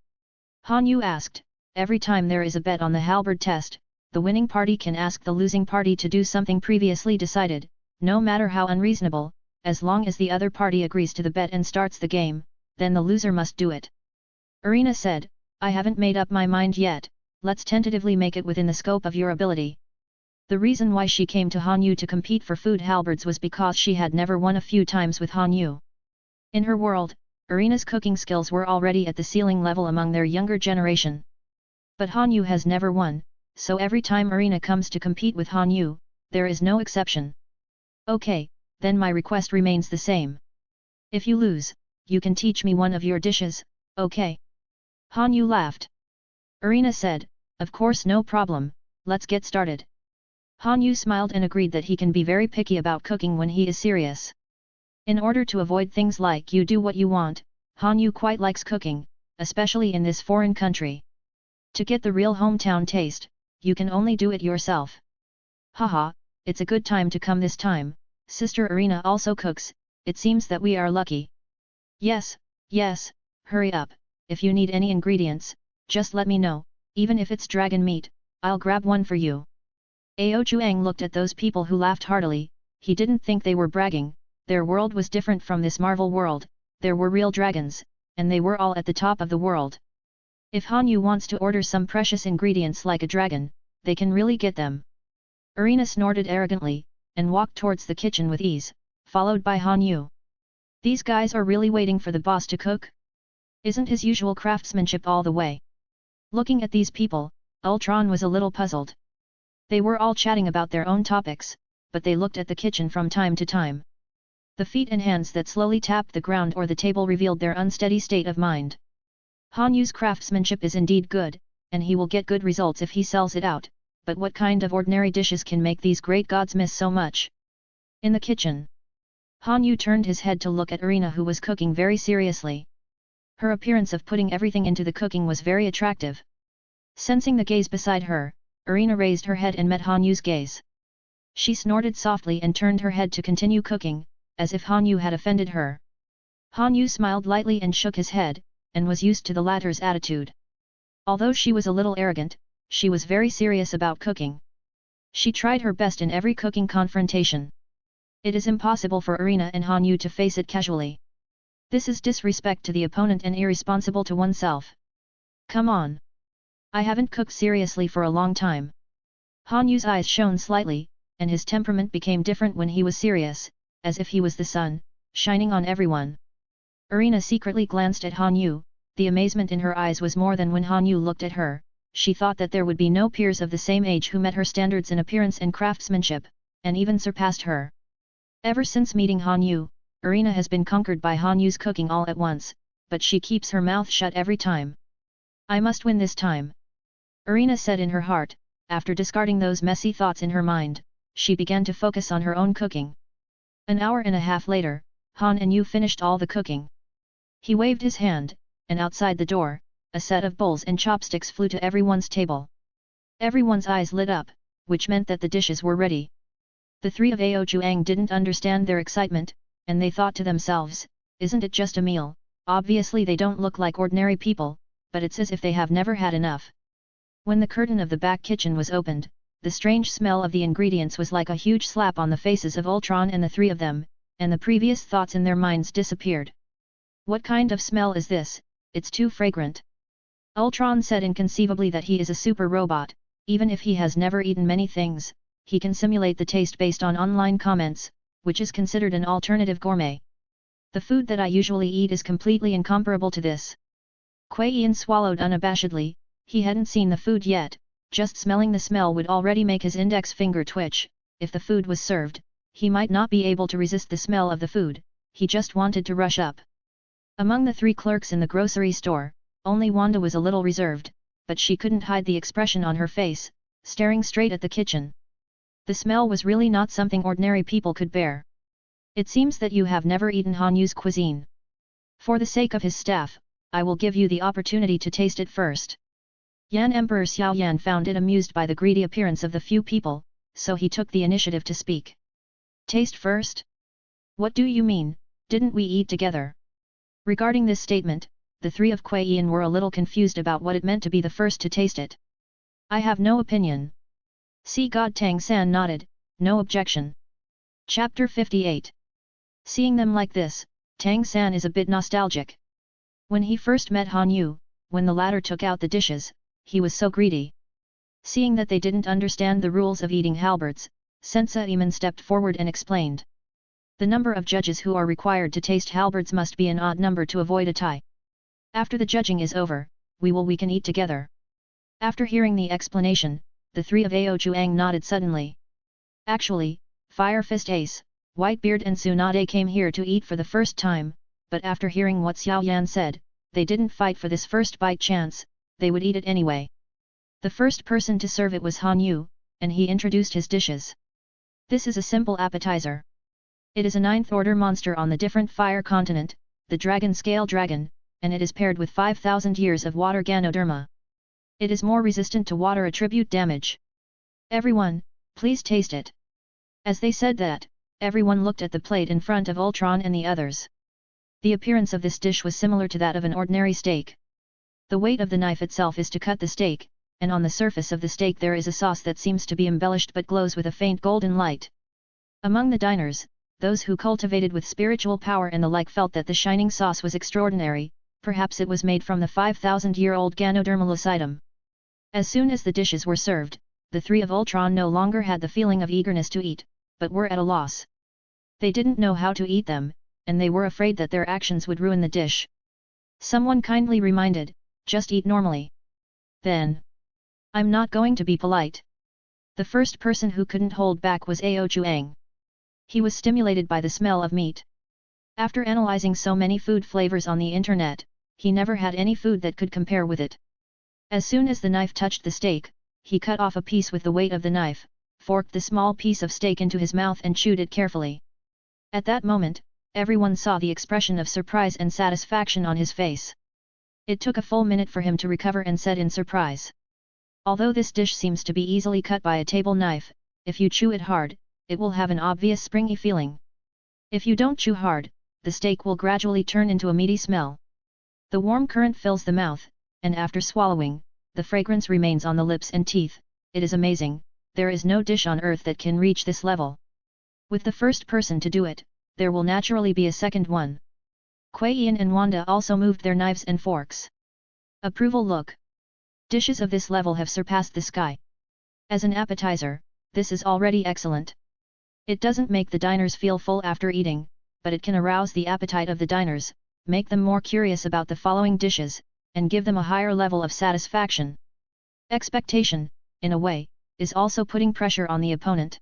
Hanyu asked. Every time there is a bet on the halberd test, the winning party can ask the losing party to do something previously decided, no matter how unreasonable, as long as the other party agrees to the bet and starts the game, then the loser must do it. Arena said, I haven't made up my mind yet, let's tentatively make it within the scope of your ability. The reason why she came to Hanyu to compete for food halberds was because she had never won a few times with Hanyu. In her world, Arena's cooking skills were already at the ceiling level among their younger generation. But Hanyu has never won, so every time Arena comes to compete with Hanyu, there is no exception. Okay, then my request remains the same. If you lose, you can teach me one of your dishes, okay? Hanyu laughed. Arena said, of course no problem, let's get started. Hanyu smiled and agreed that he can be very picky about cooking when he is serious. In order to avoid things like you do what you want, Hanyu quite likes cooking, especially in this foreign country. To get the real hometown taste, you can only do it yourself. Haha, it's a good time to come this time, Sister Arena also cooks, it seems that we are lucky. Yes, hurry up, if you need any ingredients, just let me know, even if it's dragon meat, I'll grab one for you. Ao Chuang looked at those people who laughed heartily, he didn't think they were bragging, their world was different from this Marvel world, there were real dragons, and they were all at the top of the world. If Hanyu wants to order some precious ingredients like a dragon, they can really get them. Arena snorted arrogantly, and walked towards the kitchen with ease, followed by Hanyu. These guys are really waiting for the boss to cook? Isn't his usual craftsmanship all the way? Looking at these people, Ultron was a little puzzled. They were all chatting about their own topics, but they looked at the kitchen from time to time. The feet and hands that slowly tapped the ground or the table revealed their unsteady state of mind. Hanyu's craftsmanship is indeed good, and he will get good results if he sells it out, but what kind of ordinary dishes can make these great gods miss so much? In the kitchen, Hanyu turned his head to look at Arena, who was cooking very seriously. Her appearance of putting everything into the cooking was very attractive. Sensing the gaze beside her, Arena raised her head and met Hanyu's gaze. She snorted softly and turned her head to continue cooking, as if Hanyu had offended her. Hanyu smiled lightly and shook his head, and was used to the latter's attitude. Although she was a little arrogant, she was very serious about cooking. She tried her best in every cooking confrontation. It is impossible for Arena and Hanyu to face it casually. This is disrespect to the opponent and irresponsible to oneself. Come on. I haven't cooked seriously for a long time. Hanyu's eyes shone slightly, and his temperament became different when he was serious, as if he was the sun, shining on everyone. Arena secretly glanced at Hanyu, the amazement in her eyes was more than when Hanyu looked at her, she thought that there would be no peers of the same age who met her standards in appearance and craftsmanship, and even surpassed her. Ever since meeting Hanyu, Irina has been conquered by Han Yu's cooking all at once, but she keeps her mouth shut every time. I must win this time. Irina said in her heart. After discarding those messy thoughts in her mind, she began to focus on her own cooking. An hour and a half later, Han Yu finished all the cooking. He waved his hand, and outside the door, a set of bowls and chopsticks flew to everyone's table. Everyone's eyes lit up, which meant that the dishes were ready. The three of Ao Juang didn't understand their excitement, and they thought to themselves, isn't it just a meal? Obviously they don't look like ordinary people, but it's as if they have never had enough. When the curtain of the back kitchen was opened, the strange smell of the ingredients was like a huge slap on the faces of Ultron and the three of them, and the previous thoughts in their minds disappeared. What kind of smell is this? It's too fragrant. Ultron said inconceivably that he is a super robot. Even if he has never eaten many things, he can simulate the taste based on online comments, which is considered an alternative gourmet. The food that I usually eat is completely incomparable to this. Kuei Yin swallowed unabashedly. He hadn't seen the food yet, just smelling the smell would already make his index finger twitch. If the food was served, he might not be able to resist the smell of the food, he just wanted to rush up. Among the three clerks in the grocery store, only Wanda was a little reserved, but she couldn't hide the expression on her face, staring straight at the kitchen. The smell was really not something ordinary people could bear. It seems that you have never eaten Han Yu's cuisine. For the sake of his staff, I will give you the opportunity to taste it first. Yan Emperor Xiao Yan found it amused by the greedy appearance of the few people, so he took the initiative to speak. Taste first? What do you mean, didn't we eat together? Regarding this statement, the three of Kuei Yin were a little confused about what it meant to be the first to taste it. I have no opinion. See God Tang San nodded, no objection. Chapter 58. Seeing them like this, Tang San is a bit nostalgic. When he first met Han Yu, when the latter took out the dishes, he was so greedy. Seeing that they didn't understand the rules of eating halberds, Sensei Iman stepped forward and explained. The number of judges who are required to taste halberds must be an odd number to avoid a tie. After the judging is over, we can eat together. After hearing the explanation, the three of Ao Juang nodded suddenly. Actually, Fire Fist Ace, Whitebeard and Tsunade came here to eat for the first time, but after hearing what Xiao Yan said, they didn't fight for this first bite chance, they would eat it anyway. The first person to serve it was Han Yu, and he introduced his dishes. This is a simple appetizer. It is a 9th order monster on the different fire continent, the dragon scale dragon, and it is paired with 5,000 years of water Ganoderma. It is more resistant to water attribute damage. Everyone, please taste it. As they said that, everyone looked at the plate in front of Ultron and the others. The appearance of this dish was similar to that of an ordinary steak. The weight of the knife itself is to cut the steak, and on the surface of the steak there is a sauce that seems to be embellished but glows with a faint golden light. Among the diners, those who cultivated with spiritual power and the like felt that the shining sauce was extraordinary, perhaps it was made from the 5,000-year-old Ganodermalus item. As soon as the dishes were served, the three of Ultron no longer had the feeling of eagerness to eat, but were at a loss. They didn't know how to eat them, and they were afraid that their actions would ruin the dish. Someone kindly reminded, just eat normally. Then. I'm not going to be polite. The first person who couldn't hold back was Ao Juang. He was stimulated by the smell of meat. After analyzing so many food flavors on the internet, he never had any food that could compare with it. As soon as the knife touched the steak, he cut off a piece with the weight of the knife, forked the small piece of steak into his mouth and chewed it carefully. At that moment, everyone saw the expression of surprise and satisfaction on his face. It took a full minute for him to recover and said in surprise. Although this dish seems to be easily cut by a table knife, if you chew it hard, it will have an obvious springy feeling. If you don't chew hard, the steak will gradually turn into a meaty smell. The warm current fills the mouth, and after swallowing, the fragrance remains on the lips and teeth. It is amazing, there is no dish on earth that can reach this level. With the first person to do it, there will naturally be a second one. Kuei Yin and Wanda also moved their knives and forks. Approval look. Dishes of this level have surpassed the sky. As an appetizer, this is already excellent. It doesn't make the diners feel full after eating, but it can arouse the appetite of the diners, make them more curious about the following dishes, and give them a higher level of satisfaction. Expectation, in a way, is also putting pressure on the opponent.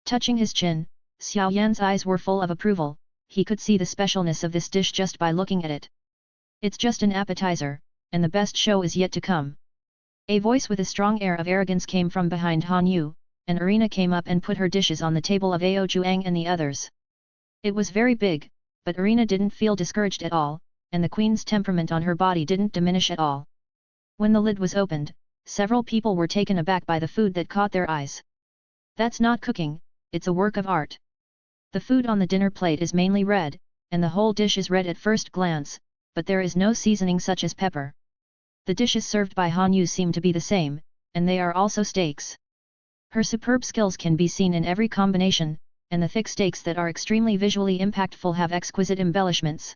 Touching his chin, Xiao Yan's eyes were full of approval. he could see the specialness of this dish just by looking at it. It's just an appetizer, and the best show is yet to come. A voice with a strong air of arrogance came from behind Han Yu, and Irina came up and put her dishes on the table of Ao Juang and the others. It was very big, but Irina didn't feel discouraged at all, and the queen's temperament on her body didn't diminish at all. When the lid was opened, several people were taken aback by the food that caught their eyes. That's not cooking, it's a work of art. The food on the dinner plate is mainly red, and the whole dish is red at first glance, but there is no seasoning such as pepper. The dishes served by Han Yu seem to be the same, and they are also steaks. Her superb skills can be seen in every combination, and the thick steaks that are extremely visually impactful have exquisite embellishments.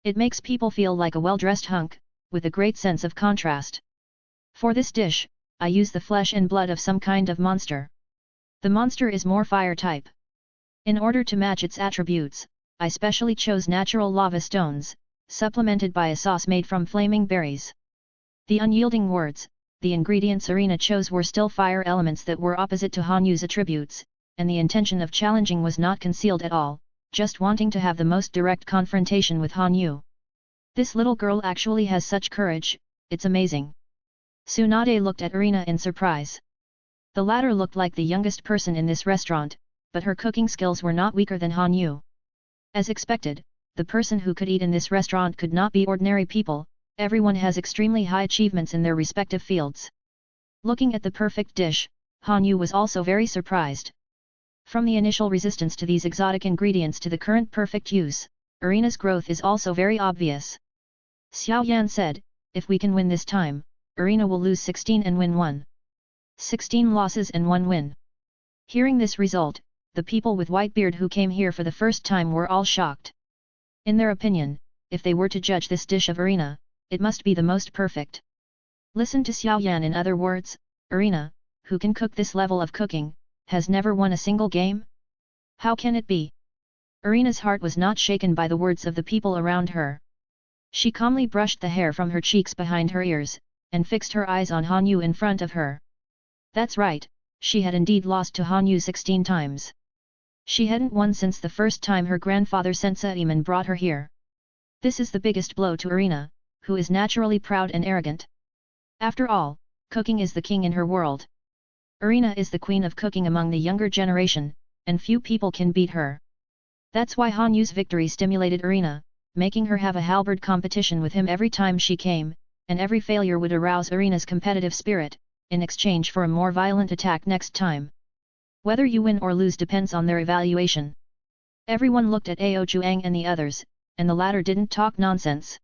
It makes people feel like a well-dressed hunk, with a great sense of contrast. For this dish, I use the flesh and blood of some kind of monster. The monster is more fire type. In order to match its attributes, I specially chose natural lava stones, supplemented by a sauce made from flaming berries. The unyielding words, the ingredients Irina chose were still fire elements that were opposite to Han Yu's attributes, and the intention of challenging was not concealed at all, just wanting to have the most direct confrontation with Han Yu. This little girl actually has such courage, it's amazing. Tsunade looked at Irina in surprise. The latter looked like the youngest person in this restaurant, but her cooking skills were not weaker than Han Yu. As expected, the person who could eat in this restaurant could not be ordinary people. Everyone has extremely high achievements in their respective fields. Looking at the perfect dish, Han Yu was also very surprised. From the initial resistance to these exotic ingredients to the current perfect use, Irina's growth is also very obvious. Xiao Yan said, if we can win this time, Irina will lose 16 and win 1. 16 losses and 1 win. Hearing this result, the people with white beard who came here for the first time were all shocked. In their opinion, if they were to judge this dish of Irina, it must be the most perfect. Listen to Xiao Yan. In other words, Irina, who can cook this level of cooking, has never won a single game? How can it be? Irina's heart was not shaken by the words of the people around her. She calmly brushed the hair from her cheeks behind her ears, and fixed her eyes on Han Yu in front of her. That's right, she had indeed lost to Han Yu 16 times. She hadn't won since the first time her grandfather Sensei Iman brought her here. This is the biggest blow to Irina, who is naturally proud and arrogant. After all, cooking is the king in her world. Irina is the queen of cooking among the younger generation, and few people can beat her. That's why Han Yu's victory stimulated Irina, making her have a halberd competition with him every time she came, and every failure would arouse Irina's competitive spirit, in exchange for a more violent attack next time. Whether you win or lose depends on their evaluation. Everyone looked at Ao Juang and the others, and the latter didn't talk nonsense.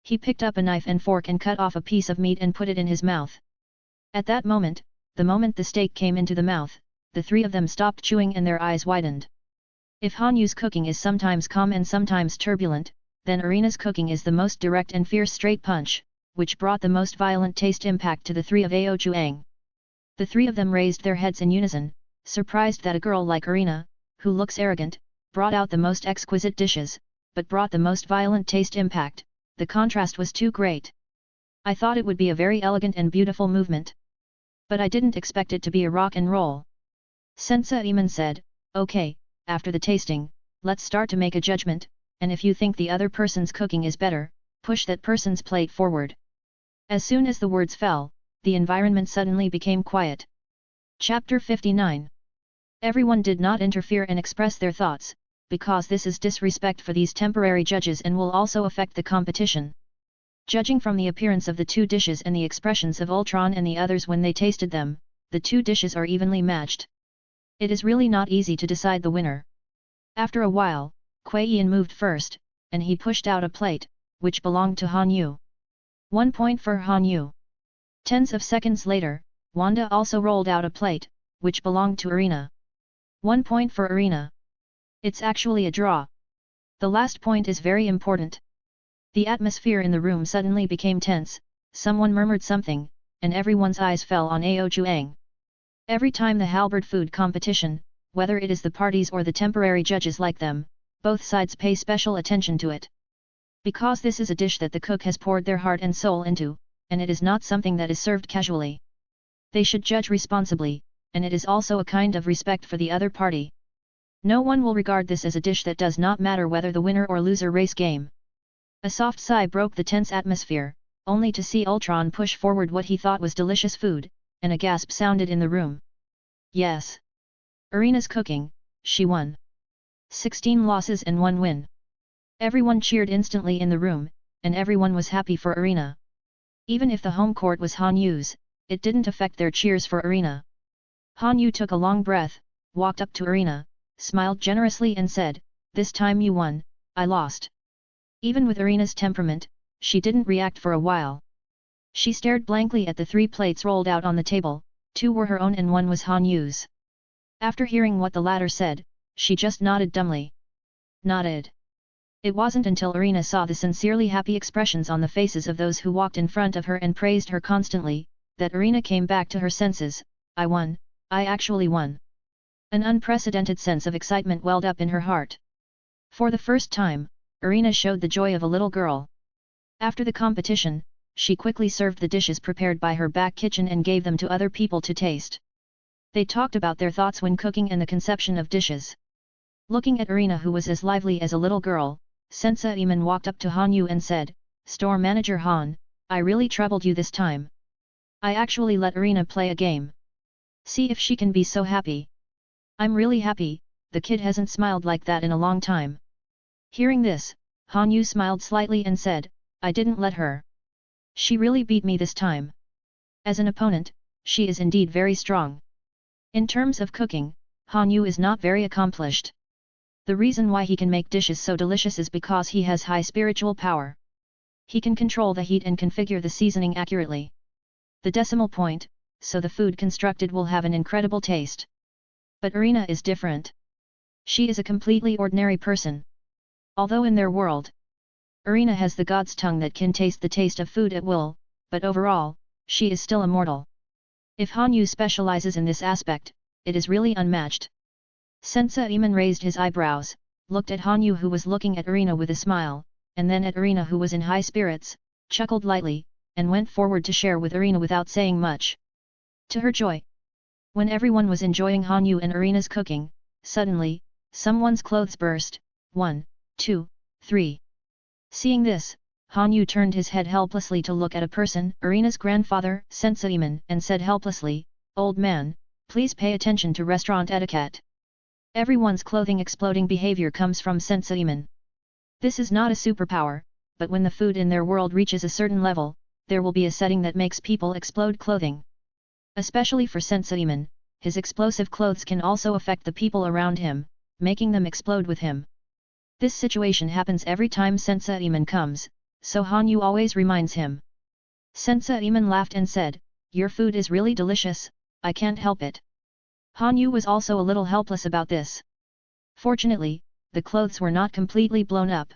He picked up a knife and fork and cut off a piece of meat and put it in his mouth. At that moment, the moment the steak came into the mouth, the three of them stopped chewing and their eyes widened. If Han Yu's cooking is sometimes calm and sometimes turbulent, then Irina's cooking is the most direct and fierce straight punch, which brought the most violent taste impact to the three of Ao Juang. The three of them raised their heads in unison, surprised that a girl like Irina, who looks arrogant, brought out the most exquisite dishes, but brought the most violent taste impact. The contrast was too great. I thought it would be a very elegant and beautiful movement. But I didn't expect it to be a rock and roll. Sensei Iman said, okay, after the tasting, let's start to make a judgment, and if you think the other person's cooking is better, push that person's plate forward. As soon as the words fell, the environment suddenly became quiet. Chapter 59. Everyone did not interfere and express their thoughts, because this is disrespect for these temporary judges and will also affect the competition. Judging from the appearance of the two dishes and the expressions of Ultron and the others when they tasted them, the two dishes are evenly matched. It is really not easy to decide the winner. After a while, Kuei Yan moved first, and he pushed out a plate, which belonged to Han Yu. 1 point for Han Yu. Tens of seconds later, Wanda also rolled out a plate, which belonged to Irina. 1 point for Irina. It's actually a draw. The last point is very important. The atmosphere in the room suddenly became tense, someone murmured something, and everyone's eyes fell on Ao Juang. Every time the halberd food competition, whether it is the parties or the temporary judges like them, both sides pay special attention to it. Because this is a dish that the cook has poured their heart and soul into, and it is not something that is served casually. They should judge responsibly, and it is also a kind of respect for the other party. No one will regard this as a dish that does not matter whether the winner or loser race game. A soft sigh broke the tense atmosphere, only to see Ultron push forward what he thought was delicious food, and a gasp sounded in the room. Yes. Irina's cooking, she won. 16 losses and 1 win. Everyone cheered instantly in the room, and everyone was happy for Irina. Even if the home court was Han Yu's, it didn't affect their cheers for Irina. Han Yu took a long breath, walked up to Irina, smiled generously and said, "This time you won, I lost." Even with Irina's temperament, she didn't react for a while. She stared blankly at the 3 plates rolled out on the table, 2 were her own and 1 was Han Yu's. After hearing what the latter said, she just nodded dumbly. Nodded. It wasn't until Irina saw the sincerely happy expressions on the faces of those who walked in front of her and praised her constantly, that Irina came back to her senses. "I won, I actually won." An unprecedented sense of excitement welled up in her heart. For the first time, Irina showed the joy of a little girl. After the competition, she quickly served the dishes prepared by her back kitchen and gave them to other people to taste. They talked about their thoughts when cooking and the conception of dishes. Looking at Irina, who was as lively as a little girl, Sensei Iman walked up to Han Yu and said, "Store manager Han, I really troubled you this time. I actually let Irina play a game. See if she can be so happy." "I'm really happy, the kid hasn't smiled like that in a long time." Hearing this, Han Yu smiled slightly and said, "I didn't let her. She really beat me this time. As an opponent, she is indeed very strong. In terms of cooking, Han Yu is not very accomplished. The reason why he can make dishes so delicious is because he has high spiritual power. He can control the heat and configure the seasoning accurately. The decimal point, so the food constructed will have an incredible taste. But Irina is different. She is a completely ordinary person. Although in their world, Irina has the god's tongue that can taste the taste of food at will, but overall, she is still immortal. If Han Yu specializes in this aspect, it is really unmatched." Sensei Iman raised his eyebrows, looked at Han Yu who was looking at Irina with a smile, and then at Irina who was in high spirits, chuckled lightly, and went forward to share with Irina without saying much. To her joy, when everyone was enjoying Han Yu and Irina's cooking, suddenly, someone's clothes burst. 1, 2, 3. Seeing this, Han Yu turned his head helplessly to look at a person, Irina's grandfather, Sensei Iman, and said helplessly, "Old man, please pay attention to restaurant etiquette." Everyone's clothing exploding behavior comes from Sensei Iman. This is not a superpower, but when the food in their world reaches a certain level, there will be a setting that makes people explode clothing. Especially for Sensei Iman, his explosive clothes can also affect the people around him, making them explode with him. This situation happens every time Sensei Iman comes, so Han Yu always reminds him. Sensei Iman laughed and said, "Your food is really delicious, I can't help it." Han Yu was also a little helpless about this. Fortunately, the clothes were not completely blown up.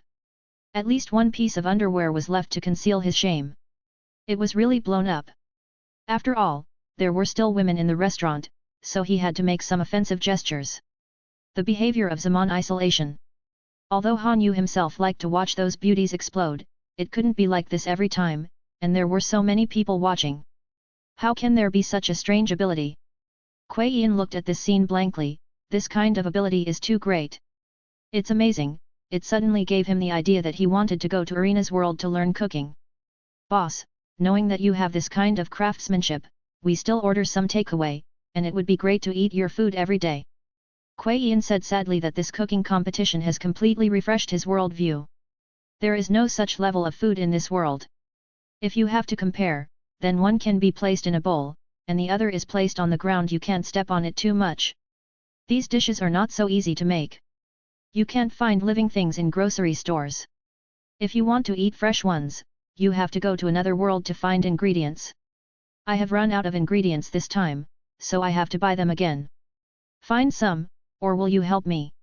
At least one piece of underwear was left to conceal his shame. It was really blown up. After all, there were still women in the restaurant, so he had to make some offensive gestures. The behavior of Zaman isolation. Although Han Yu himself liked to watch those beauties explode, it couldn't be like this every time, and there were so many people watching. How can there be such a strange ability? Kuei Yin looked at this scene blankly. This kind of ability is too great. It's amazing. It suddenly gave him the idea that he wanted to go to Irina's world to learn cooking. "Boss, knowing that you have this kind of craftsmanship, we still order some takeaway, and it would be great to eat your food every day." Kuei Yin said sadly that this cooking competition has completely refreshed his world view. There is no such level of food in this world. If you have to compare, then one can be placed in a bowl, and the other is placed on the ground. You can't step on it too much. These dishes are not so easy to make. You can't find living things in grocery stores. If you want to eat fresh ones, you have to go to another world to find ingredients. I have run out of ingredients this time, so I have to buy them again. Find some, or will you help me?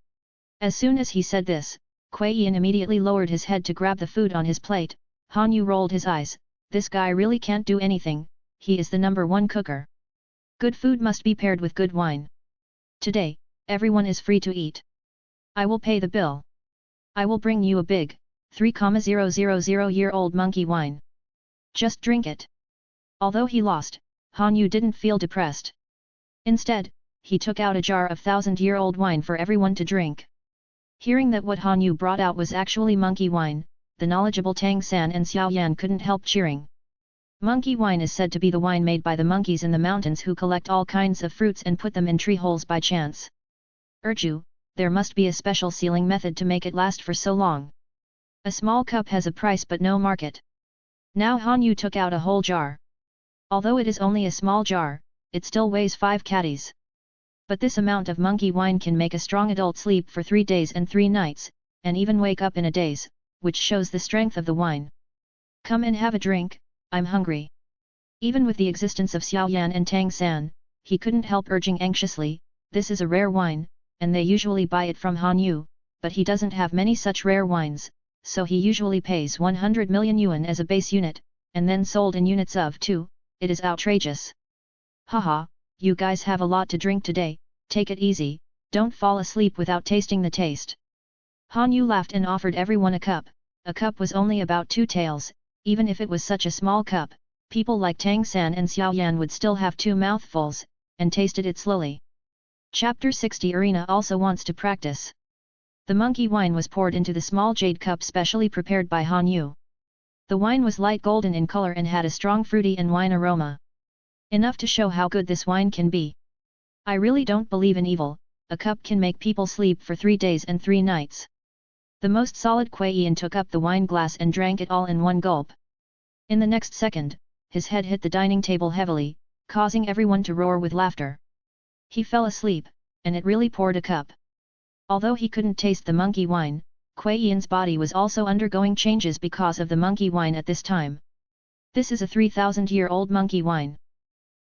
As soon as he said this, Kuei Yin immediately lowered his head to grab the food on his plate. Han Yu rolled his eyes. This guy really can't do anything. He is the #1 cooker. Good food must be paired with good wine. Today, everyone is free to eat. I will pay the bill. I will bring you a big, 3,000-year-old monkey wine. Just drink it. Although he lost, Han Yu didn't feel depressed. Instead, he took out a jar of 1,000-year-old wine for everyone to drink. Hearing that what Han Yu brought out was actually monkey wine, the knowledgeable Tang San and Xiao Yan couldn't help cheering. Monkey wine is said to be the wine made by the monkeys in the mountains who collect all kinds of fruits and put them in tree holes by chance. Urju, there must be a special sealing method to make it last for so long. A small cup has a price but no market. Now Han Yu took out a whole jar. Although it is only a small jar, it still weighs 5 catties. But this amount of monkey wine can make a strong adult sleep for 3 days and 3 nights, and even wake up in a daze, which shows the strength of the wine. Come and have a drink, I'm hungry. Even with the existence of Xiao Yan and Tang San, he couldn't help urging anxiously, this is a rare wine, and they usually buy it from Han Yu, but he doesn't have many such rare wines, so he usually pays 100 million yuan as a base unit, and then sold in units of 2, it is outrageous. Haha, you guys have a lot to drink today, take it easy, don't fall asleep without tasting the taste. Han Yu laughed and offered everyone a cup. A cup was only about 2 taels, even if it was such a small cup, people like Tang San and Xiao Yan would still have 2 mouthfuls, and tasted it slowly. Chapter 60 Arena also wants to practice. The monkey wine was poured into the small jade cup specially prepared by Han Yu. The wine was light golden in color and had a strong fruity and wine aroma. Enough to show how good this wine can be. I really don't believe in evil, a cup can make people sleep for 3 days and 3 nights. The most solid Kuei Yin took up the wine glass and drank it all in one gulp. In the next second, his head hit the dining table heavily, causing everyone to roar with laughter. He fell asleep, and it really poured a cup. Although he couldn't taste the monkey wine, Kuei Yin's body was also undergoing changes because of the monkey wine at this time. This is a 3,000-year-old monkey wine.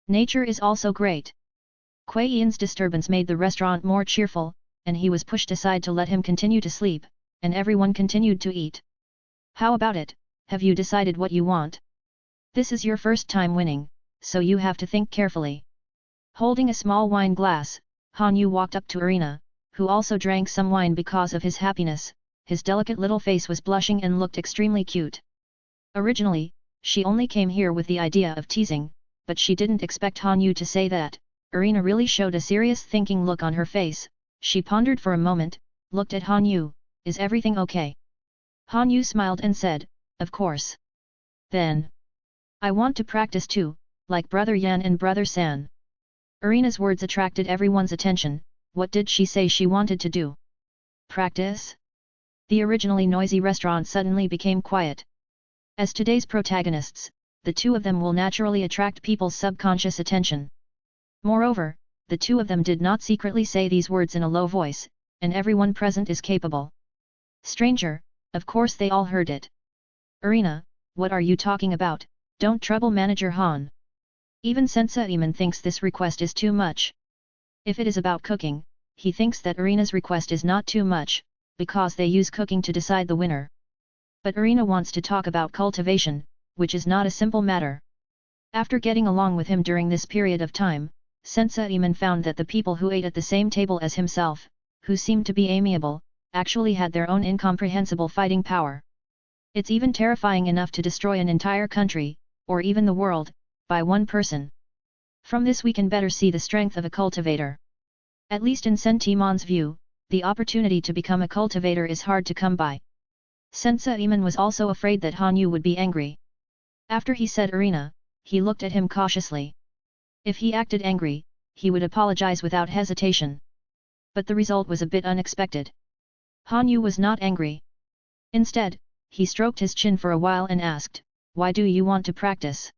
Nature is also great. Kuei Yin's disturbance made the restaurant more cheerful, and he was pushed aside to let him continue to sleep, and everyone continued to eat. How about it, have you decided what you want? This is your first time winning, so you have to think carefully. Holding a small wine glass, Han Yu walked up to Arena, who also drank some wine because of his happiness. His delicate little face was blushing and looked extremely cute. Originally, she only came here with the idea of teasing, but she didn't expect Han Yu to say that. Arena really showed a serious thinking look on her face. She pondered for a moment, looked at Han Yu, is everything okay? Han Yu smiled and said, of course. Then, I want to practice too, like Brother Yan and Brother San. Arena's words attracted everyone's attention. What did she say she wanted to do? Practice? The originally noisy restaurant suddenly became quiet. As today's protagonists, the two of them will naturally attract people's subconscious attention. Moreover, the two of them did not secretly say these words in a low voice, and everyone present is capable. Stranger, of course they all heard it. Arena, what are you talking about? Don't trouble Manager Han. Even Sensei Iman thinks this request is too much. If it is about cooking, he thinks that Arena's request is not too much, because they use cooking to decide the winner. But Arena wants to talk about cultivation, which is not a simple matter. After getting along with him during this period of time, Sensei Iman found that the people who ate at the same table as himself, who seemed to be amiable, actually had their own incomprehensible fighting power. It's even terrifying enough to destroy an entire country, or even the world, by one person. From this we can better see the strength of a cultivator. At least in Sentimon's view, the opportunity to become a cultivator is hard to come by. Sensei Iman was also afraid that Han Yu would be angry. After he said Arena, he looked at him cautiously. If he acted angry, he would apologize without hesitation. But the result was a bit unexpected. Han Yu was not angry. Instead, he stroked his chin for a while and asked, why do you want to practice?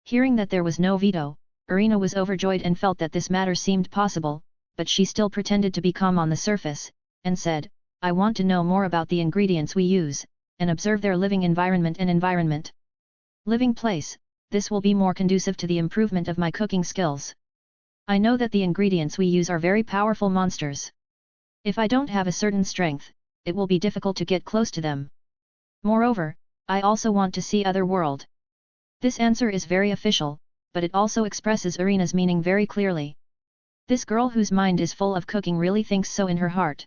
Hearing that there was no veto, Arena was overjoyed and felt that this matter seemed possible, but she still pretended to be calm on the surface, and said, I want to know more about the ingredients we use, and observe their living environment and environment. Living place, this will be more conducive to the improvement of my cooking skills. I know that the ingredients we use are very powerful monsters. If I don't have a certain strength, it will be difficult to get close to them. Moreover, I also want to see other world. This answer is very official, but it also expresses Arena's meaning very clearly. This girl whose mind is full of cooking really thinks so in her heart.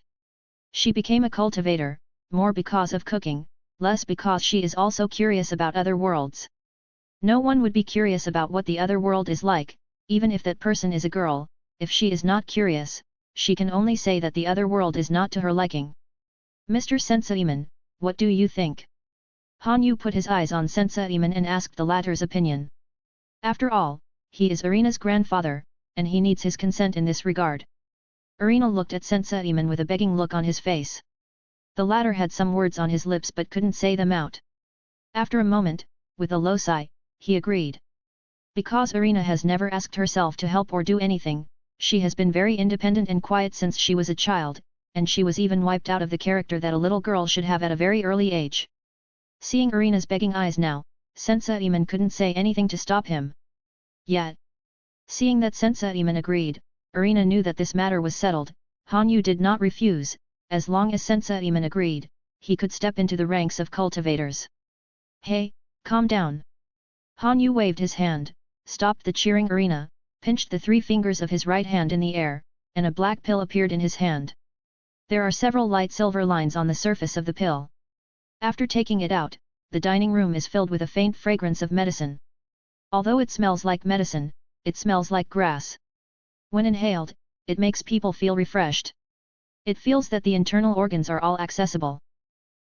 She became a cultivator, more because of cooking, less because she is also curious about other worlds. No one would be curious about what the other world is like, even if that person is a girl, if she is not curious, she can only say that the other world is not to her liking. Mr. Senseiman, what do you think? Han Yu put his eyes on Senseiman and asked the latter's opinion. After all, he is Irina's grandfather, and he needs his consent in this regard. Irina looked at Senseiman with a begging look on his face. The latter had some words on his lips but couldn't say them out. After a moment, with a low sigh, he agreed. Because Irina has never asked herself to help or do anything, she has been very independent and quiet since she was a child, and she was even wiped out of the character that a little girl should have at a very early age. Seeing Irina's begging eyes now, Senseiman couldn't say anything to stop him. Yet, seeing that Senseiman agreed, Irina knew that this matter was settled. Han Yu did not refuse. As long as Senseiman agreed, he could step into the ranks of cultivators. Hey, calm down. Han Yu waved his hand, stopped the cheering Irina, pinched the 3 fingers of his right hand in the air, and a black pill appeared in his hand. There are several light silver lines on the surface of the pill. After taking it out, the dining room is filled with a faint fragrance of medicine. Although it smells like medicine, it smells like grass. When inhaled, it makes people feel refreshed. It feels that the internal organs are all accessible.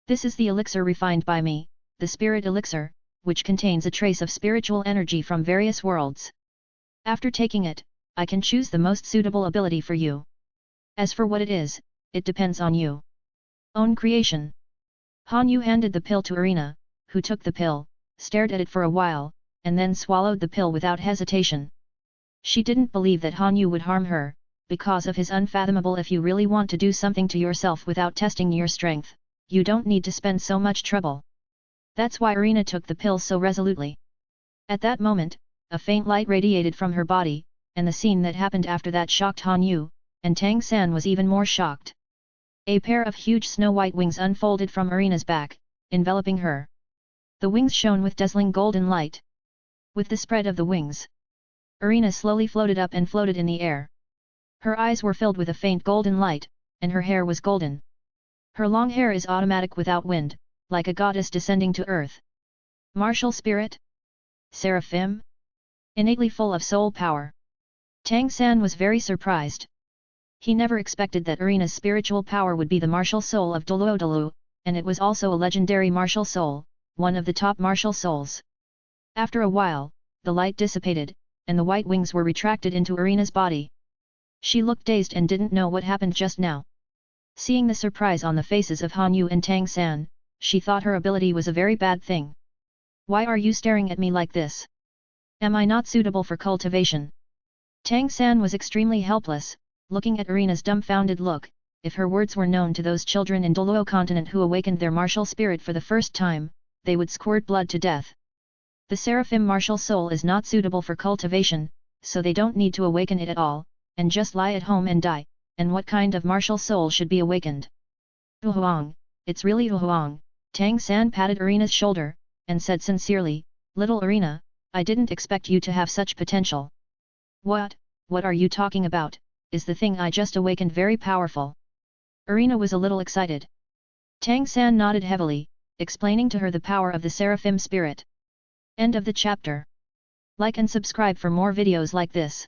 This is the elixir refined by me, the spirit elixir, which contains a trace of spiritual energy from various worlds. After taking it, I can choose the most suitable ability for you. As for what it is, it depends on you. Own creation. Han Yu handed the pill to Irina, who took the pill, stared at it for a while, and then swallowed the pill without hesitation. She didn't believe that Han Yu would harm her, because of his unfathomable if you really want to do something to yourself without testing your strength, you don't need to spend so much trouble. That's why Irina took the pill so resolutely. At that moment, a faint light radiated from her body, and the scene that happened after that shocked Han Yu, and Tang San was even more shocked. A pair of huge snow-white wings unfolded from Irina's back, enveloping her. The wings shone with dazzling golden light. With the spread of the wings, Irina slowly floated up and floated in the air. Her eyes were filled with a faint golden light, and her hair was golden. Her long hair is automatic without wind, like a goddess descending to earth. Martial spirit? Seraphim? Innately full of soul power. Tang San was very surprised. He never expected that Irina's spiritual power would be the martial soul of Doluodolu, and it was also a legendary martial soul, one of the top martial souls. After a while, the light dissipated, and the white wings were retracted into Irina's body. She looked dazed and didn't know what happened just now. Seeing the surprise on the faces of Han Yu and Tang San, she thought her ability was a very bad thing. Why are you staring at me like this? Am I not suitable for cultivation? Tang San was extremely helpless, looking at Irina's dumbfounded look. If her words were known to those children in Doluo continent who awakened their martial spirit for the first time, they would squirt blood to death. The Seraphim martial soul is not suitable for cultivation, so they don't need to awaken it at all, and just lie at home and die. And what kind of martial soul should be awakened? Huang, it's really Huang. Tang San patted Irina's shoulder, and said sincerely, "Little Irina, I didn't expect you to have such potential." What are you talking about? Is the thing I just awakened very powerful? Irina was a little excited. Tang San nodded heavily, explaining to her the power of the Seraphim spirit. End of the chapter. Like and subscribe for more videos like this.